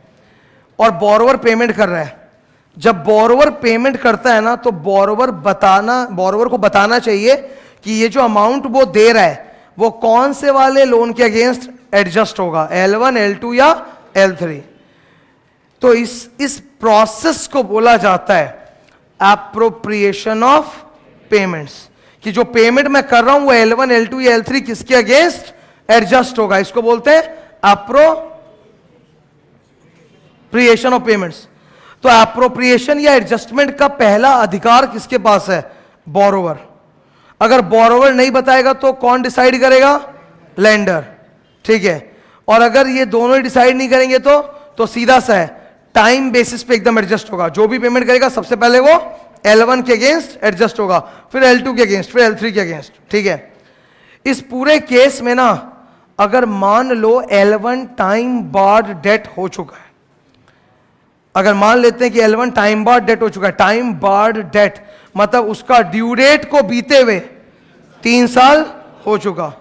Speaker 1: और बोरोवर पेमेंट कर रहा है। जब बोरोवर पेमेंट करता है ना, तो बोरोवर को बताना चाहिए कि ये जो अमाउंट वो दे रहा है वो कौन से वाले लोन के अगेंस्ट एडजस्ट होगा, L1 L2 या L3। तो इस प्रोसेस को बोला जाता है एप्रोप्रिएशन ऑफ पेमेंट्स, कि जो पेमेंट मैं कर रहा हूं वो L1 L2 या L3 किसके अगेंस्ट एडजस्ट होगा, इसको बोलते हैं एप्रोप्रिएशन ऑफ पेमेंट्स। तो एप्रोप्रिएशन या एडजस्टमेंट का पहला अधिकार किसके पास है? बोरोवर। अगर बोरोवर नहीं बताएगा तो कौन डिसाइड करेगा? लेंडर, ठीक है। और अगर ये दोनों ही डिसाइड नहीं करेंगे तो सीधा सा है, टाइम बेसिस पे एकदम एडजस्ट होगा। जो भी पेमेंट करेगा सबसे पहले वो L1 के अगेंस्ट एडजस्ट होगा, फिर L2 के अगेंस्ट, फिर L3 के अगेंस्ट, ठीक है। इस पूरे केस में ना, अगर मान लो L1 टाइम बार्ड डेट हो चुका है, अगर मान लेते हैं कि L1 टाइम बार्ड डेट हो चुका है, टाइम बार्ड डेट मतलब उसका ड्यू डेट को बीते हुए 3 साल हो चुका,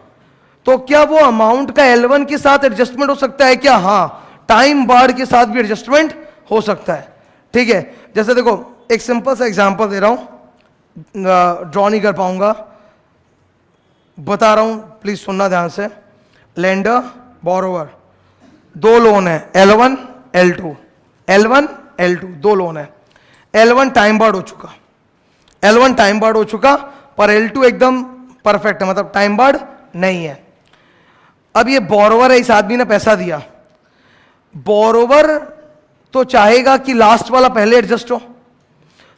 Speaker 1: तो क्या वो अमाउंट का L1 के साथ एडजस्टमेंट हो सकता है क्या? हाँ, टाइम बार्ड के साथ भी एडजस्टमेंट हो सकता है, ठीक है। जैसे देखो, एक सिंपल सा एग्जांपल दे रहा हूं, ड्रॉ नहीं कर पाऊंगा, बता रहा हूं, प्लीज सुनना ध्यान से। लेंडर बोरोवर, दो लोन है, L1 L2, L1 L2 दो लोन है। L1 टाइम बार्ड हो चुका, L1 टाइम बार्ड हो चुका, पर L2 एकदम परफेक्ट है, मतलब टाइम बार्ड नहीं है। अब ये बोरोवर है, इस आदमी ने पैसा दिया, बोरोवर तो चाहेगा कि लास्ट वाला पहले एडजस्ट हो,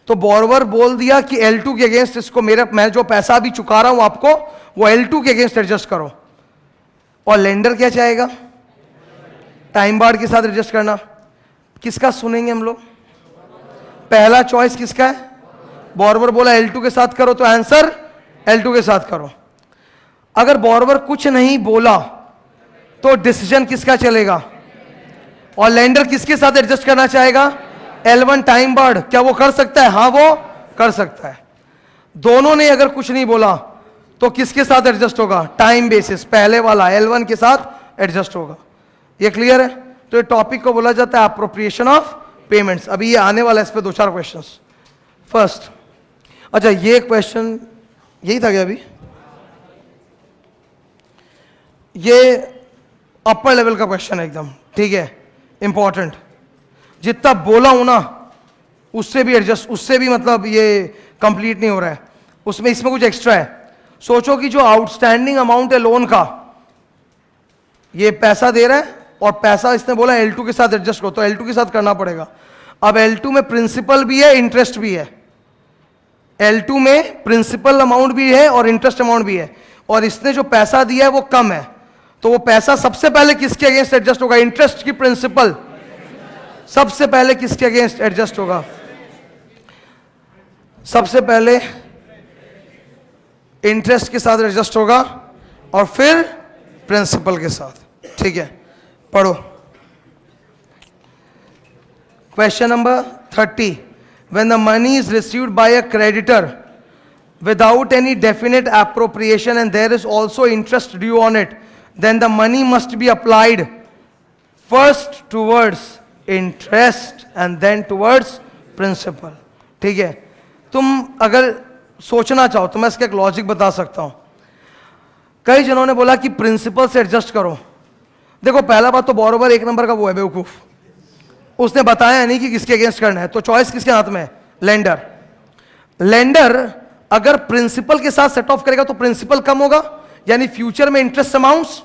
Speaker 1: तो बोरोवर बोल दिया कि L2 के अगेंस्ट इसको मैं जो पैसा अभी चुका रहा हूं आपको, वो L2 के अगेंस्ट एडजस्ट करो। और लेंडर क्या चाहेगा? टाइम बार्ड के साथ एडजस्ट करना। किसका सुनेंगे हम लोग? पहला चॉइस किसका है? बोरोवर बोला L2 के साथ करो, तो आंसर L2 के साथ करो। अगर बोरोवर कुछ नहीं बोला तो डिसीजन किसका चलेगा? और लेंडर किसके साथ एडजस्ट करना चाहेगा? L1 time barred. क्या वो कर सकता है? हाँ वो कर सकता है। दोनों ने अगर कुछ नहीं बोला तो किसके साथ एडजस्ट होगा? टाइम बेसिस, पहले वाला L1 के साथ एडजस्ट होगा। ये क्लियर है? तो ये टॉपिक को बोला जाता है अप्रोप्रिएशन ऑफ पेमेंट्स। अभी ये आने वाला है, इस पे 2-4 क्वेश्चंस। फर्स्ट, अच्छा ये क्वेश्चन यही था क्या? अभी ये अपर लेवल का क्वेश्चन है एकदम, ठीक है, इंपॉर्टेंट। जितना बोला हूं ना उससे भी एडजस्ट, उससे भी मतलब ये कंप्लीट नहीं हो रहा है, उसमें इसमें कुछ एक्स्ट्रा है। सोचो कि जो आउटस्टैंडिंग अमाउंट है लोन का, ये पैसा दे रहा है और पैसा इसने बोला L2 के साथ एडजस्ट करो, तो L2 के साथ करना पड़ेगा। अब L2 में प्रिंसिपल भी है, इंटरेस्ट भी है। L2 में प्रिंसिपल अमाउंट भी है और इंटरेस्ट अमाउंट भी है, और इसने जो पैसा दिया है वो कम है, तो वो पैसा सबसे पहले किसके अगेंस्ट एडजस्ट होगा? इंटरेस्ट की प्रिंसिपल सबसे पहले किसके अगेंस्ट एडजस्ट होगा? सबसे पहले इंटरेस्ट के साथ एडजस्ट होगा और फिर प्रिंसिपल के साथ। ठीक है, पढ़ो question number 30। When the money is received by a creditor without any definite appropriation and there is also interest due on it, then the money must be applied first towards interest and then towards principal. ठीक है, तुम अगर सोचना चाहो तो मैं इसका एक लॉजिक बता सकता हूं। कई जनों ने बोला कि प्रिंसिपल से एडजस्ट करो। देखो, पहला बात तो बोरोवर एक नंबर का वो है बेवकूफ, उसने बताया नहीं कि किसके अगेंस्ट करना है, तो चॉइस किसके हाथ में है? लेंडर। लेंडर अगर प्रिंसिपल के साथ सेट ऑफ करेगा तो प्रिंसिपल कम होगा, यानी फ्यूचर में इंटरेस्ट अमाउंट्स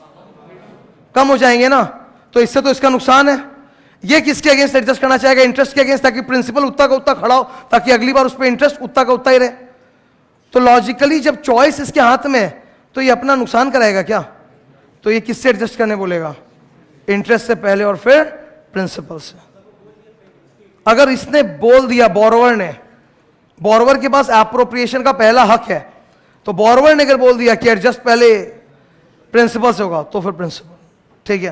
Speaker 1: कम हो जाएंगे ना, तो इससे तो इसका नुकसान है। ये किसके अगेंस्ट एडजस्ट करना चाहेगा? इंटरेस्ट के अगेंस्ट, ताकि प्रिंसिपल उतना का उतना खड़ा हो, ताकि अगली बार उस पर इंटरेस्ट उतना का उतना ही रहे। तो लॉजिकली जब चॉइस इसके हाथ में है तो ये अपना नुकसान कराएगा क्या? तो ये किससे एडजस्ट करने बोलेगा? इंटरेस्ट से पहले और फिर प्रिंसिपल से। अगर इसने बोल दिया, बोरोवर ने, बोरोवर के पास एप्रोप्रिएशन का पहला हक है, तो बोरोवर ने अगर बोल दिया कि एडजस्ट पहले प्रिंसिपल से होगा तो फिर प्रिंसिपल। ठीक है,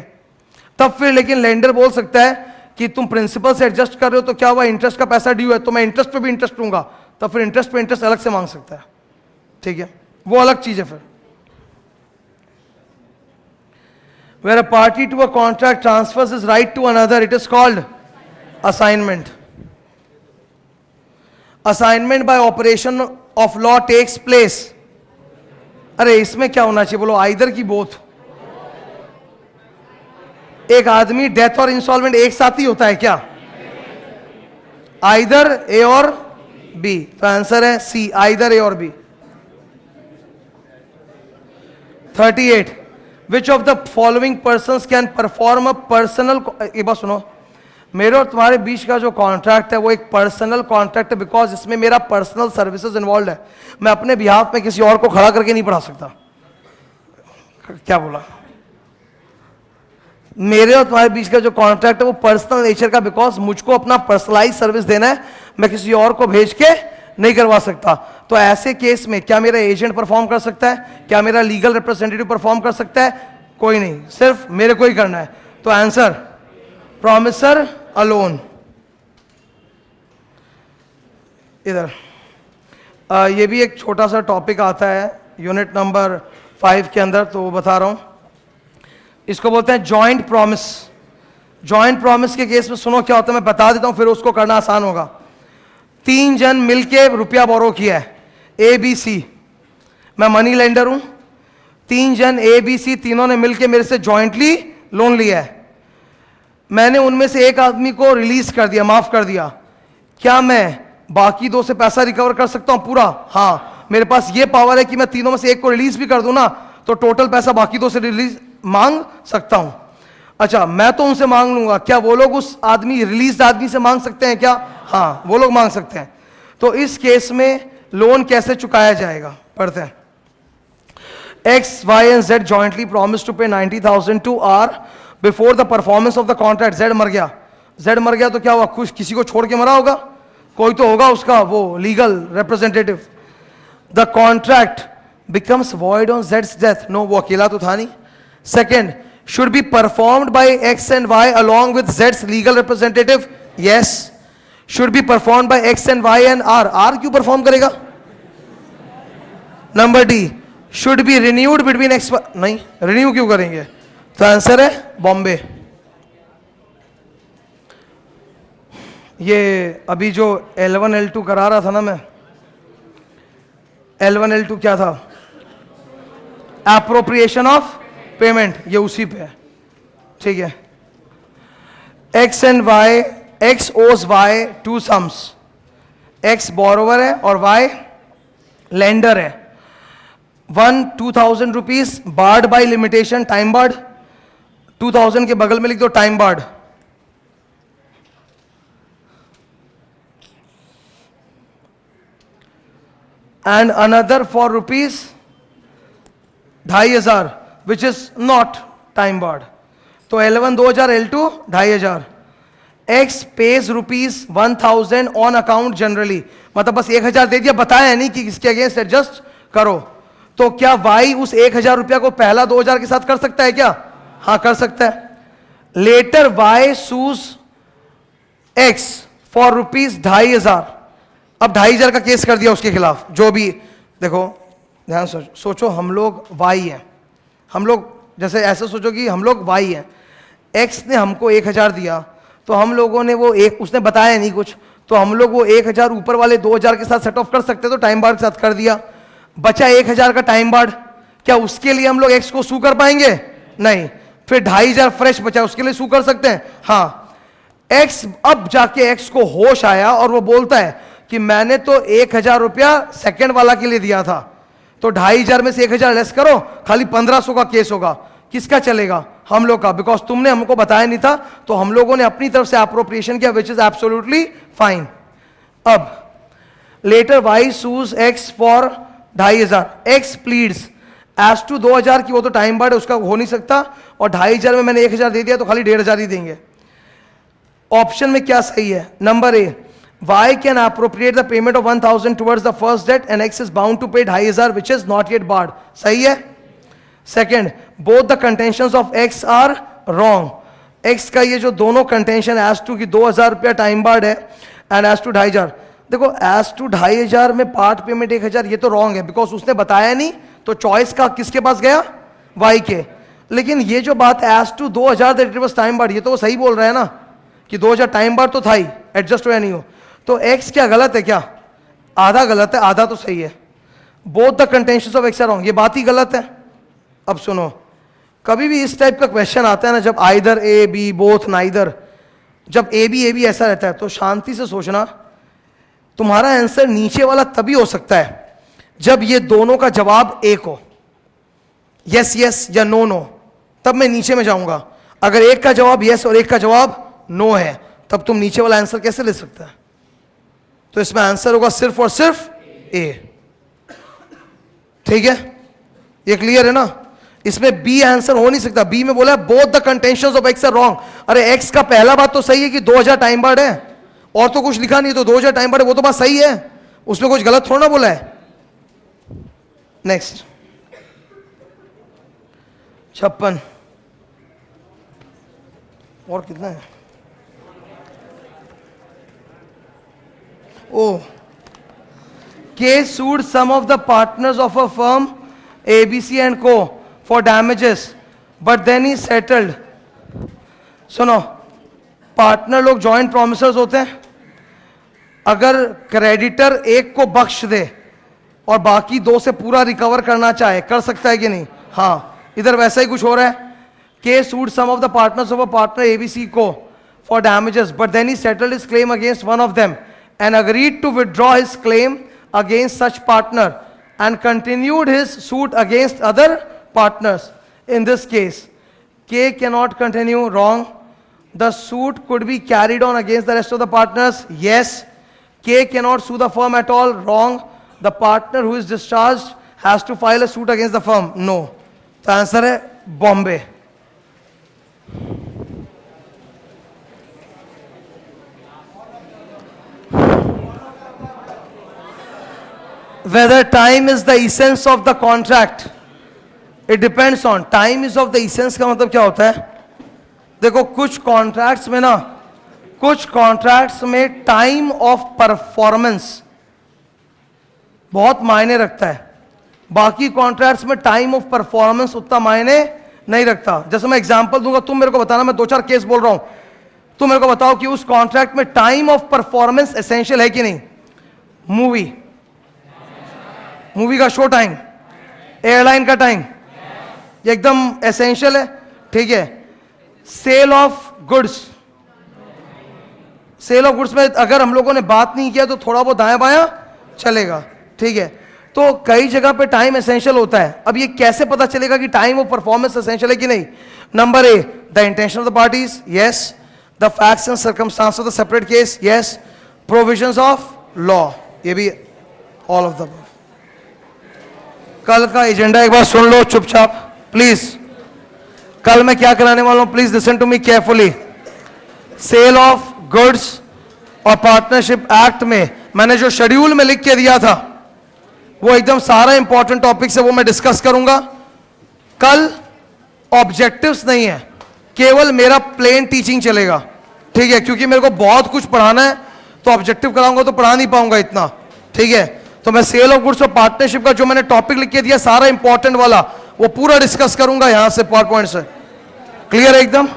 Speaker 1: तब फिर लेकिन लेंडर बोल सकता है कि तुम प्रिंसिपल से एडजस्ट कर रहे हो तो क्या हुआ, इंटरेस्ट का पैसा ड्यू है तो मैं इंटरेस्ट पे भी इंटरेस्ट लूंगा, तब फिर इंटरेस्ट पे इंटरेस्ट अलग से मांग सकता है। ठीक है, वो अलग चीज है। फिर where a party to a contract transfers his right to another, it is called assignment. Assignment by operation of law takes place. अरे इसमें क्या होना चाहिए बोलो? आइदर की बोथ। एक आदमी डेथ और इंस्टॉलमेंट एक साथ ही होता है क्या? आइदर ए और बी, तो आंसर है सी, आइदर ए और B. 38, which of the following persons can perform a personal, एक बात सुनो, मेरे और तुम्हारे बीच का जो कॉन्ट्रैक्ट है वो एक पर्सनल कॉन्ट्रैक्ट है, बिकॉज इसमें मेरा पर्सनल सर्विसेज इन्वॉल्व है। मैं अपने बिहाफ में किसी और को खड़ा करके नहीं पढ़ा सकता। क्या बोला? मेरे और तुम्हारे बीच का जो कॉन्ट्रैक्ट है वो पर्सनल नेचर का, बिकॉज मुझको अपना पर्सनलाइज सर्विस देना है, मैं किसी और को भेज के नहीं करवा सकता। तो ऐसे केस में क्या मेरा एजेंट परफॉर्म कर सकता है? क्या मेरा लीगल रिप्रेजेंटेटिव परफॉर्म कर सकता है? कोई नहीं, सिर्फ मेरे को ही करना है। तो आंसर प्रॉमिसर अलोन। इधर ये भी एक छोटा सा टॉपिक आता है यूनिट नंबर 5 के अंदर, तो वो बता रहा हूं। इसको बोलते हैं जॉइंट प्रॉमिस। जॉइंट प्रॉमिस के केस में सुनो क्या होता है, मैं बता देता हूं, फिर उसको करना आसान होगा। 3 जन मिलके रुपया बोरो किया है, ए बी सी, मैं मनी लेंडर हूं। 3 जन ए बी सी, तीनों ने मिलके मेरे से जॉइंटली लोन लिया है। मैंने उनमें से एक आदमी को रिलीज कर दिया, माफ कर दिया। क्या मैं बाकी 2 से पैसा रिकवर कर सकता हूं पूरा? हाँ, मेरे पास ये पावर है कि मैं तीनों में से एक को रिलीज भी कर दूं ना, तो टोटल पैसा बाकी 2 से रिलीज मांग सकता हूं। अच्छा, मैं तो उनसे मांग लूंगा, क्या वो लोग उस आदमी, रिलीज आदमी से मांग सकते हैं क्या? हाँ, वो लोग मांग सकते हैं। तो इस केस में लोन कैसे चुकाया जाएगा, पढ़ते हैं। X, Y and Z jointly promised to pay 90,000 to R before the performance of the contract. Z मर गया। Z मर गया तो क्या हुआ? कुछ किसी को छोड़ के मरा होगा, कोई तो होगा उसका वो legal representative. The contract becomes void on Z's death. No, वो अकेला तो था नहीं। Second, should be performed by X and Y along with Z's legal representative. Yes. Should be perform by X and Y and R, R क्यों परफॉर्म करेगा? Number D, should be renewed between X, नहीं रिन्यू क्यों करेंगे? तो आंसर है बॉम्बे। ये अभी जो L1 L2 करा रहा था ना मैं, L1 L2 क्या था? एप्रोप्रिएशन ऑफ पेमेंट, ये उसी पे है, ठीक है। X and Y, X owes Y two sums, X borrower है और वाई लेंडर है। 2,000 rupees barred by limitation, time barred, 2000 के बगल में लिख दो time barred. And another for rupees 2,500 which is not time barred. तो L1 2,000, L2 2,500। X pays rupees 1,000 on account generally, मतलब बस 1,000 दे दिया, बताया नहीं कि इसके अगेंस्ट एडजस्ट करो। तो क्या वाई उस 1,000 रुपया को पहला 2,000 के साथ कर सकता है क्या? हाँ कर सकता है। Later Y sues X for rupees 2,500, अब 2,500 का केस कर दिया उसके खिलाफ। जो भी देखो ध्यान सोचो, हम लोग वाई हैं, हम लोग जैसे ऐसे सोचो कि हम लोग वाई हैं, एक्स ने हमको 1,000 दिया, तो हम लोगों ने वो एक, उसने बताया नहीं कुछ, तो हम लोग वो 1,000 ऊपर वाले 2,000 के साथ सेट ऑफ कर सकते, तो टाइम बार्ड के साथ कर दिया। बचा 1,000 का टाइम बार्ड, क्या उसके लिए हम लोग एक्स को सू कर पाएंगे? नहीं। फिर 2,500 फ्रेश बचा, उसके लिए सू कर सकते हैं? हाँ। एक्स, अब जाके एक्स को होश आया और वो बोलता है कि मैंने तो 1,000 रुपया सेकेंड वाला के लिए दिया था, तो 2,500 में से 1,000 लेस करो, खाली 1,500 का केस होगा। किसका चलेगा? हम लोग का, बिकॉज तुमने हमको बताया नहीं था, तो हम लोगों ने अपनी तरफ से एप्रोप्रिएशन किया, विच इज एब्सोल्युटली फाइन। अब later Y sues X for 2,500, X pleads as to 2,000 की, वो तो टाइम बार्ड है, उसका हो नहीं सकता, और 2,500 में मैंने 1,000 दे दिया, तो खाली 1,500 ही देंगे। ऑप्शन में क्या सही है? Number A, Y can appropriate the payment of 1,000 towards the first debt and X is bound to pay 2,500 which is not yet barred. सही है? Second, both the contentions of X are wrong. X का ये जो दोनों contention as to कि 2,000 रुपया टाइम बार्ड है and as to 2,500, देखो as to 2,500 में पार्ट पेमेंट 1,000, ये तो रॉन्ग है, बिकॉज उसने बताया नहीं, तो चॉइस का किसके पास गया? Y के। लेकिन ये जो बात as to 2,000 that it was time barred, ये तो वो सही बोल रहा है ना कि 2,000 टाइम बार्ड तो था ही, एडजस्ट हो या नहीं हो। तो एक्स क्या गलत है क्या? आधा गलत है, आधा तो सही है। Both the contentions of X are wrong, ये बात ही गलत है। अब सुनो, कभी भी इस टाइप का क्वेश्चन आता है ना, जब either A B both neither, जब ए बी ऐसा रहता है, तो शांति से सोचना, तुम्हारा आंसर नीचे वाला तभी हो सकता है जब ये दोनों का जवाब एक हो, यस यस या नो नो, तब मैं नीचे में जाऊंगा। अगर एक का जवाब यस और एक का जवाब नो है, तब तुम नीचे वाला आंसर कैसे ले सकते हैं? तो इसमें आंसर होगा सिर्फ और सिर्फ ए। ठीक है, ये क्लियर है ना? इसमें बी आंसर हो नहीं सकता। बी में बोला both the contentions of X are wrong. अरे एक्स का पहला बात तो सही है कि 2,000 टाइम बार्ड है, और तो कुछ लिखा नहीं, तो 2,000 टाइम बार्ड है, वो तो बात सही है, उसमें कुछ गलत थोड़ा ना बोला है। नेक्स्ट 56 और कितना है? Oh, K sued some of the partners of a firm ABC and Co for damages, but then he settled. सुनो, पार्टनर लोग जॉइंट प्रोमिसर्स होते हैं। अगर क्रेडिटर एक को बख्श दे और बाकी दो से पूरा रिकवर करना चाहे, कर सकता है कि नहीं? हाँ, इधर वैसा ही कुछ हो रहा है। K sued some of the partners of a partner ABC Co for damages, but then he settled his claim against one of them and agreed to withdraw his claim against such partner and continued his suit against other partners. In this case, K cannot continue. Wrong. The suit could be carried on against the rest of the partners. Yes. K cannot sue the firm at all. Wrong. The partner who is discharged has to file a suit against the firm. No. The answer is Bombay. Whether time is the essence of the contract, it depends on. Time is of the essence का मतलब क्या होता है? देखो कुछ कॉन्ट्रैक्ट्स में ना कुछ कॉन्ट्रैक्ट्स में टाइम ऑफ परफॉर्मेंस बहुत मायने रखता है, बाकी कॉन्ट्रैक्ट्स में टाइम ऑफ परफॉर्मेंस उतना मायने नहीं रखता। जैसे मैं एग्जांपल दूंगा, तुम मेरे को बताना, मैं 2-4 केस बोल रहा हूं, तुम मेरे को बताओ कि उस कॉन्ट्रैक्ट में टाइम ऑफ परफॉर्मेंस एसेंशियल है कि नहीं। मूवी का शो टाइम, एयरलाइन का टाइम, ये एकदम एसेंशियल है, ठीक है। Sale of goods, sale of goods में अगर हम लोगों ने बात नहीं किया तो थोड़ा बहुत दायां बायां चलेगा, ठीक है। तो कई जगह पे टाइम एसेंशियल होता है। अब ये कैसे पता चलेगा कि टाइम ऑफ परफॉर्मेंस एसेंशियल है कि नहीं। Number A, the intention of the parties, yes. The facts and circumstance of the separate case, yes. Provisions of law, ये भी ऑल ऑफ द। कल का एजेंडा एक बार सुन लो चुपचाप प्लीज। कल मैं क्या कराने वाला हूं, please listen to me carefully. Sale of goods और पार्टनरशिप एक्ट में मैंने जो शेड्यूल में लिख के दिया था वो एकदम सारा इंपॉर्टेंट टॉपिक्स है, वो मैं डिस्कस करूंगा कल। ऑब्जेक्टिव्स नहीं है, केवल मेरा प्लेन टीचिंग चलेगा, ठीक है, क्योंकि मेरे को बहुत कुछ पढ़ाना है, तो ऑब्जेक्टिव कराऊंगा तो पढ़ा नहीं पाऊंगा इतना, ठीक है। तो मैं सेल ऑफ गुड्स और पार्टनरशिप का जो मैंने टॉपिक लिख के दिया सारा इंपॉर्टेंट वाला, वो पूरा डिस्कस करूंगा यहां से पावर पॉइंट से। क्लियर है एकदम।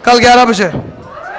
Speaker 1: कल 11 बजे।